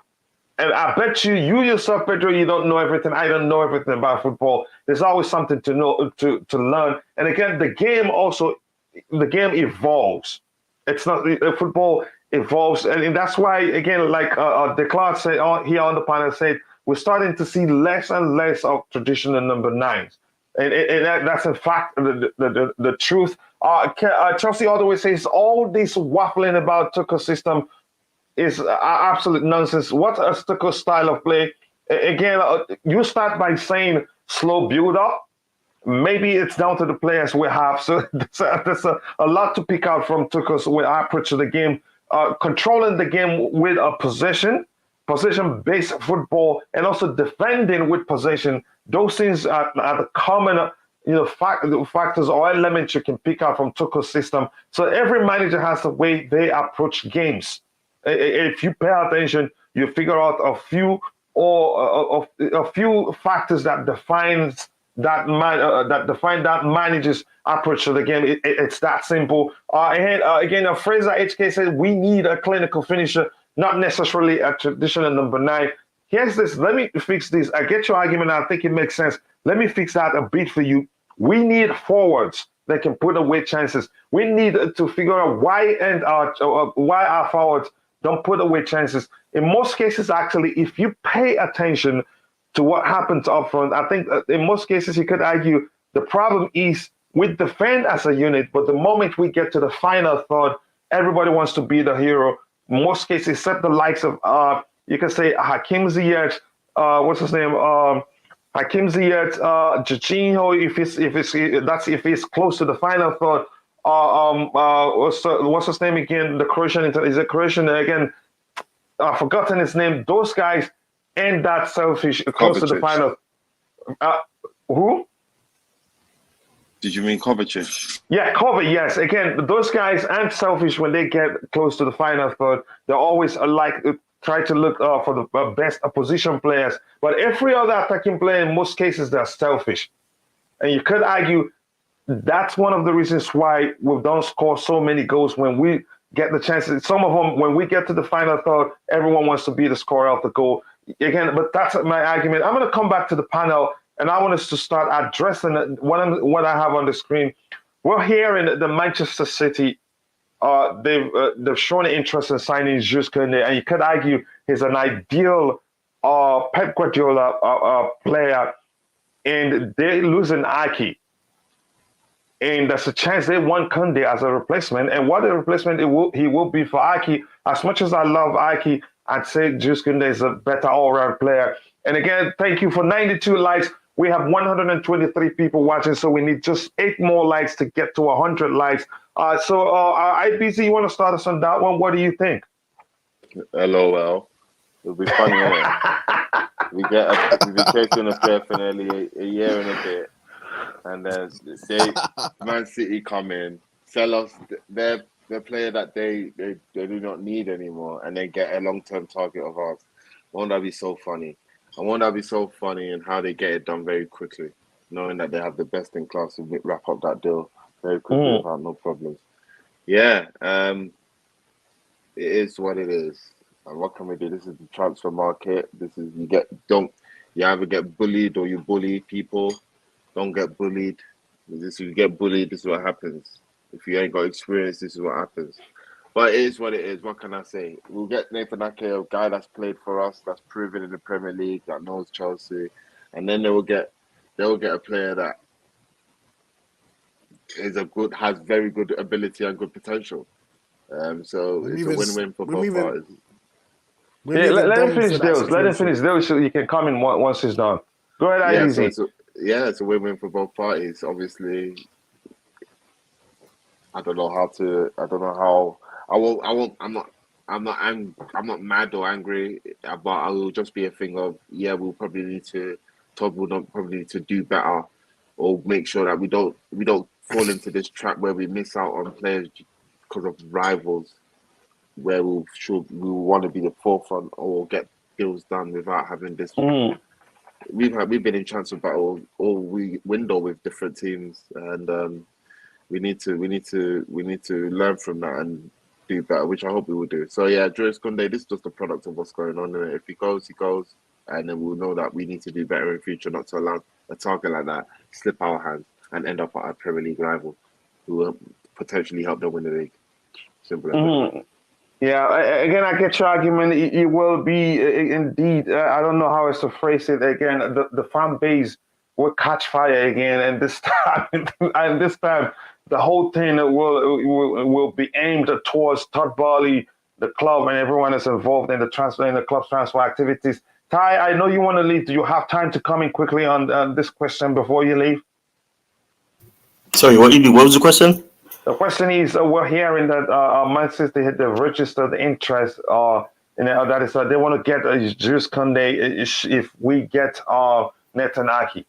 And I bet you yourself, Pedro, you don't know everything. I don't know everything about football. There's always something to know, to learn. And again, the game evolves. It's not football. evolves, and that's why again, like the clout said here on the panel said, we're starting to see less and less of traditional number nines, and that's in fact the truth. Chelsea all the way says all this waffling about Tuchel's system is absolute nonsense. What a Tuchel style of play. Again, you start by saying slow build up. Maybe it's down to the players we have. So there's a lot to pick out from Tuchel's approach to the game. Controlling the game with a possession-based football, and also defending with possession. Those things are the common, factors or elements you can pick out from Tuchel's system. So every manager has the way they approach games. If you pay attention, you figure out a few factors that defines that manager's approach to the game. It's that simple. And again, a phrase that HK said, we need a clinical finisher, not necessarily a traditional number nine. Here's this. Let me fix this. I get your argument. I think it makes sense. Let me fix that a bit for you. We need forwards that can put away chances. We need to figure out why our forwards don't put away chances. In most cases, actually, if you pay attention to what happens up front, I think in most cases you could argue the problem is we defend as a unit, but the moment we get to the final third, everybody wants to be the hero. In most cases, except the likes of you can say Hakim Ziyech, what's his name? Hakim Ziyech, Jorginho, if he's close to the final third. What's his name again? The Croatian, is it Croatian again? I've forgotten his name. Those guys ain't that selfish close to the final. Who? Did you mean Kovacic? Yeah, Kovacic, yes. Again, those guys aren't selfish when they get close to the final third. They're always try to look for the best opposition players. But every other attacking player, in most cases, they're selfish. And you could argue that's one of the reasons why we don't score so many goals when we get the chances. Some of them, when we get to the final third, everyone wants to be the scorer of the goal. Again, but that's my argument. I'm going to come back to the panel, and I want us to start addressing what I have on the screen. We're here in the Manchester City. They've shown interest in signing Jules Kounde, and you could argue he's an ideal Pep Guardiola player, and they're losing Aki. And there's a chance they want Kounde as a replacement. And what a replacement he will be for Aki. As much as I love Aki, I'd say Jules Kounde is a better all-round player. And again, thank you for 92 likes. We have 123 people watching, so we need just 8 more likes to get to 100 likes. So IBC, you want to start us on that one? What do you think? LOL. It'll be funny, innit? We've been chasing a player for nearly a year and a bit. And then Man City come in, sell us their player that they do not need anymore, and they get a long-term target of ours. Won't that be so funny? And won't that be so funny in how they get it done very quickly, knowing that they have the best in class to wrap up that deal very quickly without no problems. Yeah, it is what it is. And what can we do? This is the transfer market. This is you either get bullied or you bully people. Don't get bullied. If you get bullied, this is what happens. If you ain't got experience, this is what happens. But it is what it is. What can I say? We'll get Nathan Ake, a guy that's played for us, that's proven in the Premier League, that knows Chelsea, and then they will get a player that has very good ability and good potential. So it's a win-win for both parties. Let him finish Dales. Let him finish Dales so you can come in once he's done. Go ahead, IBC. It's a win-win for both parties. Obviously, I don't know how. I'm not mad or angry, but it will just be a thing of we'll probably need to. Todd will probably need to do better, or make sure that we don't fall into this trap where we miss out on players because of rivals, where we want to be the forefront or get deals done without having this. We've been in transfer battle all window with different teams, and we need to learn from that and do better, which I hope we will do. So yeah, Jules Kounde, this is just a product of what's going on. If he goes, he goes, and then we'll know that we need to do better in future, not to allow a target like that slip our hands and end up at our Premier League rival, who will potentially help them win the league. Simple as that. Yeah, again, I get your argument. It will be indeed. I don't know how else to phrase it. Again, the fan base will catch fire again, and this time, and this time, the whole thing will be aimed towards Todd Barley, the club, and everyone that's involved in the transfer in the club's transfer activities. Ty, I know you want to leave. Do you have time to come in quickly on this question before you leave? Sorry, what was the question? The question is, we're hearing that Man City had registered interest, that is, they want to get Jules Kounde if we get Netanyahu.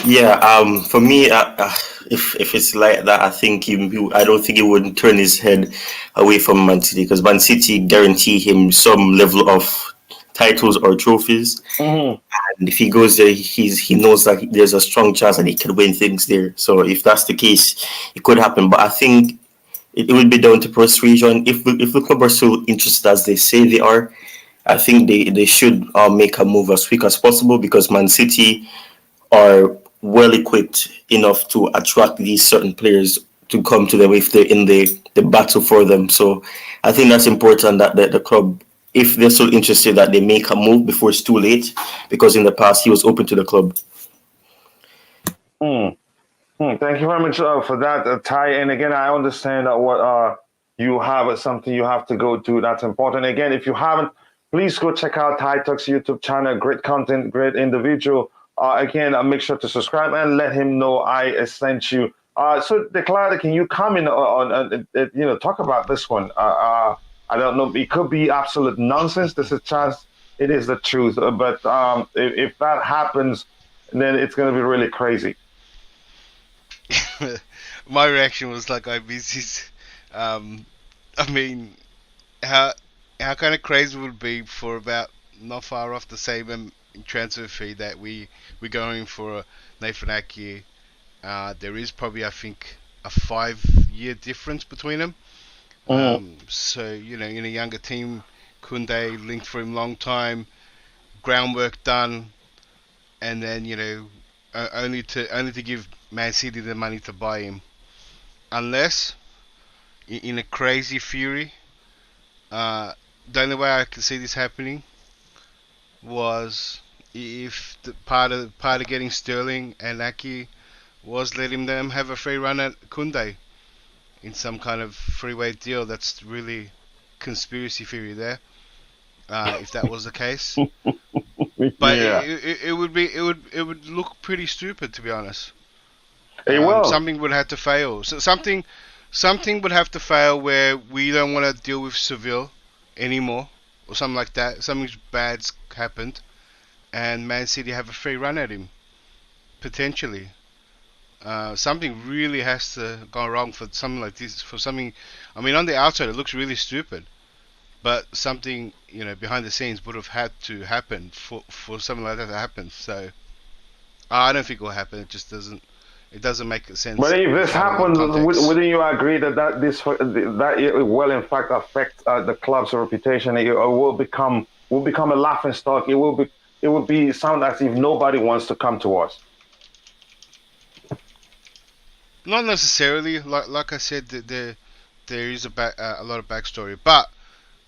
Yeah, for me, if it's like that, I think I don't think he would turn his head away from Man City because Man City guarantee him some level of titles or trophies, Mm-hmm. and if he goes there, he knows that there's a strong chance that he can win things there. So if that's the case, it could happen. But I think it will be down to persuasion. If the club are so interested as they say they are, I think they should make a move as quick as possible because Man City are well equipped enough to attract these certain players to come to them if they're in the battle for them. So I think that's important that the club, if they're so interested, that they make a move before it's too late, because in the past he was open to the club. Mm. Thank you very much for that, Ty. And again, I understand that what you have is something you have to go to. That's important. Again, if you haven't, please go check out Ty Talks YouTube channel. Great content, great individual. Again, make sure to subscribe and let him know I sent you. So, Declare, can you comment talk about this one? I don't know. It could be absolute nonsense. There's a chance it is the truth. But if that happens, then it's going to be really crazy. My reaction was like, I miss his. I mean, how kind of crazy would it be for about not far off the same transfer fee that we're going for Nathan Ake. There is probably, I think, a 5-year difference between them. So in a younger team, Kounde linked for him long time, groundwork done, and then only to give Man City the money to buy him, unless in a crazy fury. The only way I could see this happening was if the part of getting Sterling and Aki was letting them have a free run at Kounde in some kind of freeway deal. That's really conspiracy theory there. If that was the case, but Yeah. it would look pretty stupid, to be honest. It will. Something would have to fail. So something would have to fail where we don't want to deal with Seville anymore, or something like that. Something bad's happened, and Man City have a free run at him, potentially. Something really has to go wrong for something like this. For something, I mean, on the outside it looks really stupid, but something behind the scenes would have had to happen for something like that to happen. So I don't think it will happen. It just doesn't. It doesn't make sense. But if this happens, wouldn't you agree that it will in fact affect the club's reputation? It will become a laughing stock. It will be sound as if nobody wants to come to us. Not necessarily. Like I said, there is a lot of backstory. But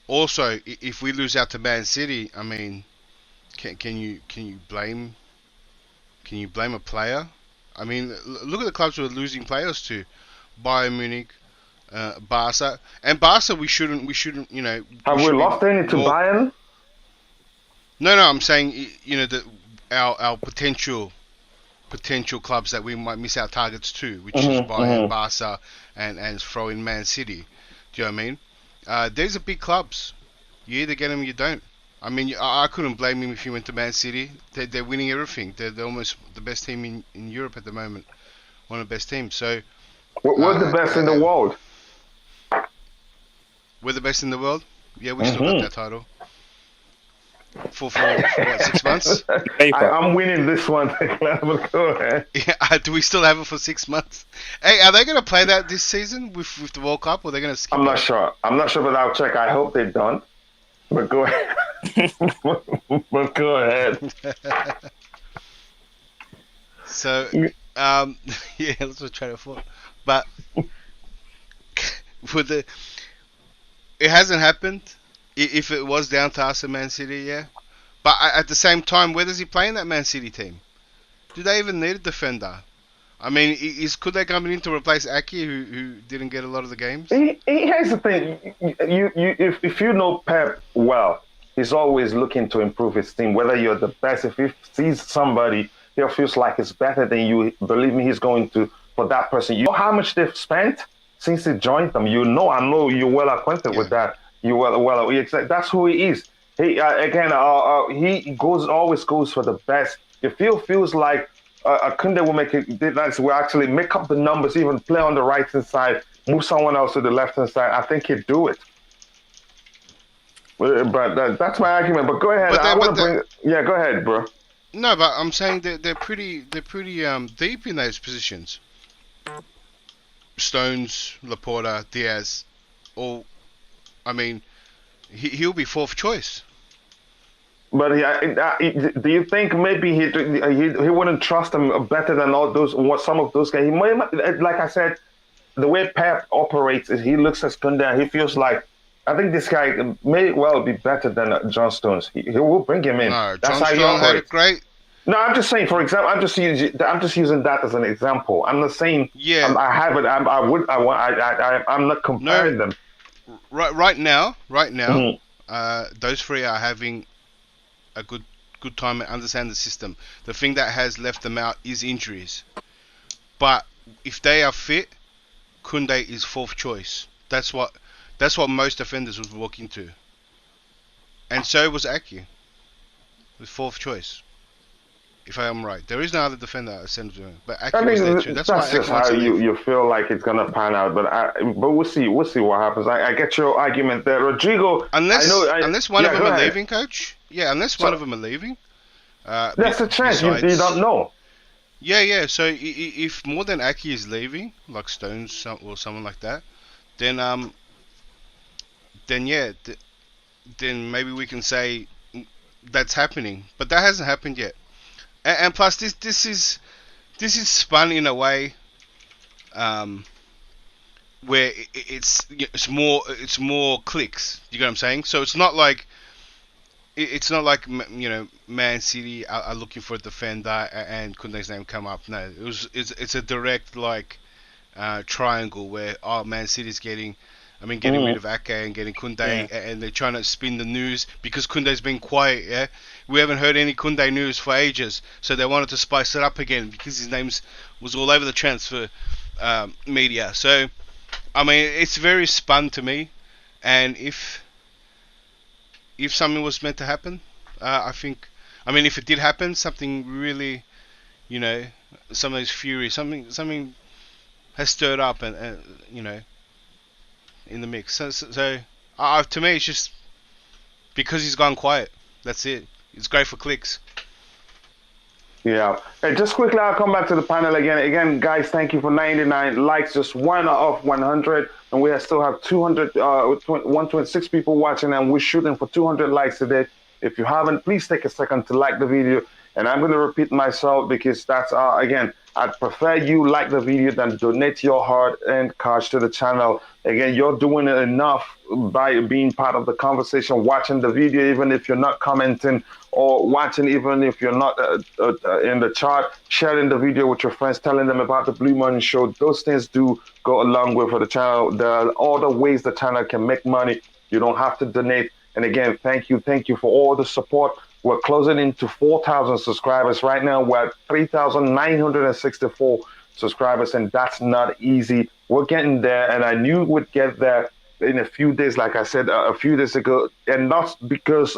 also, if we lose out to Man City, I mean, can you blame a player? I mean, look at the clubs we're losing players to: Bayern Munich, Barca, and Barca. We shouldn't. Have we lost any to Bayern? No. I'm saying that our potential clubs that we might miss our targets to, which is Bayern, Barca, and throw in Man City. Do you know what I mean? These are big clubs. You either get them or you don't. I mean, I couldn't blame him if he went to Man City. They're winning everything. They're almost the best team in Europe at the moment. One of the best temes. So we're the best in the world. We're the best in the world? Yeah, we still got that title. For what, 6 months? I'm winning this one. Go ahead. Yeah, do we still have it for 6 months? Hey, are they going to play that this season with the World Cup, or are they going to skip I'm not sure, but I'll check. I hope they don't. But go ahead. But go ahead. So, yeah, let's try to afford. But with it hasn't happened. If it was down to us at Man City, yeah. But at the same time, where does he play in that Man City team? Do they even need a defender? I mean, is Kounde coming in to replace Aki, who didn't get a lot of the games? Here's the thing: if you know Pep well, he's always looking to improve his team. Whether you're the best, if he sees somebody he feels like it's better than you, believe me, he's going to for that person. You know how much they've spent since he joined them. I know you're well acquainted with that. That's who he is. He always goes for the best. If he feels like Kounde will will actually make up the numbers, even play on the right hand side, move someone else to the left hand side, I think he'd do it. But that's my argument. But go ahead. Go ahead, bro. No, but I'm saying that they're pretty deep in those positions. Stones, Laporta, Diaz, all. I mean, he'll be fourth choice. But do you think maybe he wouldn't trust him better than some of those guys? He might, like I said, the way Pep operates is he looks at Kounde and he feels like, I think this guy may well be better than John Stones. He will bring him in. No, That's John how he Stones had a operates. great. No, I'm just saying. For example, I'm just using that as an example. I'm not saying. Yeah. I have it. I'm not comparing them. Right now, those three are having a good time and understand the system. The thing that has left them out is injuries. But if they are fit, Kounde is fourth choice. That's what most defenders would walk into. And so was Aki, with fourth choice. If I am right, there is no other defender at centre doing, but Aki was there too. That's just how you feel like it's gonna pan out. But we'll see what happens. I get your argument there, Rodrigo. Unless one of them are leaving, coach. Yeah, unless one of them are leaving. That's a chance. You don't know. Yeah. So if more than Aki is leaving, like Stones or someone like that, then then maybe we can say that's happening. But that hasn't happened yet. And plus, this is spun in a way, where it's more clicks. You get what I'm saying? So it's not like Man City are looking for a defender and Kounde's name come up. No, it's a direct triangle where Man City's getting rid of Ake and getting Kounde, and they're trying to spin the news because Kounde's been quiet. Yeah, we haven't heard any Kounde news for ages, so they wanted to spice it up again because his name was all over the transfer media. So, I mean, it's very spun to me, and if something was meant to happen, if it did happen, something really, somebody's fury, something has stirred up, and in the mix. So to me, it's just because he's gone quiet. That's it. It's great for clicks. Yeah. Hey, just quickly, I'll come back to the panel again. Again, guys, thank you for 99 likes. Just one off 100, and we still have 126 people watching, and we're shooting for 200 likes today. If you haven't, please take a second to like the video. And I'm going to repeat myself because that's again, I'd prefer you like the video than donate your hard-earned cash to the channel. Again, you're doing enough by being part of the conversation, watching the video, even if you're not commenting, or watching even if you're not in the chat, sharing the video with your friends, telling them about the Blue Money Show. Those things do go a long way for the channel. There are other ways the channel can make money. You don't have to donate. And again, thank you for all the support. We're closing into 4,000 subscribers. Right now, we're at 3,964 subscribers, and that's not easy. We're getting there, and I knew we'd get there in a few days, like I said a few days ago, and not because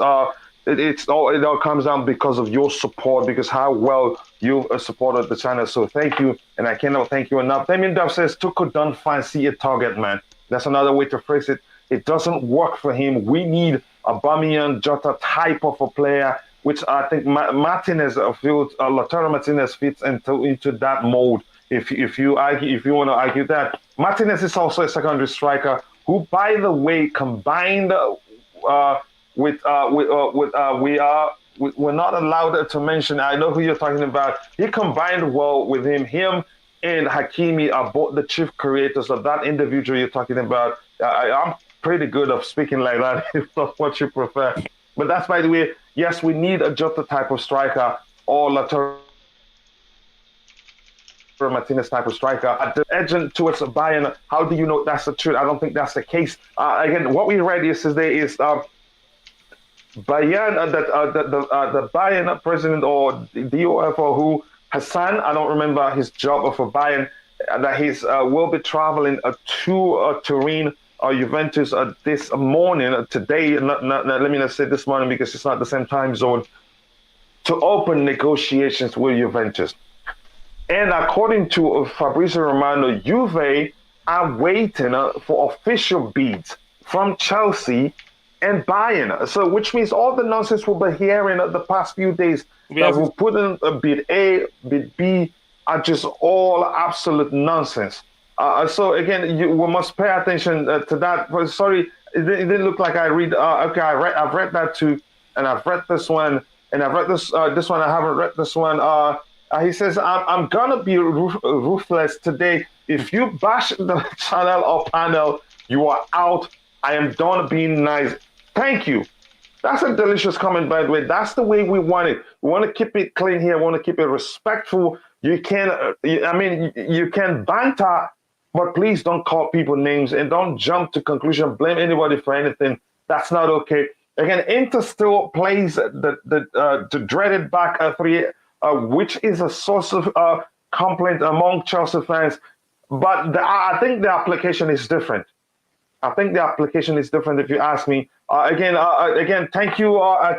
it all comes down because of your support, because how well you've supported the channel. So thank you, and I cannot thank you enough. Damien Dove says, Tuchel don't fancy a target man. That's another way to phrase it. It doesn't work for him. We need Aubameyang, Jota type of a player, which I think Lautaro Martinez fits into that mold. If you want to argue that, Martinez is also a secondary striker who, by the way, combined we're not allowed to mention. I know who you're talking about. He combined well with him. Him and Hakimi are both the chief creators of that individual you're talking about. I'm pretty good of speaking like that if that's what you prefer. But that's, by the way, yes, we need a Jota type of striker or Lautaro Martinez type of striker. At the edging towards Bayern, how do you know that's the truth? I don't think that's the case. Again, what we read yesterday is Bayern, the Bayern president or the DOF or who, Hassan, I don't remember his job for Bayern, that he's will be traveling to Turin or Juventus this morning, today, let me not say this morning because it's not the same time zone, to open negotiations with Juventus. And according to Fabrizio Romano, Juve are waiting for official bids from Chelsea and Bayern. So, which means all the nonsense we've been hearing the past few days that we'll put in a bid A, bid B, are just all absolute nonsense. So again, we must pay attention to that. But sorry, it didn't look like I read. Okay, I've read that too, and I've read this one, and I've read this one. I haven't read this one. He says, I'm gonna be ruthless today. If you bash the channel or panel, you are out. I am done being nice. Thank you. That's a delicious comment, by the way. That's the way we want it. We want to keep it clean here. We want to keep it respectful. You can, you can banter, but please don't call people names and don't jump to conclusion, blame anybody for anything. That's not okay. Again, Inter still plays the dreaded back three, which is a source of complaint among Chelsea fans. But I think the application is different. I think the application is different if you ask me. Again, thank you,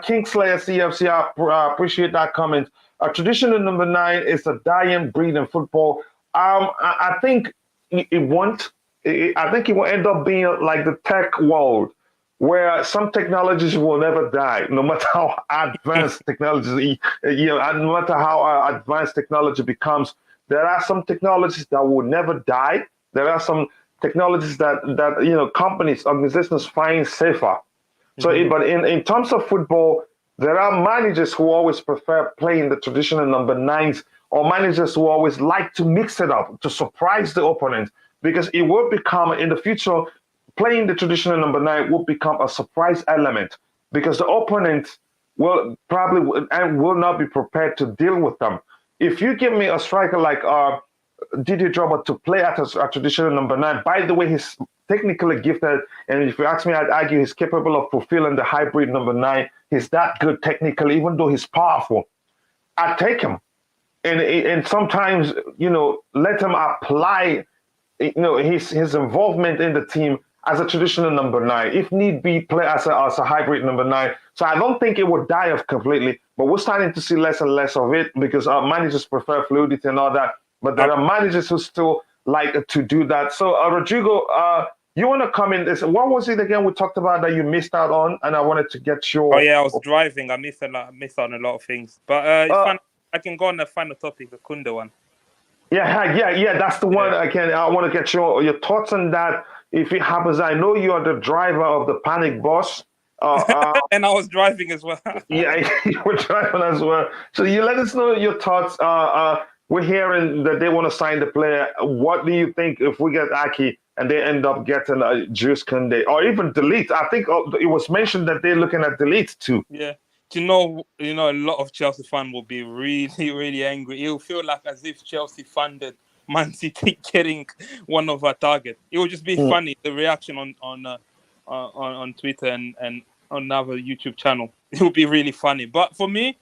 Kingslayer CFC. I appreciate that comment. Traditional number 9 is a dying breed in football. I think it won't. I think it will end up being like the tech world, where some technologies will never die, no matter how advanced technology, no matter how advanced technology becomes. There are some technologies that will never die. There are some technologies that companies, organizations find safer. So, but in terms of football, there are managers who always prefer playing the traditional number 9s, or managers who always like to mix it up to surprise the opponent, because it will become, in the future, playing the traditional number 9 will become a surprise element, because the opponent will probably and will not be prepared to deal with them. If you give me a striker like Didier Drogba to play at a traditional number 9, by the way, he's technically gifted, and if you ask me, I'd argue he's capable of fulfilling the hybrid number 9. He's that good technically, even though he's powerful. I'd take him, and sometimes let him apply his involvement in the team as a traditional number 9. If need be, play as a hybrid number 9. So I don't think it would die off completely, but we're starting to see less and less of it because our managers prefer fluidity and all that. But there are managers who still like to do that. So, Rodrigo, you want to come in? What was it again we talked about that you missed out on? And I wanted to get your... Oh, yeah, I was driving. I missed out on a lot of things. But it's fun. I can go on the final topic, the Kounde one. Yeah, that's the one. I want to get your thoughts on that. If it happens, I know you are the driver of the Panic Bus. And I was driving as well. Yeah, you were driving as well. So you let us know your thoughts. We're hearing that they want to sign the player. What do you think if we get Aki and they end up getting Jules Kounde or even De Ligt? I think it was mentioned that they're looking at De Ligt too. Yeah. Do you know, a lot of Chelsea fans will be really, really angry. It'll feel like as if Chelsea funded Man City getting one of our targets. It will just be funny, the reaction on Twitter and on another YouTube channel. It will be really funny. But for me,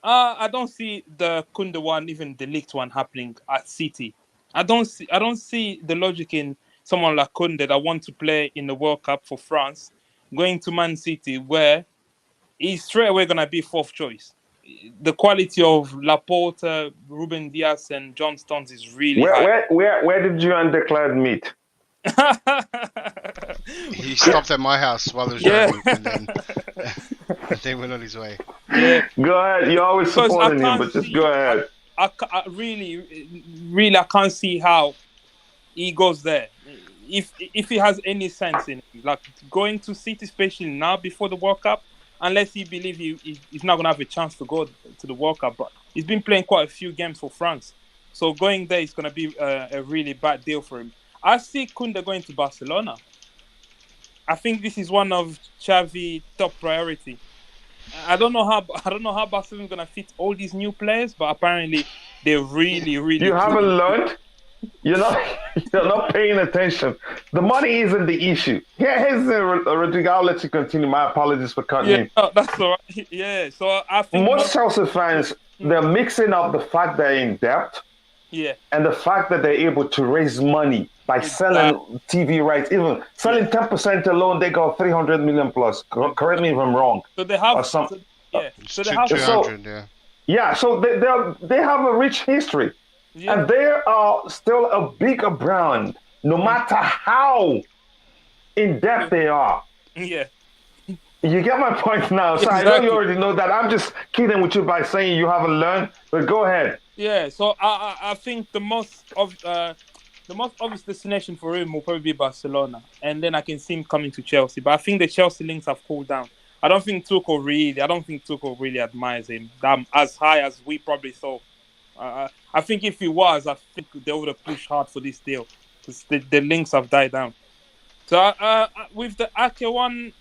I don't see the Kounde one, even the Ligt one happening at City. I don't see the logic in someone like Kounde that wants to play in the World Cup for France, going to Man City where he's straight away going to be 4th choice. The quality of Laporte, Ruben Dias, and John Stones is really high. Where did you and Declan meet? He stopped at my house while I was driving, and then went on his way. Yeah. Go ahead. You're always supporting him, but just go ahead. I really, I can't see how he goes there. If he has any sense in it, like going to City, especially now before the World Cup, unless he believes he's not going to have a chance to go to the World Cup. But he's been playing quite a few games for France. So going there is going to be a really bad deal for him. I see Kounde going to Barcelona. I think this is one of Xavi's top priority. I don't know how Barcelona gonna fit all these new players, but apparently they're really, really. You haven't keen. learned. You're not paying attention. The money isn't the issue. Here's Rodrigo. I'll let you continue. My apologies for cutting Yeah, in. no, that's all right. Yeah, so I think Most Chelsea fans, they're mixing up the fact they're in debt yeah, and the fact that they're able to raise money by selling TV rights. Even selling 10% alone, they got 300 million plus. Correct me if I'm wrong. so they have Or some, so they have 200, yeah. yeah, so they have a rich history. yeah, And they are still a bigger brand, no matter how in depth they are. yeah. You get my point now. So I know Exactly. you already know that. I'm just kidding with you by saying you haven't learned, but go ahead. Yeah, so I think the most obvious destination for him will probably be Barcelona, and then I can see him coming to Chelsea. But I think the Chelsea links have cooled down. I don't think Tuchel really admires him as high as we probably thought. I think if he was, I think they would have pushed hard for this deal because the links have died down. So with the Ake one,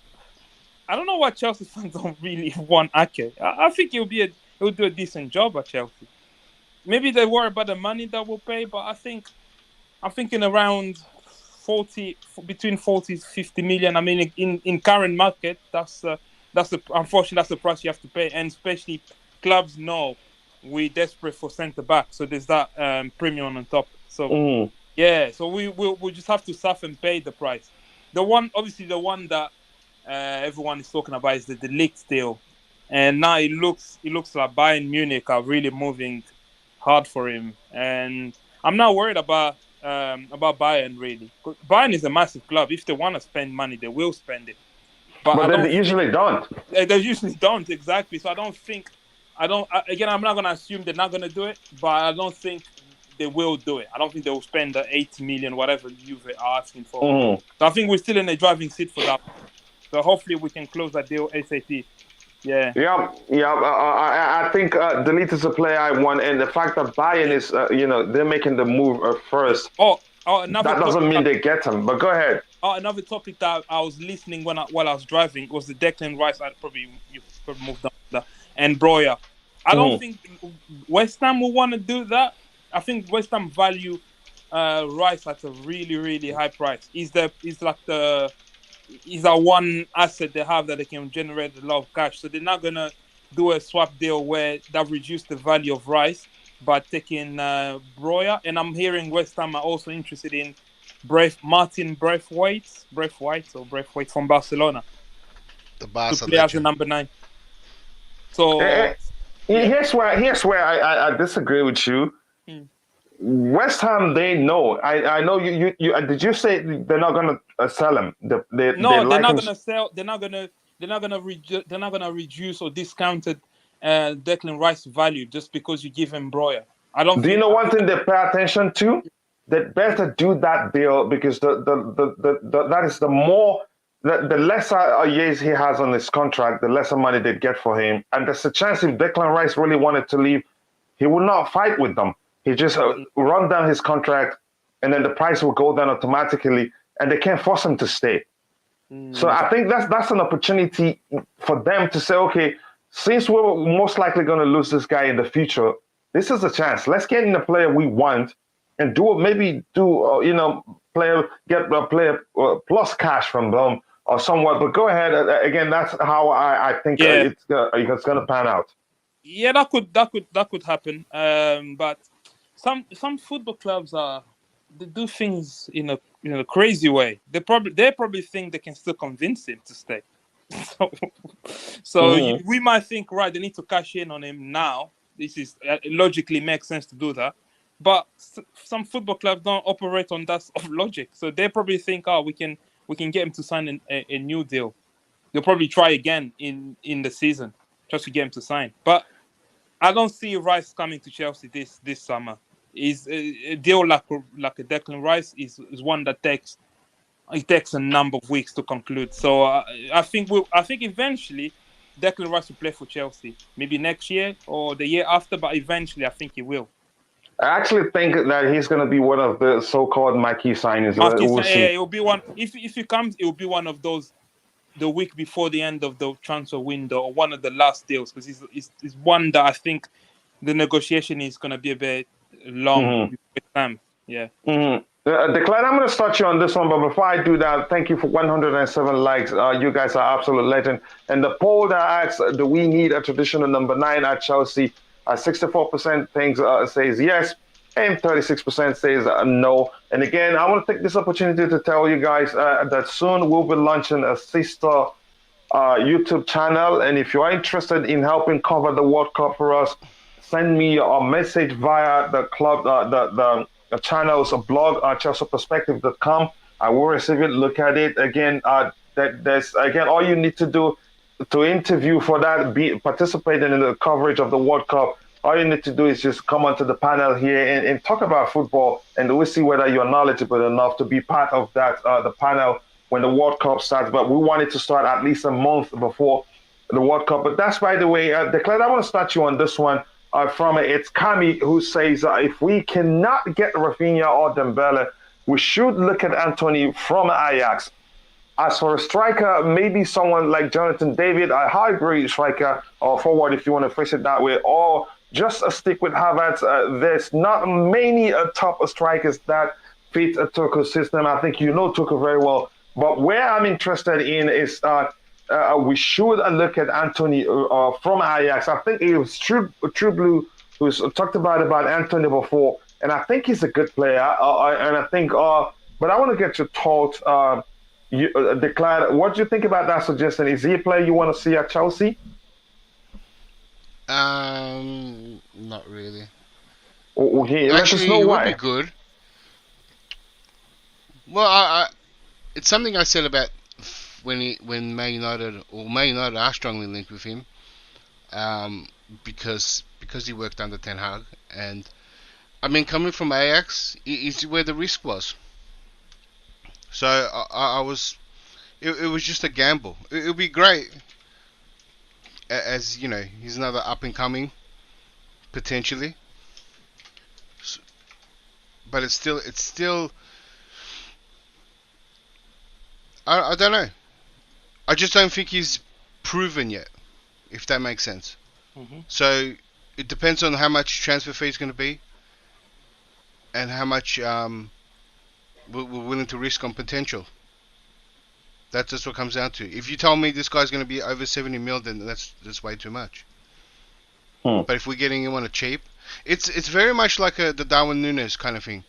I don't know why Chelsea fans don't really want Ake. I think he'll do a decent job at Chelsea. Maybe they worry about the money that we'll pay, but I'm thinking around 40, between 40 to 50 million. I mean, in current market, unfortunately that's the price you have to pay, and especially clubs know we're desperate for centre back, so there's that premium on top. So yeah, so we'll just have to suffer and pay the price. The one that everyone is talking about is the De Ligt deal, and now it looks like Bayern Munich are really moving hard for him, and I'm not worried about Bayern really. Bayern is a massive club. If they want to spend money, they will spend it. But they usually don't. They usually don't, exactly. So I'm not going to assume they're not going to do it, but I don't think they will do it. I don't think they will spend the 80 million, whatever Juve are asking for. So I think we're still in the driving seat for that. So hopefully we can close that deal ASAP. Yeah. I think De Ligt is a player I want, and the fact that Bayern is, they're making the move first. That doesn't mean they get him. But go ahead. Another topic that I was listening while I was driving was the Declan Rice. You probably moved on to that, and Broya. I don't think West Ham will want to do that. I think West Ham value Rice at a really, really high price. He's our one asset they have that they can generate a lot of cash. So they're not gonna do a swap deal where that reduce the value of Rice by taking Broya. And I'm hearing West Ham are also interested in Martin Braithwaite from Barcelona. The Barca to play as a number 9. So here's where I disagree with you. West Ham, they know. I know you. Did you say they're not gonna sell him? They're not gonna sell. They're not gonna reduce or discounted Declan Rice value just because you give him Broya. Do you know one thing they pay attention to? They better do that deal because that is the lesser years he has on his contract, the lesser money they get for him. And there's a chance if Declan Rice really wanted to leave, he would not fight with them. He just run down his contract, and then the price will go down automatically, and they can't force him to stay. So I think that's an opportunity for them to say, okay, since we're most likely going to lose this guy in the future, this is a chance. Let's get in the player we want and get a player plus cash from them or somewhat. But go ahead. Again, that's how I think it's going to pan out. Yeah, that could happen. But some football clubs they do things in a crazy way. They probably think they can still convince him to stay. We might think, right, they need to cash in on him now. This is logically makes sense to do that, but some football clubs don't operate on that sort of logic. So they probably think, we can get him to sign a new deal. They'll probably try again in the season just to get him to sign. But I don't see Rice coming to Chelsea this summer. Is a deal like a Declan Rice is one that takes a number of weeks to conclude. So I think eventually Declan Rice will play for Chelsea. Maybe next year or the year after, but eventually I think he will. I actually think that he's going to be one of the so-called marquee signings. We'll see. It will be one. If he comes, it will be one of those the week before the end of the transfer window or one of the last deals, because he's one that I think the negotiation is going to be a bit long with them. Yeah. Declan, I'm going to start you on this one, but before I do that, thank you for 107 likes. You guys are absolute legend. And the poll that asks, do we need a traditional number 9 at Chelsea? 64% thinks says yes, and 36% says no. And again, I want to take this opportunity to tell you guys that soon we'll be launching a sister YouTube channel. And if you are interested in helping cover the World Cup for us, send me a message via the club, the channel's blog, chelseaperspective.com. I will receive it, look at it. Again, there's all you need to do to interview for that, participating in the coverage of the World Cup. All you need to do is just come onto the panel here and talk about football, and we'll see whether you're knowledgeable enough to be part of that the panel when the World Cup starts. But we want it to start at least a month before the World Cup. But that's, by the way, Declan, I want to start you on this one. From it's Kami, who says if we cannot get Raphinha or Dembele, we should look at Anthony from Ajax. As for a striker, maybe someone like Jonathan David, a high-grade striker or forward, if you want to phrase it that way, or just a stick with Havertz. There's not many top strikers that fit a Tuchel's system. I think you know Tuchel very well. But where I'm interested in is we should look at Anthony from Ajax. I think it was True Blue who's talked about Anthony before, and I think he's a good player. And I think, but I want to get your thoughts. Declan, what do you think about that suggestion? Is he a player you want to see at Chelsea? Not really. Okay, let us know why. Would be good. Well, it's something I said about when Man United are strongly linked with him, because he worked under Ten Hag, and I mean, coming from Ajax is where the risk was. So I was, it was just a gamble. It would be great, as you know, he's another up and coming, potentially. But it's still. I don't know. I just don't think he's proven yet, if that makes sense. So it depends on how much transfer fee is going to be, and how much we're willing to risk on potential. That's just what it comes down to. If you tell me this guy's going to be over 70 mil, then that's way too much. But if we're getting him on a cheap, it's very much like the Darwin Núñez kind of thing.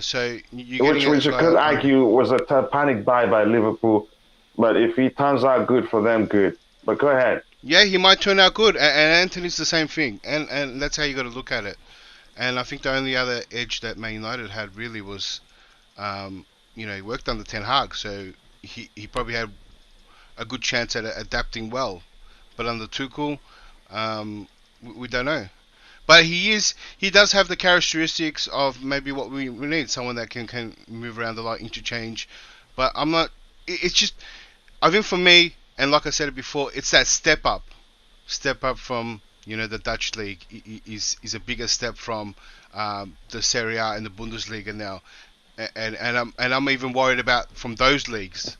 So which you could argue was a panic buy by Liverpool, but if he turns out good for them, good. But go ahead. Yeah, he might turn out good, and Anthony's the same thing, and that's how you got to look at it. And I think the only other edge that Man United had really was, he worked under Ten Hag, so he probably had a good chance at adapting well. But under Tuchel, we don't know. But he does have the characteristics of maybe what we need, someone that can move around a lot, interchange. But I'm not. It's just, I think for me, and like I said it before, it's that step up from the Dutch league is a bigger step from the Serie A and the Bundesliga now, and I'm even worried about from those leagues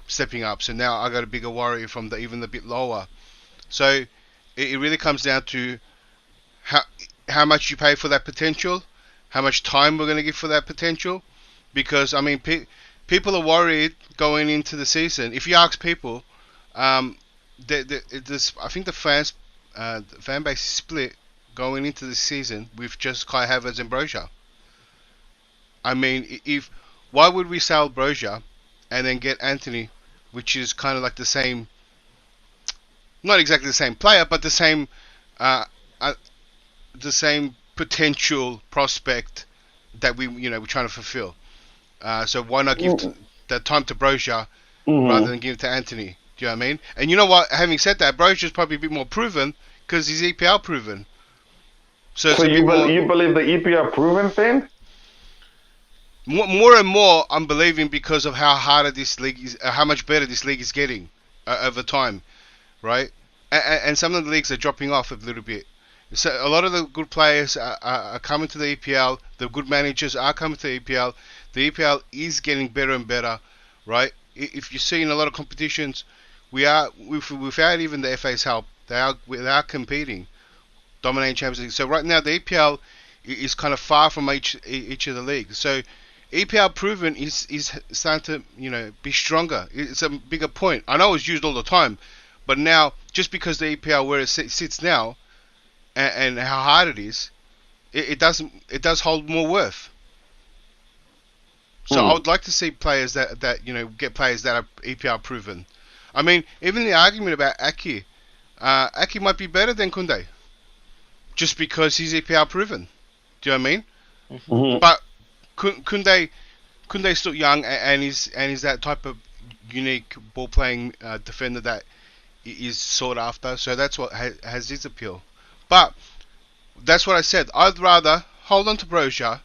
stepping up. So now I got a bigger worry from even the bit lower. So it really comes down to how much you pay for that potential, how much time we're going to give for that potential, because I mean people are worried going into the season. If you ask people, I think the fan base is split going into the season with just Kai Havertz and Broja. I mean, why would we sell Broja and then get Anthony, which is kind of like the same, not exactly the same player, but the same potential prospect that we're trying to fulfill. So why not give that time to Broja rather than give it to Anthony? Do you know what I mean? And you know what? Having said that, Broja's probably a bit more proven because he's EPL proven. So you believe the EPL proven thing? More and more, I'm believing because of how harder this league is, how much better this league is getting over time, right? And some of the leagues are dropping off a little bit. So a lot of the good players are coming to the EPL. The good managers are coming to the EPL. The EPL is getting better and better, right? If you see in a lot of competitions, without even the FA's help, they are competing, dominating Champions League. So right now the EPL is kind of far from each of the leagues. So EPL proven is starting to be stronger. It's a bigger point. I know it's used all the time, but now just because the EPL where it sits now and how hard it is, it does hold more worth. So I would like to see players that get players that are EPL proven. I mean, even the argument about Aki might be better than Kounde, just because he's EPL proven. Do you know what I mean? Mm-hmm. But Kounde's still young, and he's that type of unique ball playing defender that is sought after. So that's what has his appeal. But that's what I said. I'd rather hold on to Broja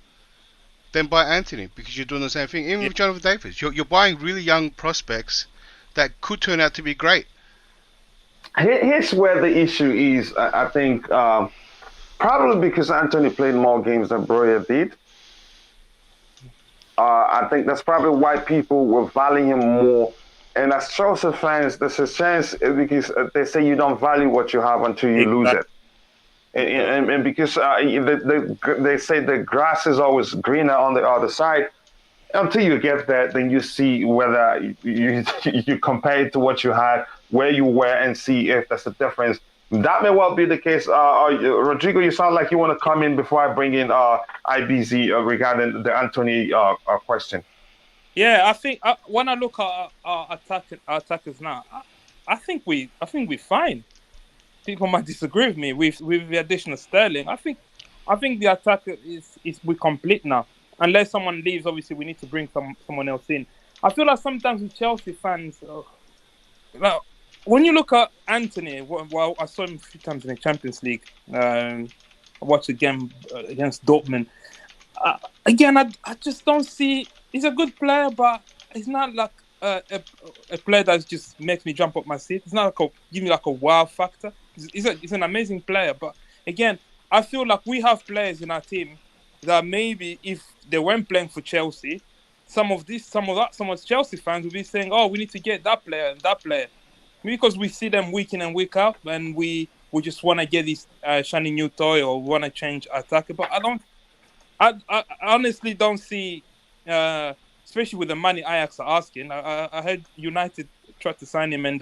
than buy Anthony, because you're doing the same thing. Even with Jonathan Davis, you're buying really young prospects that could turn out to be great. Here's where the issue is. I think probably because Anthony played more games than Broja did. I think that's probably why people were valuing him more. And as Chelsea fans, there's a chance because they say you don't value what you have until you lose it. And because they say the grass is always greener on the other side, until you get that, then you see whether you compare it to what you had, where you were, and see if there's a difference. That may well be the case. Rodrigo, you sound like you want to come in before I bring in IBZ regarding the Anthony question. Yeah, I think when I look at our attackers now, I think we're fine. People might disagree with me with the addition of Sterling. I think the attack is we complete now. Unless someone leaves, obviously we need to bring someone else in. I feel like sometimes with Chelsea fans, when you look at Anthony, well, I saw him a few times in the Champions League. I watched a game against Dortmund. Again, I just don't see. He's a good player, but he's not like a player that just makes me jump up my seat. It's not like give me like a wow factor. He's an amazing player, but again, I feel like we have players in our team that maybe if they weren't playing for Chelsea, some of Chelsea fans would be saying, "Oh, we need to get that player and that player," because we see them week in and week out, and we just want to get this shiny new toy or want to change attacker. But I honestly don't see, especially with the money Ajax are asking. I heard United tried to sign him and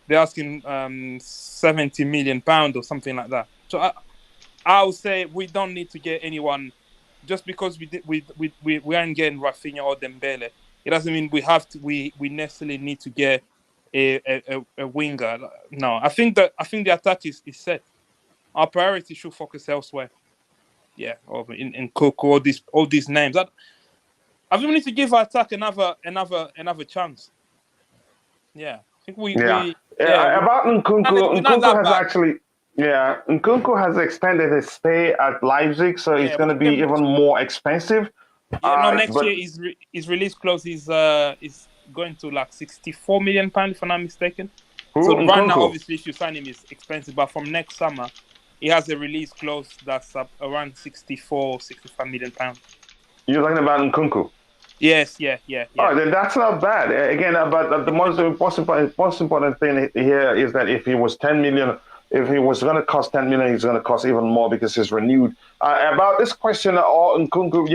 they're asking £70 million or something like that. So I would say we don't need to get anyone just because we aren't getting Raphinha or Dembele. It doesn't mean we necessarily need to get a winger. No, I think the attack is set. Our priority should focus elsewhere. Yeah, or in Coco, all these names. I think we need to give our attack another chance. Yeah, I think we about Nkunku. Nkunku has extended his stay at Leipzig, so it's going to be even more expensive. Next year his release clause is going to like £64 million, if I'm not mistaken. So right now, obviously, if you sign him, it's expensive, but from next summer, he has a release clause that's up around £65 million. You're talking about Nkunku? Yes, yeah. Oh, then that's not bad. Again, but the most important thing here is that if he was 10 million, if he was going to cost 10 million, he's going to cost even more because he's renewed. About this question, Nkunku,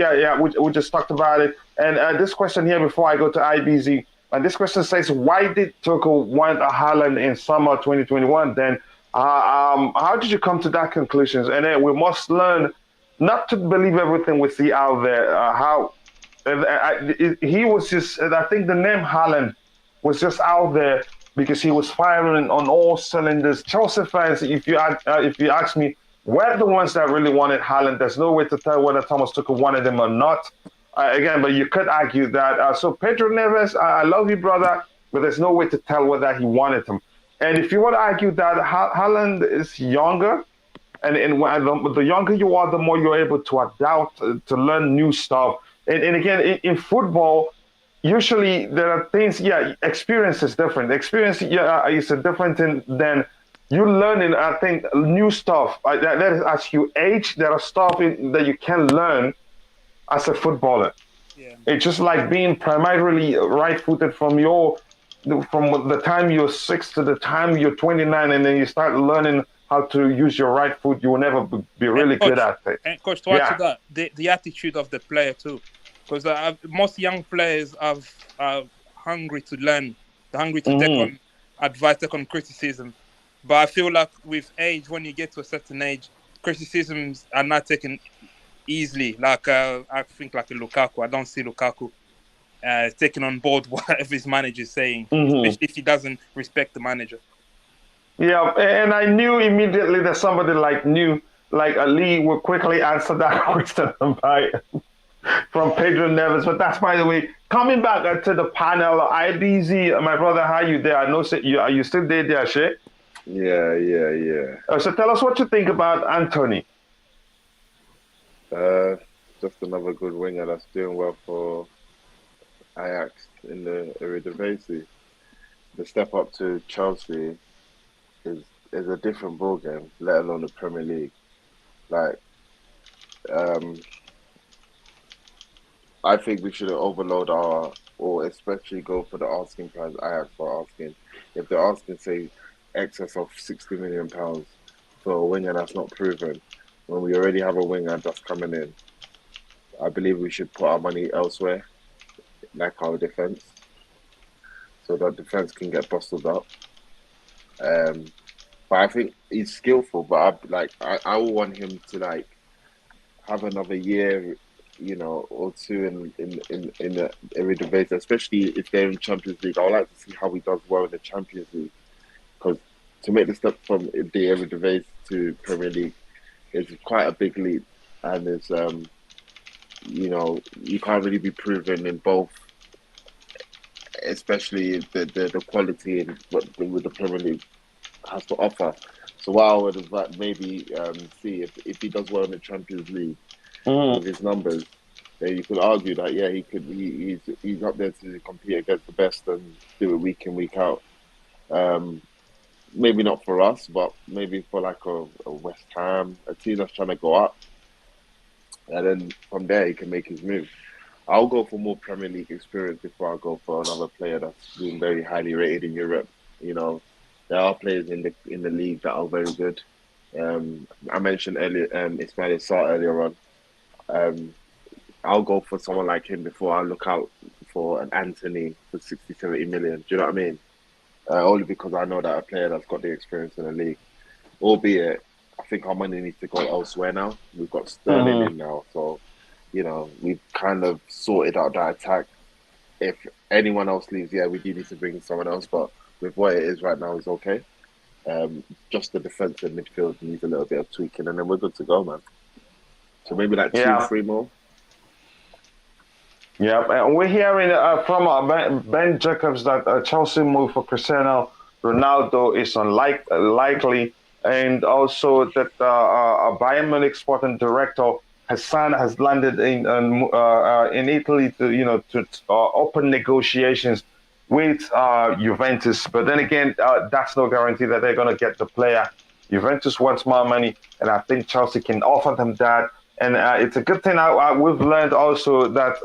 we just talked about it. And this question here before I go to IBZ, and this question says, why did Tuchel want a Haaland in summer 2021? Then how did you come to that conclusion? And then we must learn not to believe everything we see out there. He was just, I think the name Haaland was just out there because he was firing on all cylinders. Chelsea fans, if you ask me, we're the ones that really wanted Haaland. There's no way to tell whether Thomas Tuchel wanted him or not. Again, but you could argue that. So Pedro Neves, I love you, brother, but there's no way to tell whether he wanted him. And if you want to argue that Haaland is younger, and the younger you are, the more you're able to adapt, to learn new stuff. And again, in football, usually there are things, experience is different. Experience is a different thing than you're learning, I think, new stuff. That is, as you age, there are stuff that you can learn as a footballer. Yeah. It's just like being primarily right-footed from the time you're 6 to the time you're 29, and then you start learning how to use your right foot. You will never be And really good at it. coach, to add to Yeah. that, the attitude of the player too, because most young players are hungry to learn, they're hungry to take Hmm. on advice, take on criticism. But I feel like with age, when you get to a certain age, criticisms are not taken easily. Like I think like a Lukaku, I don't see Lukaku taking on board whatever his manager is saying, Hmm. especially if he doesn't respect the manager. Yeah, and I knew immediately that somebody like Ali would quickly answer that question by from Pedro Neves. But that's, by the way, coming back to the panel. IBZ, my brother, how you there? I know you are you still there, Shay? Yeah. So tell us what you think about Anthony. Just another good winger that's doing well for Ajax in the Eredivisie. The step up to Chelsea is a different ballgame, let alone the Premier League. Like, um, I think we should overload or especially go for the asking price Ajax are asking. If they're asking, say, excess of £60 million for a winger that's not proven, when we already have a winger that's coming in, I believe we should put our money elsewhere, like our defence, so that defence can get bustled up. But I think he's skillful. But I will want him to have another year, or two in the Eredivisie, especially if they're in Champions League. I would like to see how he does well in the Champions League, because to make the step from the Eredivisie to Premier League is quite a big leap, and it's you can't really be proven in both, especially the quality and what the Premier League has to offer. So what I would maybe see if he does well in the Champions League with his numbers, then you could argue that he's up there to compete against the best and do it week in, week out. Maybe not for us, but maybe for like a West Ham, a team that's trying to go up, and then from there he can make his move. I'll go for more Premier League experience before I go for another player that's being very highly rated in Europe. There are players in the league that are very good. I mentioned earlier Ismail Sarr earlier on. I'll go for someone like him before I look out for an Anthony for 60, 70 million. Do you know what I mean? Only because I know that a player that's got the experience in the league. Albeit, I think our money needs to go elsewhere now. We've got Sterling in now, so we've kind of sorted out that attack. If anyone else leaves, we do need to bring in someone else, but with what it is right now is okay. Just the defensive midfield needs a little bit of tweaking, and then we're good to go, man. So maybe like 2-3 more. Yeah, and we're hearing from Ben Jacobs that Chelsea move for Cristiano Ronaldo is unlikely, and also that a Bayern Munich sporting director Hassan has landed in Italy to open negotiations with Juventus. But then again, that's no guarantee that they're going to get the player. Juventus wants more money, and I think Chelsea can offer them that. And it's a good thing we've learned also that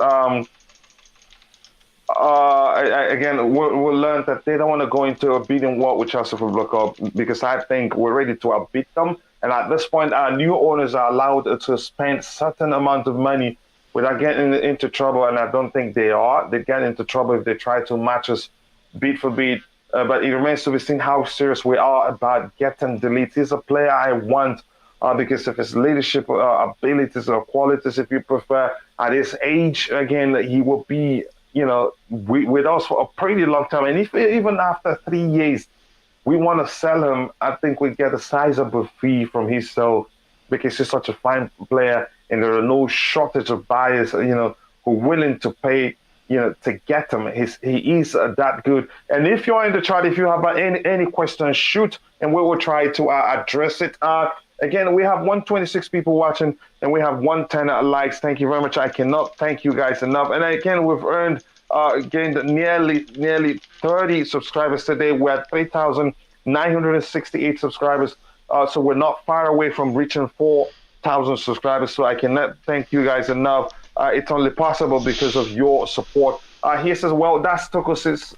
again we'll learn that they don't want to go into a beating war with Chelsea for World Cup, because I think we're ready to outbeat them. And at this point, our new owners are allowed to spend certain amount of money without getting into trouble, and I don't think they are. They get into trouble if they try to match us beat for beat. But it remains to be seen how serious we are about getting De Ligt. He's a player I want because of his leadership abilities or qualities, if you prefer. At his age, again, he will be, with us for a pretty long time. And even after 3 years, we want to sell him, I think we get a sizable fee from his sale, because he's such a fine player, and there are no shortage of buyers, who are willing to pay, to get him. He is that good. And if you're in the chat, if you have any questions, shoot, and we will try to address it. Again, we have 126 people watching, and we have 110 likes. Thank you very much. I cannot thank you guys enough. And again, we've gained nearly 30 subscribers today. We're at 968 subscribers. So we're not far away from reaching 4,000 subscribers. So I cannot thank you guys enough. It's only possible because of your support. He says, well, that's Tuchel's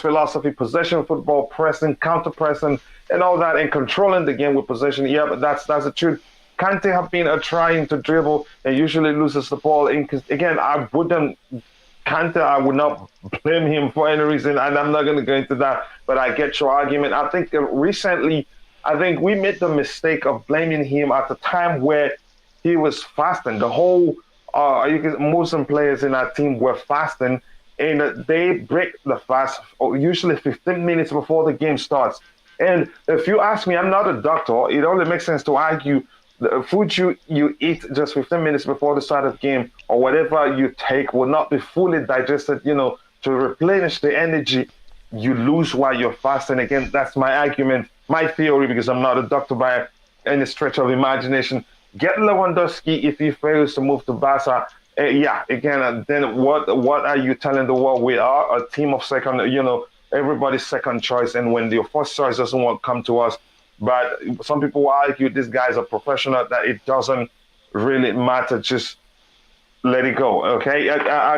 philosophy: possession football, pressing, counter pressing, and all that, and controlling the game with possession. Yeah, but that's the truth. Kante have been trying to dribble and usually loses the ball. Again, I wouldn't. Kante, I would not blame him for any reason, and I'm not going to go into that. But I get your argument. I think recently, we made the mistake of blaming him at the time where he was fasting. The whole Muslim players in our team were fasting, and they break the fast usually 15 minutes before the game starts. And if you ask me, I'm not a doctor. It only makes sense to argue the food you eat just 15 minutes before the start of the game or whatever you take will not be fully digested, to replenish the energy you lose while you're fasting. Again, that's my argument, my theory, because I'm not a doctor by any stretch of imagination. Get Lewandowski if he fails to move to Barca. Then what are you telling the world? We are a team of second, everybody's second choice. And when your first choice doesn't want to come to us, but some people will argue this guy's a professional, that it doesn't really matter. Just let it go, okay?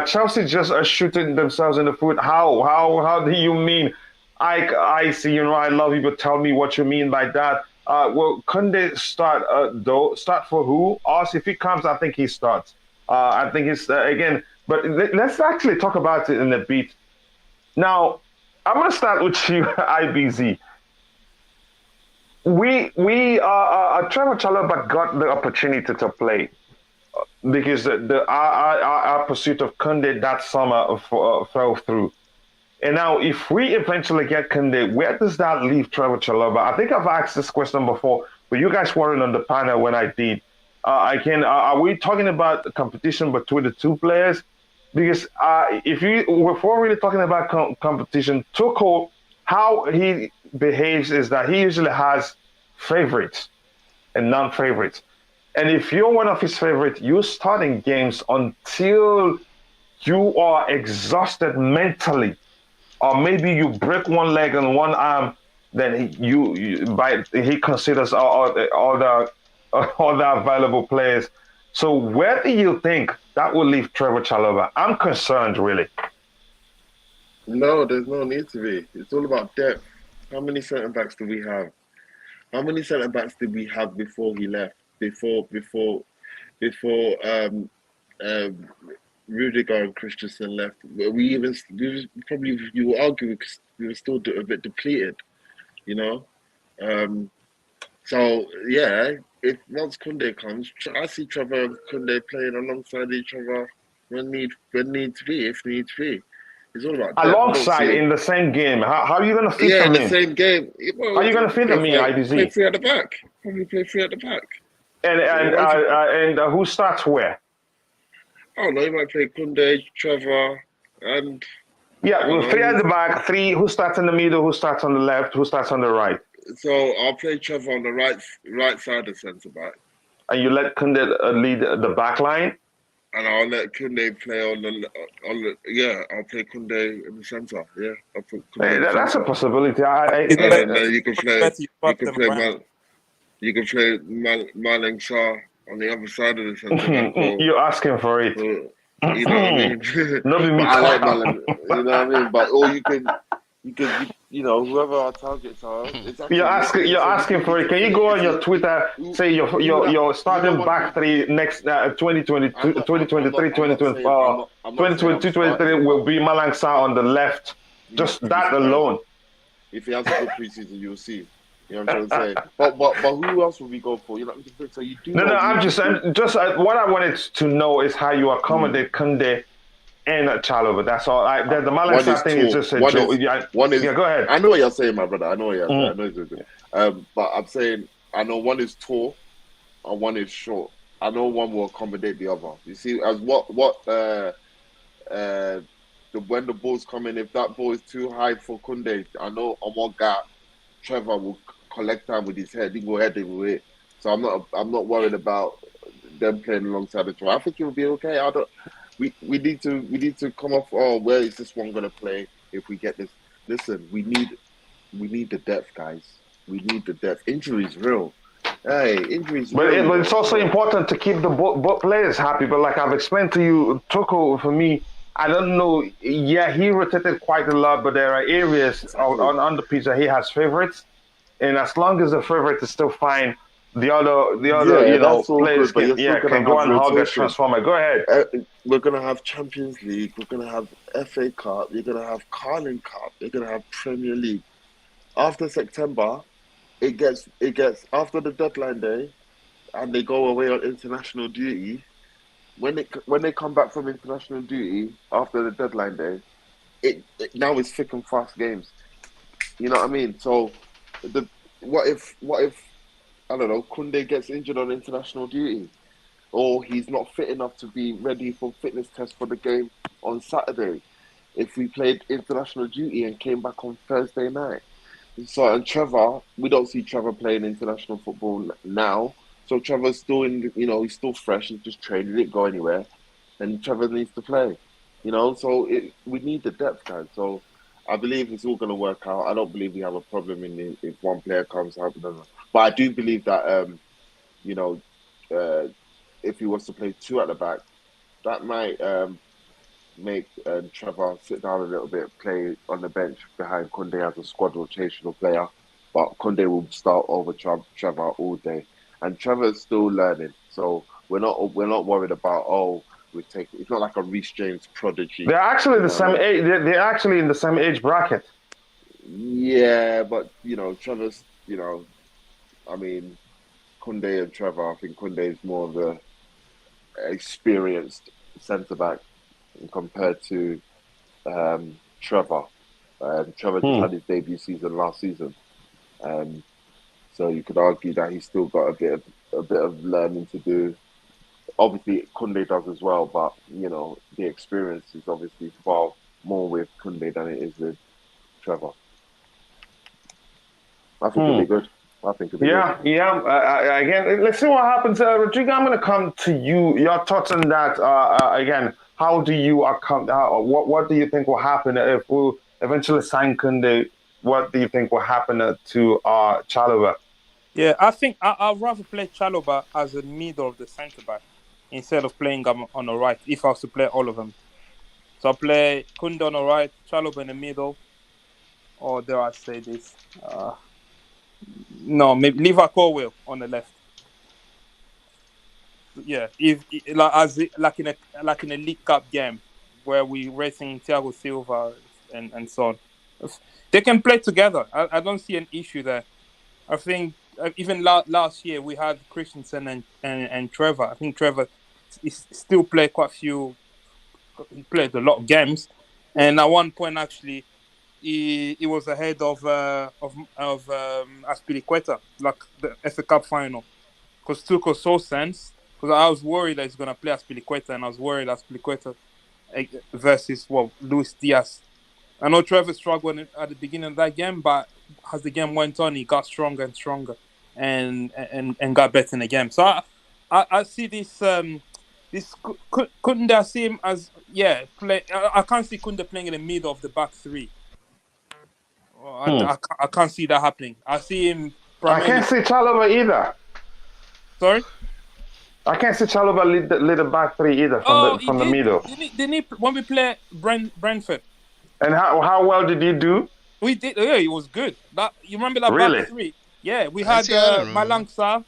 Chelsea just are shooting themselves in the foot. How do you mean? I see, I love you, but tell me what you mean by that. Well, Kounde start, though? Start for who? Us, if he comes, I think he starts. I think it's, again, but let's actually talk about it in a bit. Now, I'm going to start with you, IBZ. Trevor Chalobah got the opportunity to play because our pursuit of Kounde that summer fell through. And now, if we eventually get Kounde, where does that leave Trevor Chalobah? I think I've asked this question before, but you guys weren't on the panel when I did. Are we talking about the competition between the two players? Because if we're really talking about competition, Tuchel, how he behaves is that he usually has favorites and non-favorites. And if you're one of his favorites, you're starting games until you are exhausted mentally, or maybe you break one leg and one arm. Then he considers all the available players. So where do you think that will leave Trevor Chalobah? I'm concerned, really. No, there's no need to be. It's all about depth. How many centre backs do we have? How many centre backs did we have before he left? Before Rudiger and Christensen left, you would argue we were still a bit depleted, So yeah, if once Kounde comes, I see Trevor and Kounde playing alongside each other when need be, if need be. It's all about depth. Alongside in the same game. How are you going to fit them in? Yeah, the same game. Well, how are you going to fit them in, IBZ? Play three at the back. Probably play three at the back. And who starts where? Oh no, you might play Kounde, Trevor, and three at the back. Three. Who starts in the middle? Who starts on the left? Who starts on the right? So I'll play Trevor on the right side of centre back. And you let Kounde lead the back line? And I'll let Kounde play on the I'll play Kounde in the centre. Yeah, I'll put Kounde that's a possibility. You can play Malang Sarr on the other side of the centre back. You're asking for it. You know what I mean? I like Malang. You know what I mean? But or you can whoever our targets are. You're asking for it. Can you go on your Twitter, say your starting back three next 2022, 2024, 2022, 2023 will be Malang Sarr on the left. Just that alone. If he has a good preseason, you'll see. You know what I'm trying to say? But who else will we go for? So you do. No. I'm just what I wanted to know is how you accommodate Kounde and Chalobah. That's all. The Malang Sarr thing is just a joke. Go ahead. I know what you're saying, my brother. I know what you're saying. I know what you're saying. But I'm saying I know one is tall and one is short. I know one will accommodate the other. You see, as when the ball's coming, if that ball is too high for Kounde, I know on one guy, Trevor will collect time with his head. He will head it. So I'm not worried about them playing alongside each other. I think it will be okay. We need to come off. Oh, where is this one gonna play if we get this? Listen, we need we need the depth, guys. We need the depth. Injuries real. Hey, injuries But, real. but it's also important to keep the both players happy. But like I've explained to you, Tuchel, for me, I don't know. Yeah, he rotated quite a lot, but there are areas Exactly. on the pitch that he has favorites, and as long as the favorite is still fine, the other Yeah, that's all players good, but can you're still gonna can go have and hug as rotation. transformer. Go ahead. We're gonna have Champions League. We're gonna have FA Cup. You're gonna have Carling Cup. You're gonna have Premier League. After September, it gets after the deadline day, and they go away on international duty. When they come back from international duty after the deadline day, it now it's thick and fast games. You know what I mean? So the what if I don't know Kounde gets injured on international duty, or he's not fit enough to be ready for fitness test for the game on Saturday. If we played international duty and came back on Thursday night. So and Trevor, we don't see Trevor playing international football now. So Trevor's still he's still fresh. He's just training, he didn't go anywhere, and Trevor needs to play. So we need the depth, guys. So I believe it's all going to work out. I don't believe we have a problem if one player comes out. But I do believe that you know, if he was to play two at the back, that might make Trevor sit down a little bit, play on the bench behind Kounde as a squad rotational player. But Kounde will start over Trevor all day, and Trevor's still learning. So we're not worried about it's not like a Reece James prodigy. They're actually the same age. They're actually in the same age bracket. Yeah, but Trevor's I mean, Kounde and Trevor. I think Kounde is more of the experienced centre back compared to Trevor. Trevor just had his debut season last season, so you could argue that he's still got a bit of learning to do. Obviously, Kounde does as well, but the experience is obviously far more with Kounde than it is with Trevor. I think it'll be good. I think it'll be good. Yeah. Again, let's see what happens. Rodrigo, I'm going to come to you. Your thoughts on that. Again, how do you what do you think will happen if we eventually sign Kounde? What do you think will happen to Chalobah? Yeah, I think I'd rather play Chalobah as a middle of the centre back instead of playing him on the right. If I was to play all of them, so I play Kounde on the right, Chalobah in the middle, or dare I say this? No, maybe leave Colwell on the left. Yeah, like in a League Cup game where we racing Thiago Silva and so on. They can play together. I don't see an issue there. I think even last year we had Christensen and Trevor. I think Trevor still played quite a few. He played a lot of games, and at one point actually, he was ahead of Aspilicueta, like the FA Cup final, because Tuchel saw sense. Because I was worried that he's gonna play Aspilicueta, and I was worried Aspilicueta versus Luis Diaz. I know Trevor struggled at the beginning of that game, but as the game went on, he got stronger and stronger, and got better in the game. So I see this Kounde. I see him as play. I can't see Kounde playing in the middle of the back three. I can't see that happening. I see him primarily. I can't see Chalobah either. Sorry? I can't see Chalobah lead the back three either from the middle. Didn't he when we play Brentford? And how well did he do? We did. Yeah, he was good. You remember that Really? back three? Yeah, we had Malangsa,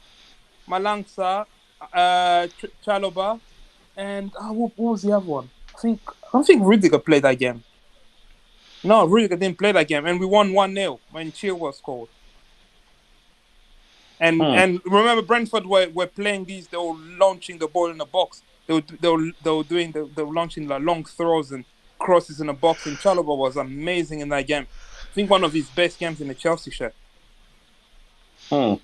Chalobah, and what was the other one? I don't think Rudiger played that game. No, Rudiger didn't play that game, and we won 1-0 when Chilwell scored. And remember, Brentford were playing these. They were launching the ball in the box. They were launching like long throws and crosses in the box. And Chalobah was amazing in that game. I think one of his best games in the Chelsea shirt. And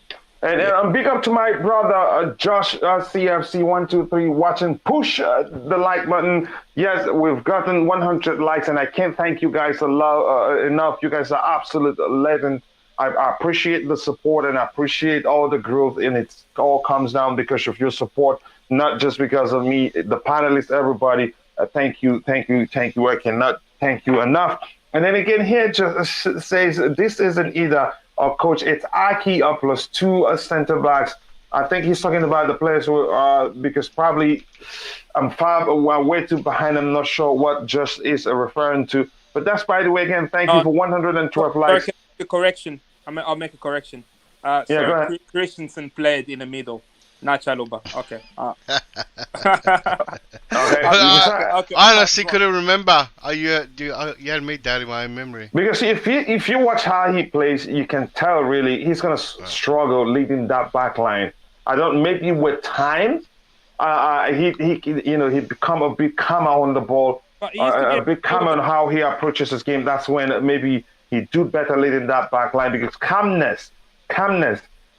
big up to my brother Josh CFC123 watching. Push the like button. Yes, we've gotten 100 likes, and I can't thank you guys enough. You guys are absolute legends. I appreciate the support, and I appreciate all the growth, and it all comes down because of your support, not just because of me, the panelists, everybody. Thank you. I cannot thank you enough. And then again here just says this isn't either a coach. It's Aki plus two centre backs. I think he's talking about the players who because probably I'm far way too behind. I'm not sure what just is referring to. But that's, by the way, again, thank you for 112 likes. A correction. I'll make a correction. Yeah, go ahead. So Christensen played in the middle, not Chaluba. Okay. Okay. I honestly couldn't remember. You had me down in my memory. Because if you watch how he plays, you can tell really he's gonna struggle leading that back line. I don't. Maybe with time, he become a bit calmer on the ball, a bit calmer on how he approaches his game. That's when maybe he do better leading that back line, because calmness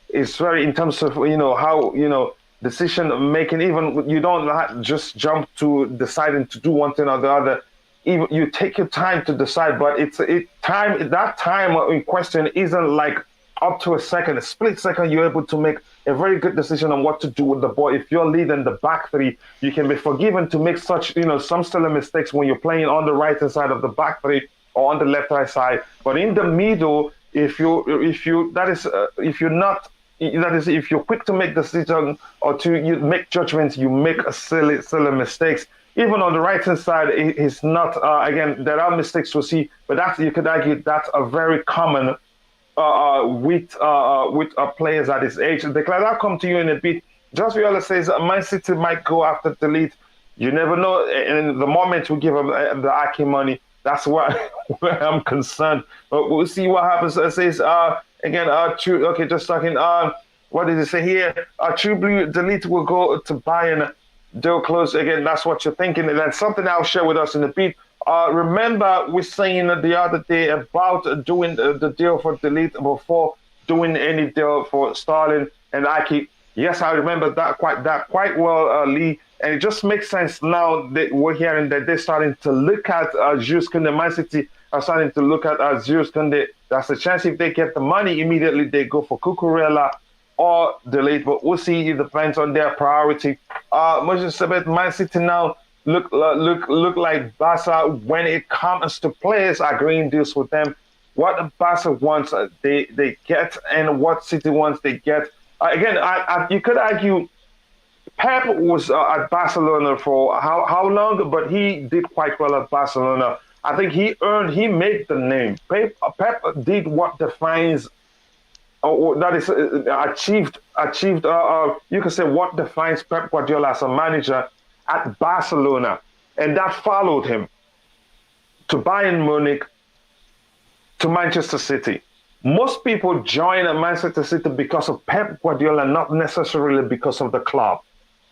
is very, in terms of how decision making. Even you don't just jump to deciding to do one thing or the other. Even you take your time to decide, but that time in question isn't like up to a split second. You're able to make a very good decision on what to do with the ball. If you're leading the back three, you can be forgiven to make such some silly mistakes when you're playing on the right hand side of the back three or on the left hand side. But in the middle, if you're quick to make decisions or you make judgments, you make silly mistakes. Even on the right hand side, it's not. Again, there are mistakes to see, but you could argue that's a very common with players at his age. Declan, I'll come to you in a bit. Just Viola says Man City might go after the lead. You never know. In the moment we give him the Aki money, that's where I'm concerned. But we'll see what happens. It says again. True. Okay, just talking. What did it say here? True Blue Delete will go to Bayern. Deal close again. That's what you're thinking, and that's something I'll share with us in a bit. Remember, we're saying the other day about doing the deal for Delete before doing any deal for Sterling and Aki. Yes, I remember that quite well, Lee. And it just makes sense now that we're hearing that they're starting to look at Jules Kounde. Man City are starting to look at Jules Kounde. That's a chance if they get the money immediately, they go for Cucurella or Delete. But we'll see. It depends on their priority. Much about Man City now look like Barca when it comes to players agreeing deals with them. What Barca wants, they get, and what City wants, they get. Again, you could argue Pep was at Barcelona for how long, but he did quite well at Barcelona. I think he made the name. Pep did what defines, or that is achieved. You could say what defines Pep Guardiola as a manager at Barcelona, and that followed him to Bayern Munich, to Manchester City. Most people join Manchester City because of Pep Guardiola, not necessarily because of the club.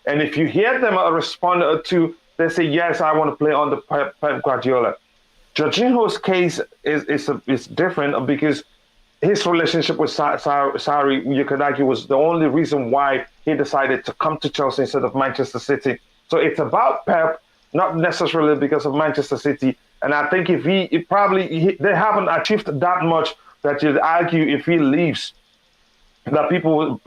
And if you hear them respond to, they say, yes, I want to play on the Pep Guardiola. Jorginho's case is different because his relationship with Sarri, you could argue, was the only reason why he decided to come to Chelsea instead of Manchester City. So it's about Pep, not necessarily because of Manchester City. And I think if they haven't achieved that much that you'd argue if he leaves, that people,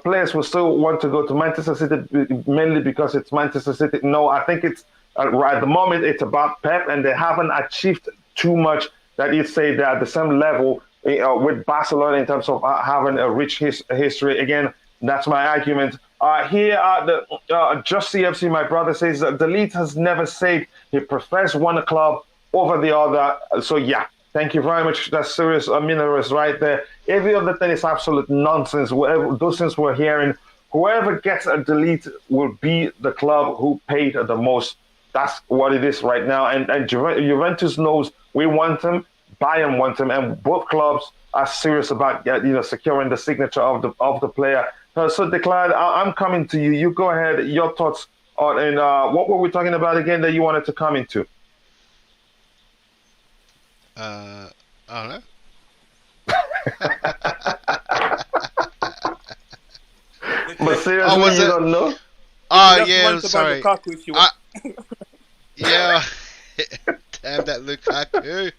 players will still want to go to Manchester City mainly because it's Manchester City. No, I think it's at the moment it's about Pep, and they haven't achieved too much that you'd say they're at the same level with Barcelona in terms of having a rich history. Again, that's my argument. Here, Just CFC, my brother says the Leeds has never said he prefers one club over the other. So yeah, thank you very much. That's serious minerals right there. Every other thing is absolute nonsense. Those things we're hearing, whoever gets a Delete will be the club who paid the most. That's what it is right now. And Juventus knows we want him, Bayern want him, and both clubs are serious about securing the signature of the player. So Declan, I'm coming to you. You go ahead. Your thoughts on, and what were we talking about again that you wanted to come into? I don't know. But seriously, you don't know? Yeah, sorry. Yeah. Damn that Lukaku.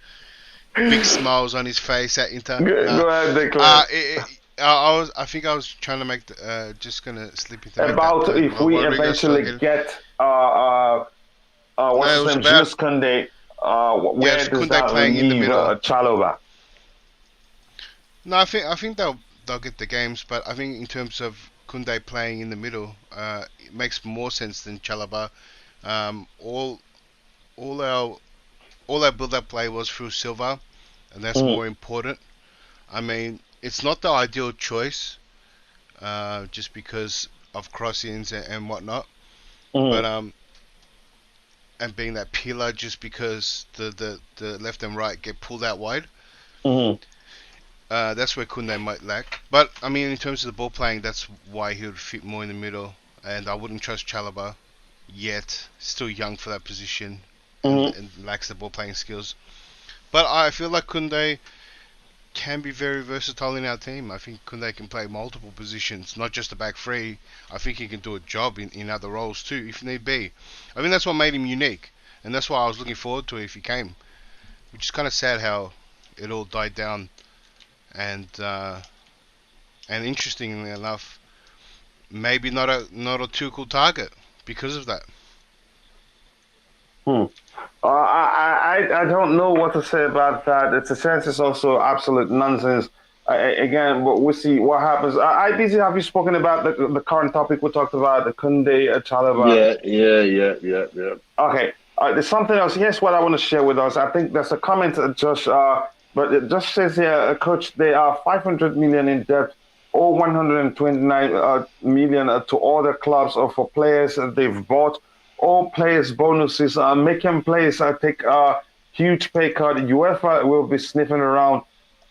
Big smiles on his face at Inter. Go ahead, Declan. I think I was trying to make just gonna slip into about if we eventually get what's his name, Jules Kounde. Yeah, Where just does Kounde that playing in the leave middle. Chalobah? No, I think they'll get the games, but I think in terms of Kounde playing in the middle, it makes more sense than Chalobah. All our build-up play was through Silva, and that's more important. I mean, it's not the ideal choice, just because of crossings and whatnot. But and being that pillar, just because the left and right get pulled out wide. That's where Kounde might lack. But I mean, in terms of the ball playing, that's why he would fit more in the middle. And I wouldn't trust Chalobah yet. Still young for that position, and lacks the ball playing skills. But I feel like Kounde can be very versatile in our team. I think Kounde can play multiple positions, not just the back three. I think he can do a job in other roles too, if need be. I think that's what made him unique, and that's why I was looking forward to it if he came. Which is kind of sad how it all died down. And interestingly enough, maybe not a too cool target because of that. I don't know what to say about that. It's a chance. It's also absolute nonsense. Again, but we'll see what happens. IBC, have you spoken about the current topic we talked about, the Kounde Chalobah? Yeah. Okay. There's something else. Here's what I want to share with us. I think there's a comment, Josh, but it just says here, Coach, they are 500 million in debt, or 129 million to all the clubs or for players they've bought. All players' bonuses, making players take a huge pay cut. UEFA will be sniffing around.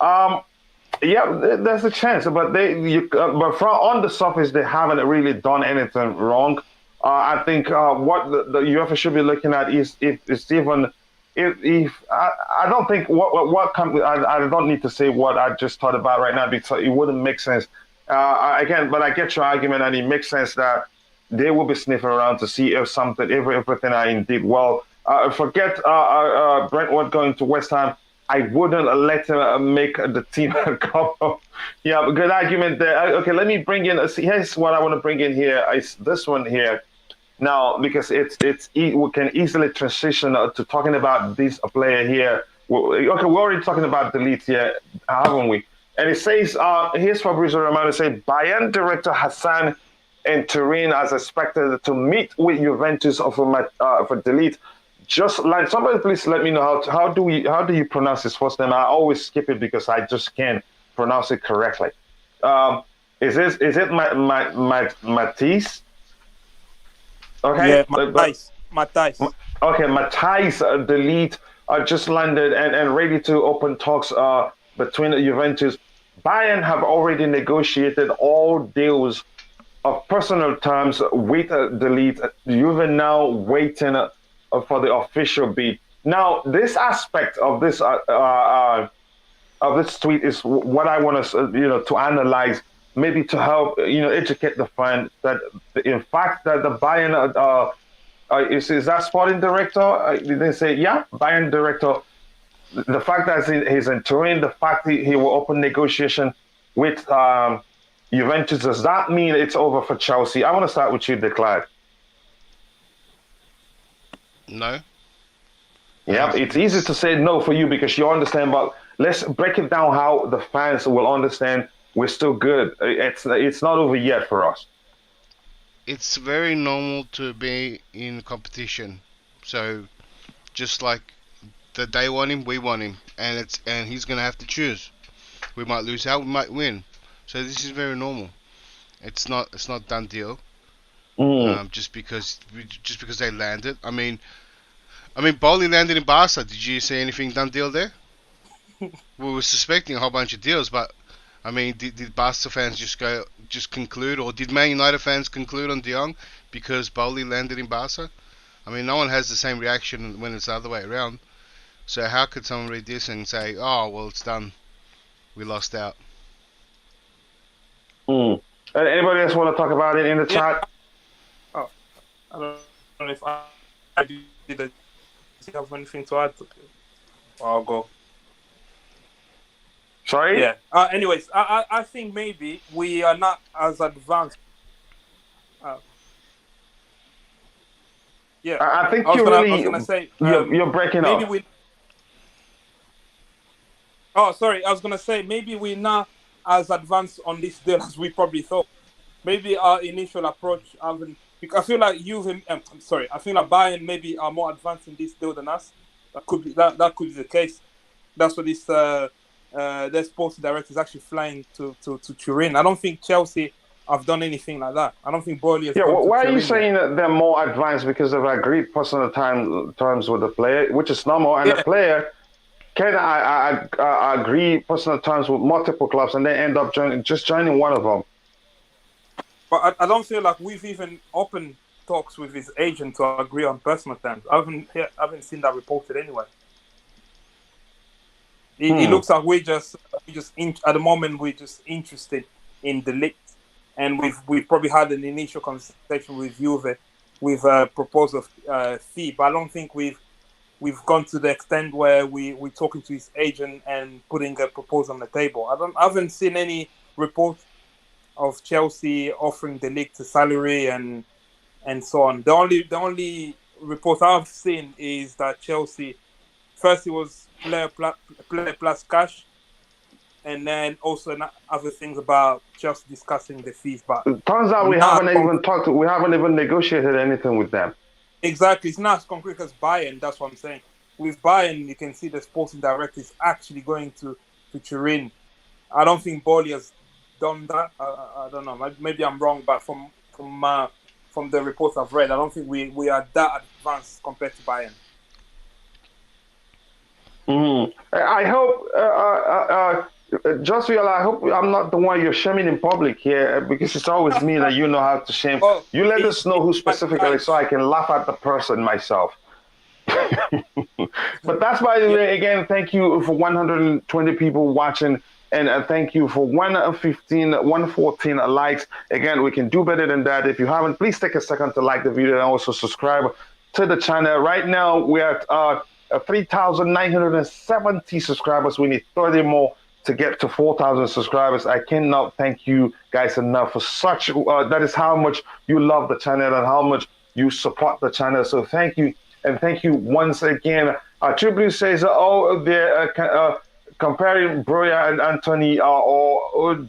Yeah, there's a chance, but but on the surface, they haven't really done anything wrong. I think what the UEFA should be looking at is if even if I don't think I don't need to say what I just thought about right now because it wouldn't make sense. Again, but I get your argument, and it makes sense that they will be sniffing around to see if everything are indeed well. Forget Brentford going to West Ham. I wouldn't let him make the team come. Yeah, good argument there. Okay, let me bring in. Here's what I want to bring in here. Is this one here now because we can easily transition to talking about this player here. Okay, we're already talking about the Leeds here, haven't we? And it says here's Fabrizio Romano say Bayern director Hassan and Turin as expected to meet with Juventus for delete. Just like somebody, please let me know how do you pronounce his first name? I always skip it because I just can't pronounce it correctly. Is it Matthijs? Okay, Yeah, Matthijs. Okay, Matthijs de Ligt just landed and ready to open talks between Juventus. Bayern have already negotiated all deals of personal terms with the Leeds. Juve now waiting for the official bid. Now, this aspect of this tweet is what I want us, to analyze, maybe to help, educate the fan that in fact that the Bayern is that sporting director? Did they say Bayern director? The fact that he's in Turin, the fact he will open negotiation with Juventus, does that mean it's over for Chelsea? I want to start with you, Declan. No. Yeah, it's easy to say no for you because you understand, but let's break it down how the fans will understand we're still good. It's not over yet for us. It's very normal to be in competition. So just like they want him, we want him, and he's gonna have to choose. We might lose out, we might win. So this is very normal. It's not done deal. Just because they landed. I mean, Bowley landed in Barca. Did you see anything done deal there? We were suspecting a whole bunch of deals, but I mean, did Barca fans just conclude, or did Man United fans conclude on De Jong because Bowley landed in Barca? I mean, no one has the same reaction when it's the other way around. So how could someone read this and say, "Oh, well, it's done. We lost out." Anybody else want to talk about it in the chat? Oh, I don't know if I did have anything to add. I'll go. Sorry? Yeah. Anyways, I think maybe we are not as advanced. Yeah, I think I was you gonna, I was really gonna say, you're breaking maybe up. we. Oh, sorry, I was gonna say maybe we're not as advanced on this deal as we probably thought. Maybe our initial approach haven't. Because I feel like I'm sorry, I feel like Bayern maybe are more advanced in this deal than us. That could be the case. That's what this their sports director is actually flying to Turin. I don't think Chelsea have done anything like that. I don't think Boehly has Yeah, gone to why are you Turin yet. saying that they're more advanced because they've agreed personal terms with the player, which is normal, and the Yeah, player can I agree personal terms with multiple clubs and then end up joining one of them. but I don't feel like we've even opened talks with his agent to agree on personal terms. I haven't seen that reported anywhere. It looks like at the moment we're just interested in the Ligt, and we've probably had an initial conversation with Juve with a proposal of fee, but I don't think we've gone to the extent where we're talking to his agent and putting a proposal on the table. I haven't seen any report of Chelsea offering the Ligt a salary and so on. The only report I've seen is that Chelsea first it was player plus cash, and then also other things about just discussing the fees. But Turns out we haven't even negotiated anything with them. Exactly, it's not as concrete as Bayern. That's what I'm saying. With Bayern, you can see the sporting director is actually going to Turin. I don't think Boehly has done that. I don't know. Maybe I'm wrong, but from the reports I've read, I don't think we are that advanced compared to Bayern. I hope, Joshua, I hope I'm not the one you're shaming in public here because it's always me that you know how to shame. Oh, You let us know who specifically so I can laugh at the person myself. But that's by the way, again, thank you for 120 people watching. And thank you for 114 likes. Again, we can do better than that. If you haven't, please take a second to like the video and also subscribe to the channel. Right now, we're at 3,970 subscribers. We need 30 more to get to 4,000 subscribers. I cannot thank you guys enough for such. That is how much you love the channel and how much you support the channel. So thank you. And thank you once again. True Blue says, oh, they're comparing Broya and Anthony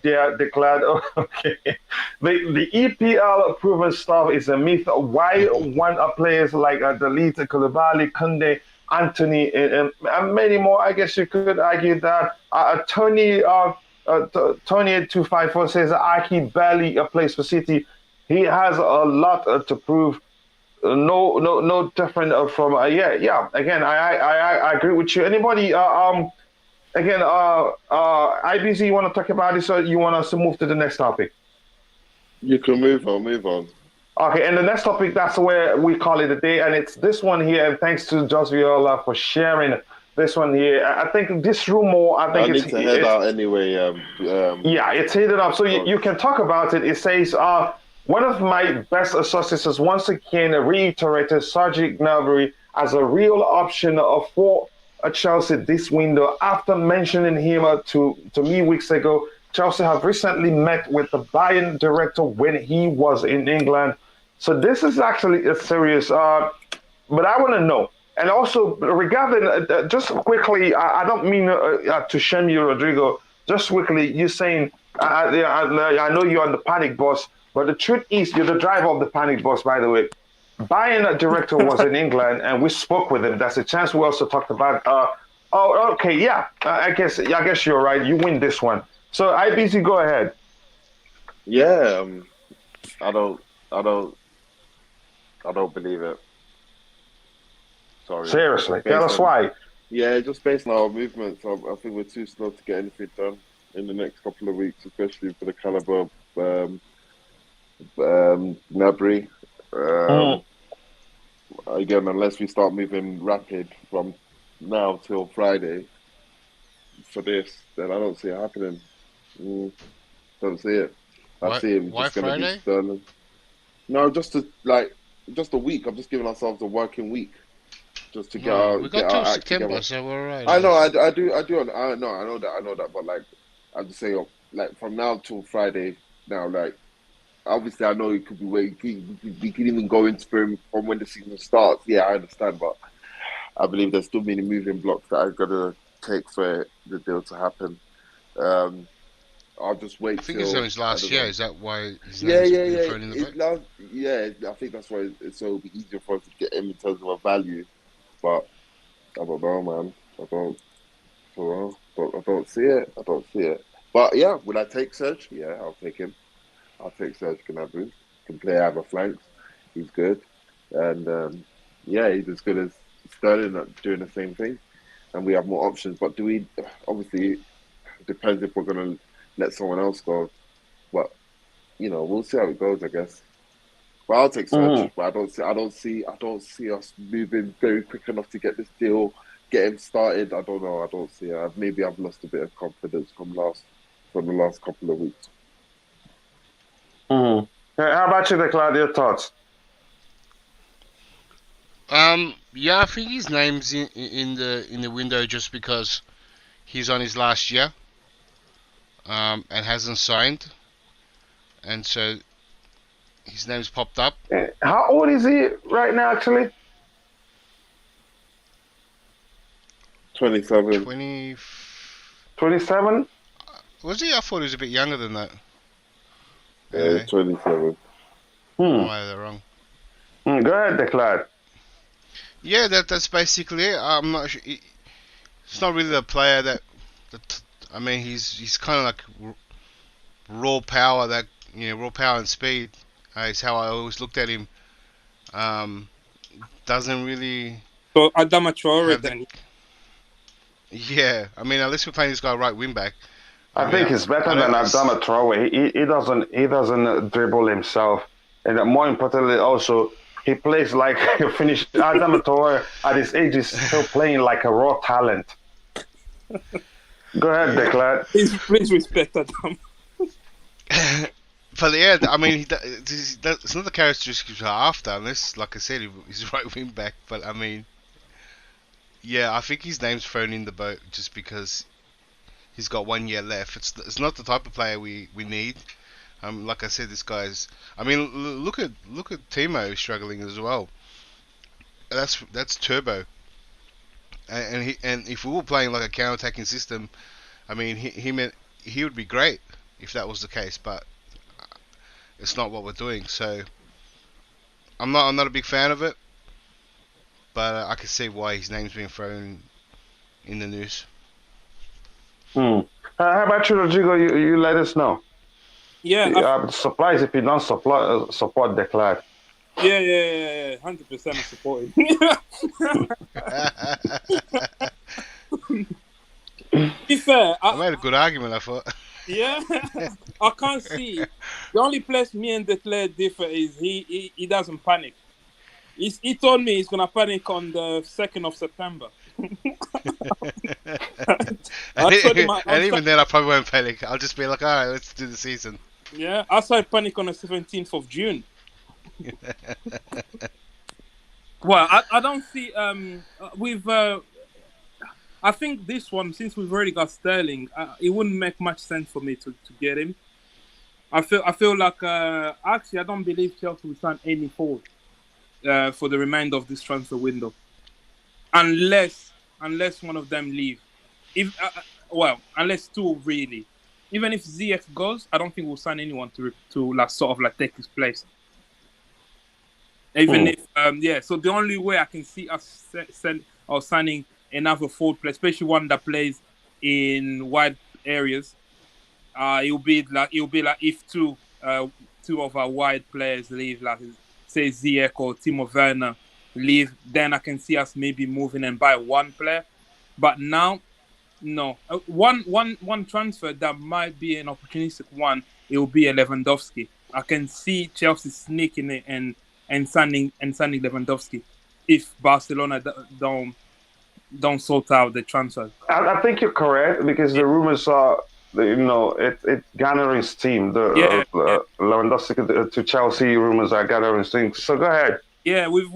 they're declared. Okay. The EPL proven stuff is a myth. Why one of players like the Leeds, Koulibaly, Kounde, Anthony, and many more? I guess you could argue that Tony 254 says Aki barely plays for City. He has a lot to prove. No different from yeah. Again, I agree with you. Anybody again IBC, you want to talk about this or you want us to move to the next topic? You can move on. Okay, and the next topic, that's where we call it a day, and it's this one here. And thanks to Josh Viola for sharing this one here. I think this rumor, I need to head out anyway. Yeah, it's headed up, so you can talk about it. It says one of my best sources has once again reiterated Serge Gnabry as a real option for Chelsea this window after mentioning him to me weeks ago. Chelsea have recently met with the Bayern director when he was in England. So this is actually a serious, but I want to know. And also regarding, just quickly, I don't mean to shame you, Rodrigo. Just quickly, you're saying, I know you're on the panic bus, but the truth is you're the driver of the panic bus, by the way. Bayern director was in England, and we spoke with him. That's a chance we also talked about. Oh, okay, yeah. I guess you're right. You win this one. So IBC, go ahead. Yeah, I don't believe it. Sorry. Seriously, tell us why. Yeah, just based on our movements, I think we're too slow to get anything done in the next couple of weeks, especially for the caliber of Gnabry. Again, unless we start moving rapid from now till Friday for this, then I don't see it happening. Don't see it. I see him just going to be sterling. No, just a week. I'm just giving ourselves a working week, just to get our. We got till September, so we're alright. I know, I do. I know that. But like, I'm just saying, like from now till Friday. Now, like, obviously I know it could be where we can even go into him from when the season starts. Yeah, I understand, but I believe there's still many moving blocks that I've got to take for the deal to happen. I'll just wait I think it's on till his I last don't year. know. Is that why his Yeah, name's yeah, been yeah. thrown in the vote? I think that's why so it'll be easier for us to get him in terms of a value. But I don't know, man. I don't see it. I don't see it. But yeah, would I take Serge? Yeah, I'll take him. I'll take Serge Gnabry. Can play either flanks. He's good, and yeah, he's as good as Sterling at doing the same thing. And we have more options. But do we? Obviously, it depends if we're gonna let someone else go. But we'll see how it goes, I guess. But I'll take Serge. But I don't see us moving very quick enough to get this deal, get him started. I don't know. I don't see it. Maybe I've lost a bit of confidence from the last couple of weeks. How about you, Declan? Your thoughts? Yeah, I think his name's in the window just because he's on his last year, and hasn't signed, and so his name's popped up. How old is he right now, actually? 27. 27? Was he? I thought he was a bit younger than that. Yeah, he's 27. Am I wrong? Go ahead, Declan. Yeah, that's basically it. I'm not sure. It's not really the player that I mean, he's kind of like raw power. Raw power and speed is how I always looked at him. Doesn't really. So Adama Traore then. Yeah, I mean, unless we're playing this guy right wing back. I think he's better than Adama Traore. He doesn't dribble himself, and more importantly, also he plays like a finished. Adama Traore at his age is still playing like a raw talent. Go ahead, Declan. Please respect Adam. But yeah, I mean, it's not the characteristics we're after, unless, like I said, he's right wing back. But I mean, yeah, I think his name's thrown in the boat just because he's got 1 year left. It's not the type of player we need. Like I said, this guy's. I mean, look at Timo struggling as well. That's turbo. And if we were playing like a counter-attacking system, I mean, he would be great if that was the case. But it's not what we're doing. So I'm not a big fan of it. But I can see why his name's been thrown in the news. How about you, Rodrigo? You let us know. Yeah, I'm surprised if you don't support Declan. Yeah, 100% I support him. To be fair, I made a good argument, I thought. Yeah, I can't see. The only place me and Declan differ is he doesn't panic. He told me he's gonna panic on the 2nd of September. And even then, I probably won't panic. I'll just be like, all right, let's do the season. Yeah, I started panic on the 17th of June. Well, I don't see I think this one, since we've already got Sterling, it wouldn't make much sense for me to get him. I feel like actually I don't believe Chelsea will sign any forward for the remainder of this transfer window, unless one of them leave. Unless two really. Even if Ziyech goes, I don't think we'll sign anyone to like sort of like take his place. Even if so the only way I can see us signing another forward player, especially one that plays in wide areas, it'll be like if two of our wide players leave, like say Ziyech or Timo Werner leave, then I can see us maybe moving and buy one player. But now, no. One transfer that might be an opportunistic one, it will be a Lewandowski. I can see Chelsea sneaking it and signing Lewandowski if Barcelona don't sort out the transfer. I think you're correct because the rumors are, it's gathering steam. Lewandowski to Chelsea rumors are gathering steam. So go ahead. Yeah, with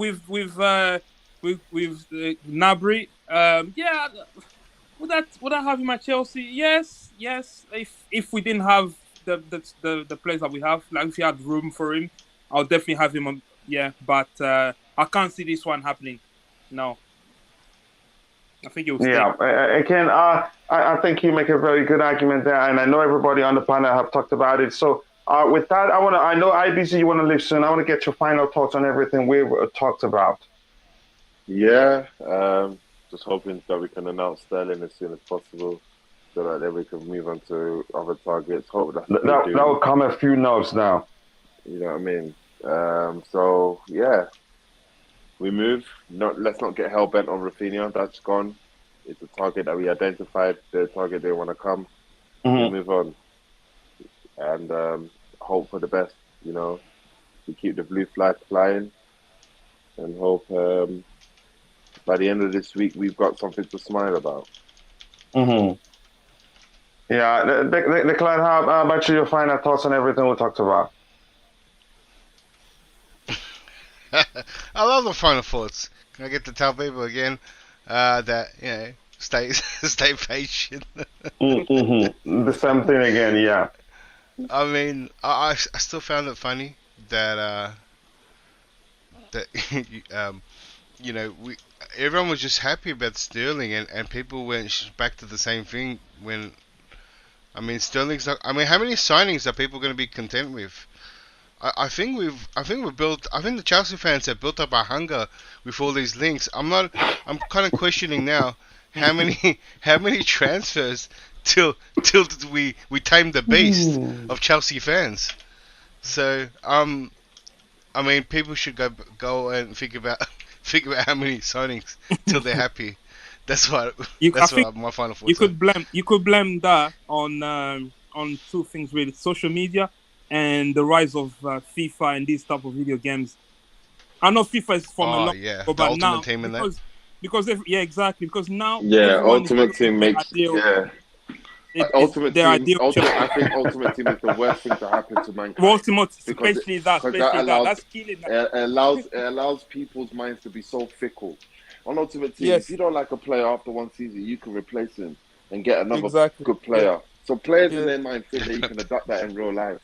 Gnabry. Would I have him at Chelsea? Yes. If we didn't have the players that we have. Like if you had room for him, I'll definitely have him on. Yeah, but I can't see this one happening. No, I think it will stay. Yeah, again, I think you make a very good argument there, and I know everybody on the panel have talked about it. So with that, I know IBC, you want to listen. I want to get your final thoughts on everything we've talked about. Yeah, just hoping that we can announce Sterling as soon as possible, so that then we can move on to other targets. Hope that will come a few notes now. You know what I mean? So yeah, we move. Let's not get hell bent on Raphinha. That's gone. It's a target that we identified. The target they want to come. We move on, and hope for the best. You know, we keep the blue flag flying, and hope by the end of this week we've got something to smile about. Yeah, the client, how about your final thoughts on everything we talked about? I love the final thoughts. Can I get to tell people again that stay patient. The same thing again, yeah. I mean, I still found it funny that everyone was just happy about Sterling, and people went back to the same thing when. I mean, Sterling's not. I mean, how many signings are people going to be content with? I think the Chelsea fans have built up a hunger with all these links. I'm kind of questioning now how many transfers till we tame the beast of Chelsea fans. So I mean, people should go and figure out how many signings till they're happy. That's what my final thoughts. You could blame that on two things really: social media and the rise of FIFA and these type of video games. I know FIFA is from a long ago, but now because exactly, because now Ultimate Team makes Ultimate Team. I think Ultimate Team is the worst thing to happen to mankind. Especially that's killing. It allows people's minds to be so fickle. On Ultimate Team, if you don't like a player after one season, you can replace him and get another good player. Yeah. So players in their mind think that you can adapt that in real life.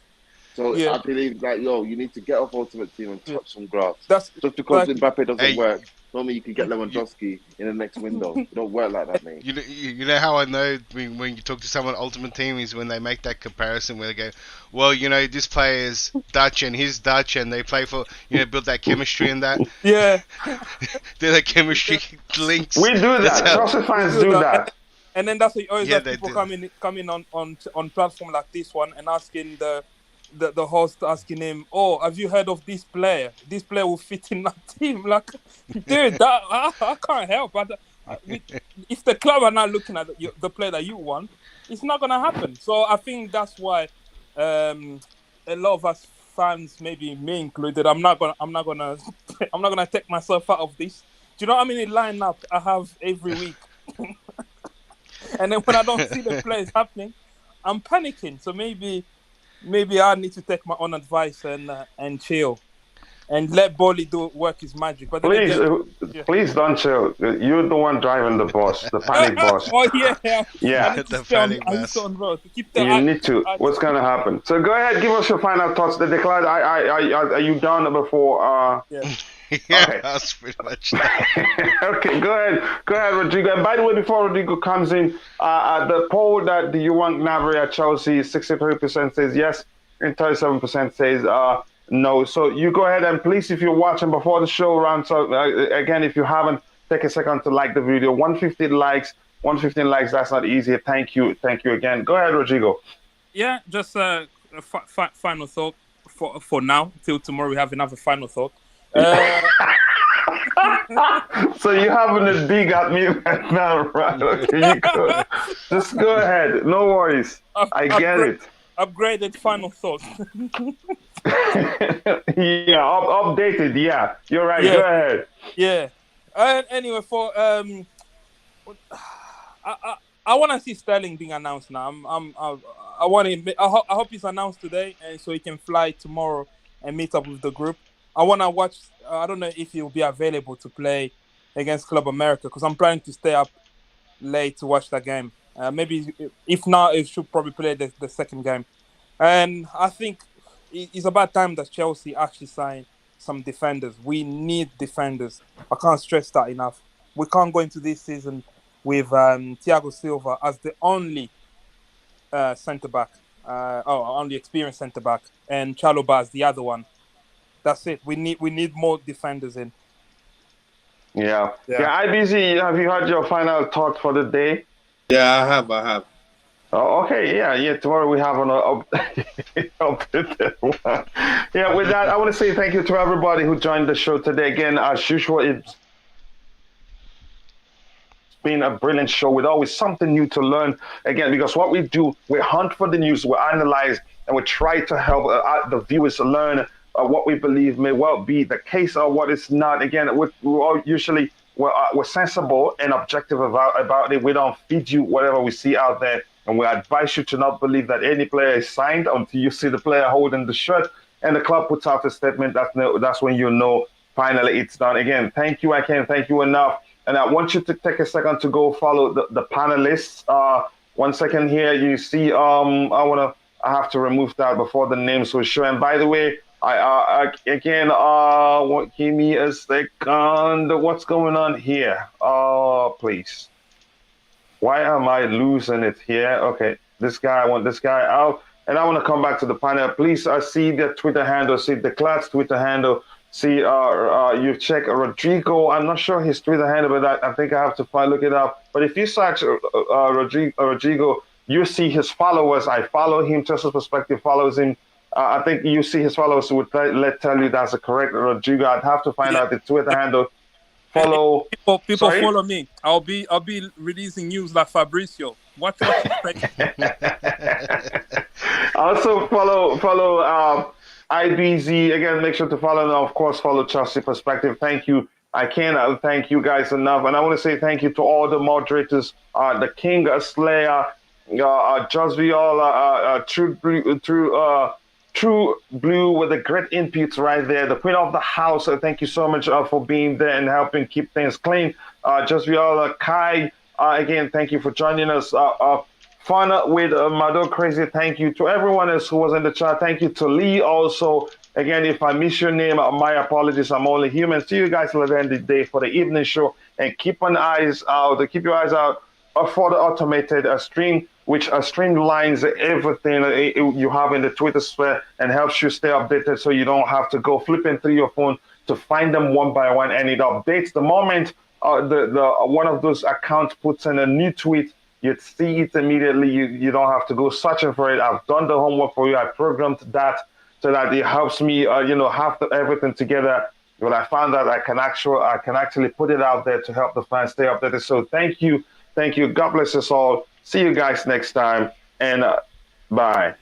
So I believe that you need to get off Ultimate Team and touch some grass. Just because Mbappe doesn't work, normally you can get Lewandowski in the next window. It don't work like that, mate. You know how I know when you talk to someone Ultimate Team is when they make that comparison where they go, well, this player is Dutch and he's Dutch and they play for, build that chemistry and that. Yeah. They're the chemistry links. We do that. Chelsea fans do that. And then that's what you always have people coming on platform like this one and asking the host, asking him, oh, have you heard of this player? This player will fit in that team. Like, dude, I can't help. But if the club are not looking at the player that you want, it's not gonna happen. So I think that's why a lot of us fans, maybe me included, I'm not gonna take myself out of this. Do you know how many lineup I have every week? And then when I don't see the plays happening, I'm panicking. So maybe I need to take my own advice and chill and let Bolly work his magic. But please don't chill. You're the one driving the bus, the panic bus. Oh yeah. Yeah. I need to stay on road. You need to. What's gonna happen? So go ahead, give us your final thoughts. The decline. Are you done before? Yeah, okay. That's pretty much that. Okay, go ahead, Rodrigo. And by the way, before Rodrigo comes in, the poll that do you want Gnabry at Chelsea, 63% says yes, and 37% says no. So you go ahead and please, if you're watching before the show rounds up, again, if you haven't, take a second to like the video. 115 likes, that's not easy. Thank you again. Go ahead, Rodrigo. Yeah, just a final thought for now. Till tomorrow, we have another final thought. So you having a dig at me right now, right? Okay, you go. Just go ahead. No worries. I get it. Upgraded final thought. Yeah, updated. Yeah, you're right. Yeah. Go ahead. Yeah. Anyway, for I want to see Sterling being announced now. I want him. I hope he's announced today, and so he can fly tomorrow and meet up with the group. I want to watch. I don't know if he'll be available to play against Club America because I'm planning to stay up late to watch that game. Maybe if not, it should probably play the second game. And I think it's about time that Chelsea actually sign some defenders. We need defenders. I can't stress that enough. We can't go into this season with Thiago Silva as the only centre back, only experienced centre back, and Chalobah as the other one. That's it. We need more defenders in. Yeah. Yeah. Yeah, IBZ, have you had your final thought for the day? Yeah, I have. Oh, okay, yeah. Tomorrow we have an updated one. Yeah, with that, I want to say thank you to everybody who joined the show today. Again, as usual, it's been a brilliant show with always something new to learn. Again, because what we do, we hunt for the news, we analyze, and we try to help the viewers learn what we believe may well be the case or what is not. Again, we're all usually we're sensible and objective about it. We don't feed you whatever we see out there. And we advise you to not believe that any player is signed until you see the player holding the shirt and the club puts out a statement. That's when you know finally it's done. Again, thank you. I can't thank you enough. And I want you to take a second to go follow the panelists. 1 second here. You see, I have to remove that before the names will show. And by the way, give me a second. What's going on here? Please. Why am I losing it here? Okay, this guy, I want this guy out. And I want to come back to the panel. Please see the Twitter handle, see the Clout's Twitter handle. See, you check Rodrigo. I'm not sure his Twitter handle, but I think I have to look it up. But if you search Rodrigo, you see his followers. I follow him. Just Perspective follows him. I think you see his followers would tell you that's the correct Rodrigo. I'd have to find out the Twitter handle. Follow people follow me. I'll be releasing news like Fabrizio. Watch Also follow IBZ. Again, make sure to follow and of course follow Chelsea Perspective. Thank you. I can't thank you guys enough. And I want to say thank you to all the moderators, the King Slayer, Just Viola, True Blue with the great inputs right there. The Queen of the House, thank you so much for being there and helping keep things clean. Just Viola, Kai, again, thank you for joining us. Fun with Mado Crazy, thank you to everyone else who was in the chat. Thank you to Lee also. Again, if I miss your name, my apologies. I'm only human. See you guys at the end of the day for the evening show. And keep your eyes out for the automated stream, which streamlines everything you have in the Twitter sphere and helps you stay updated so you don't have to go flipping through your phone to find them one by one. And it updates the moment the one of those accounts puts in a new tweet. You see it immediately. You don't have to go searching for it. I've done the homework for you. I programmed that so that it helps me, have everything together. When I found that I can actually put it out there to help the fans stay updated. So thank you. God bless us all. See you guys next time, and bye.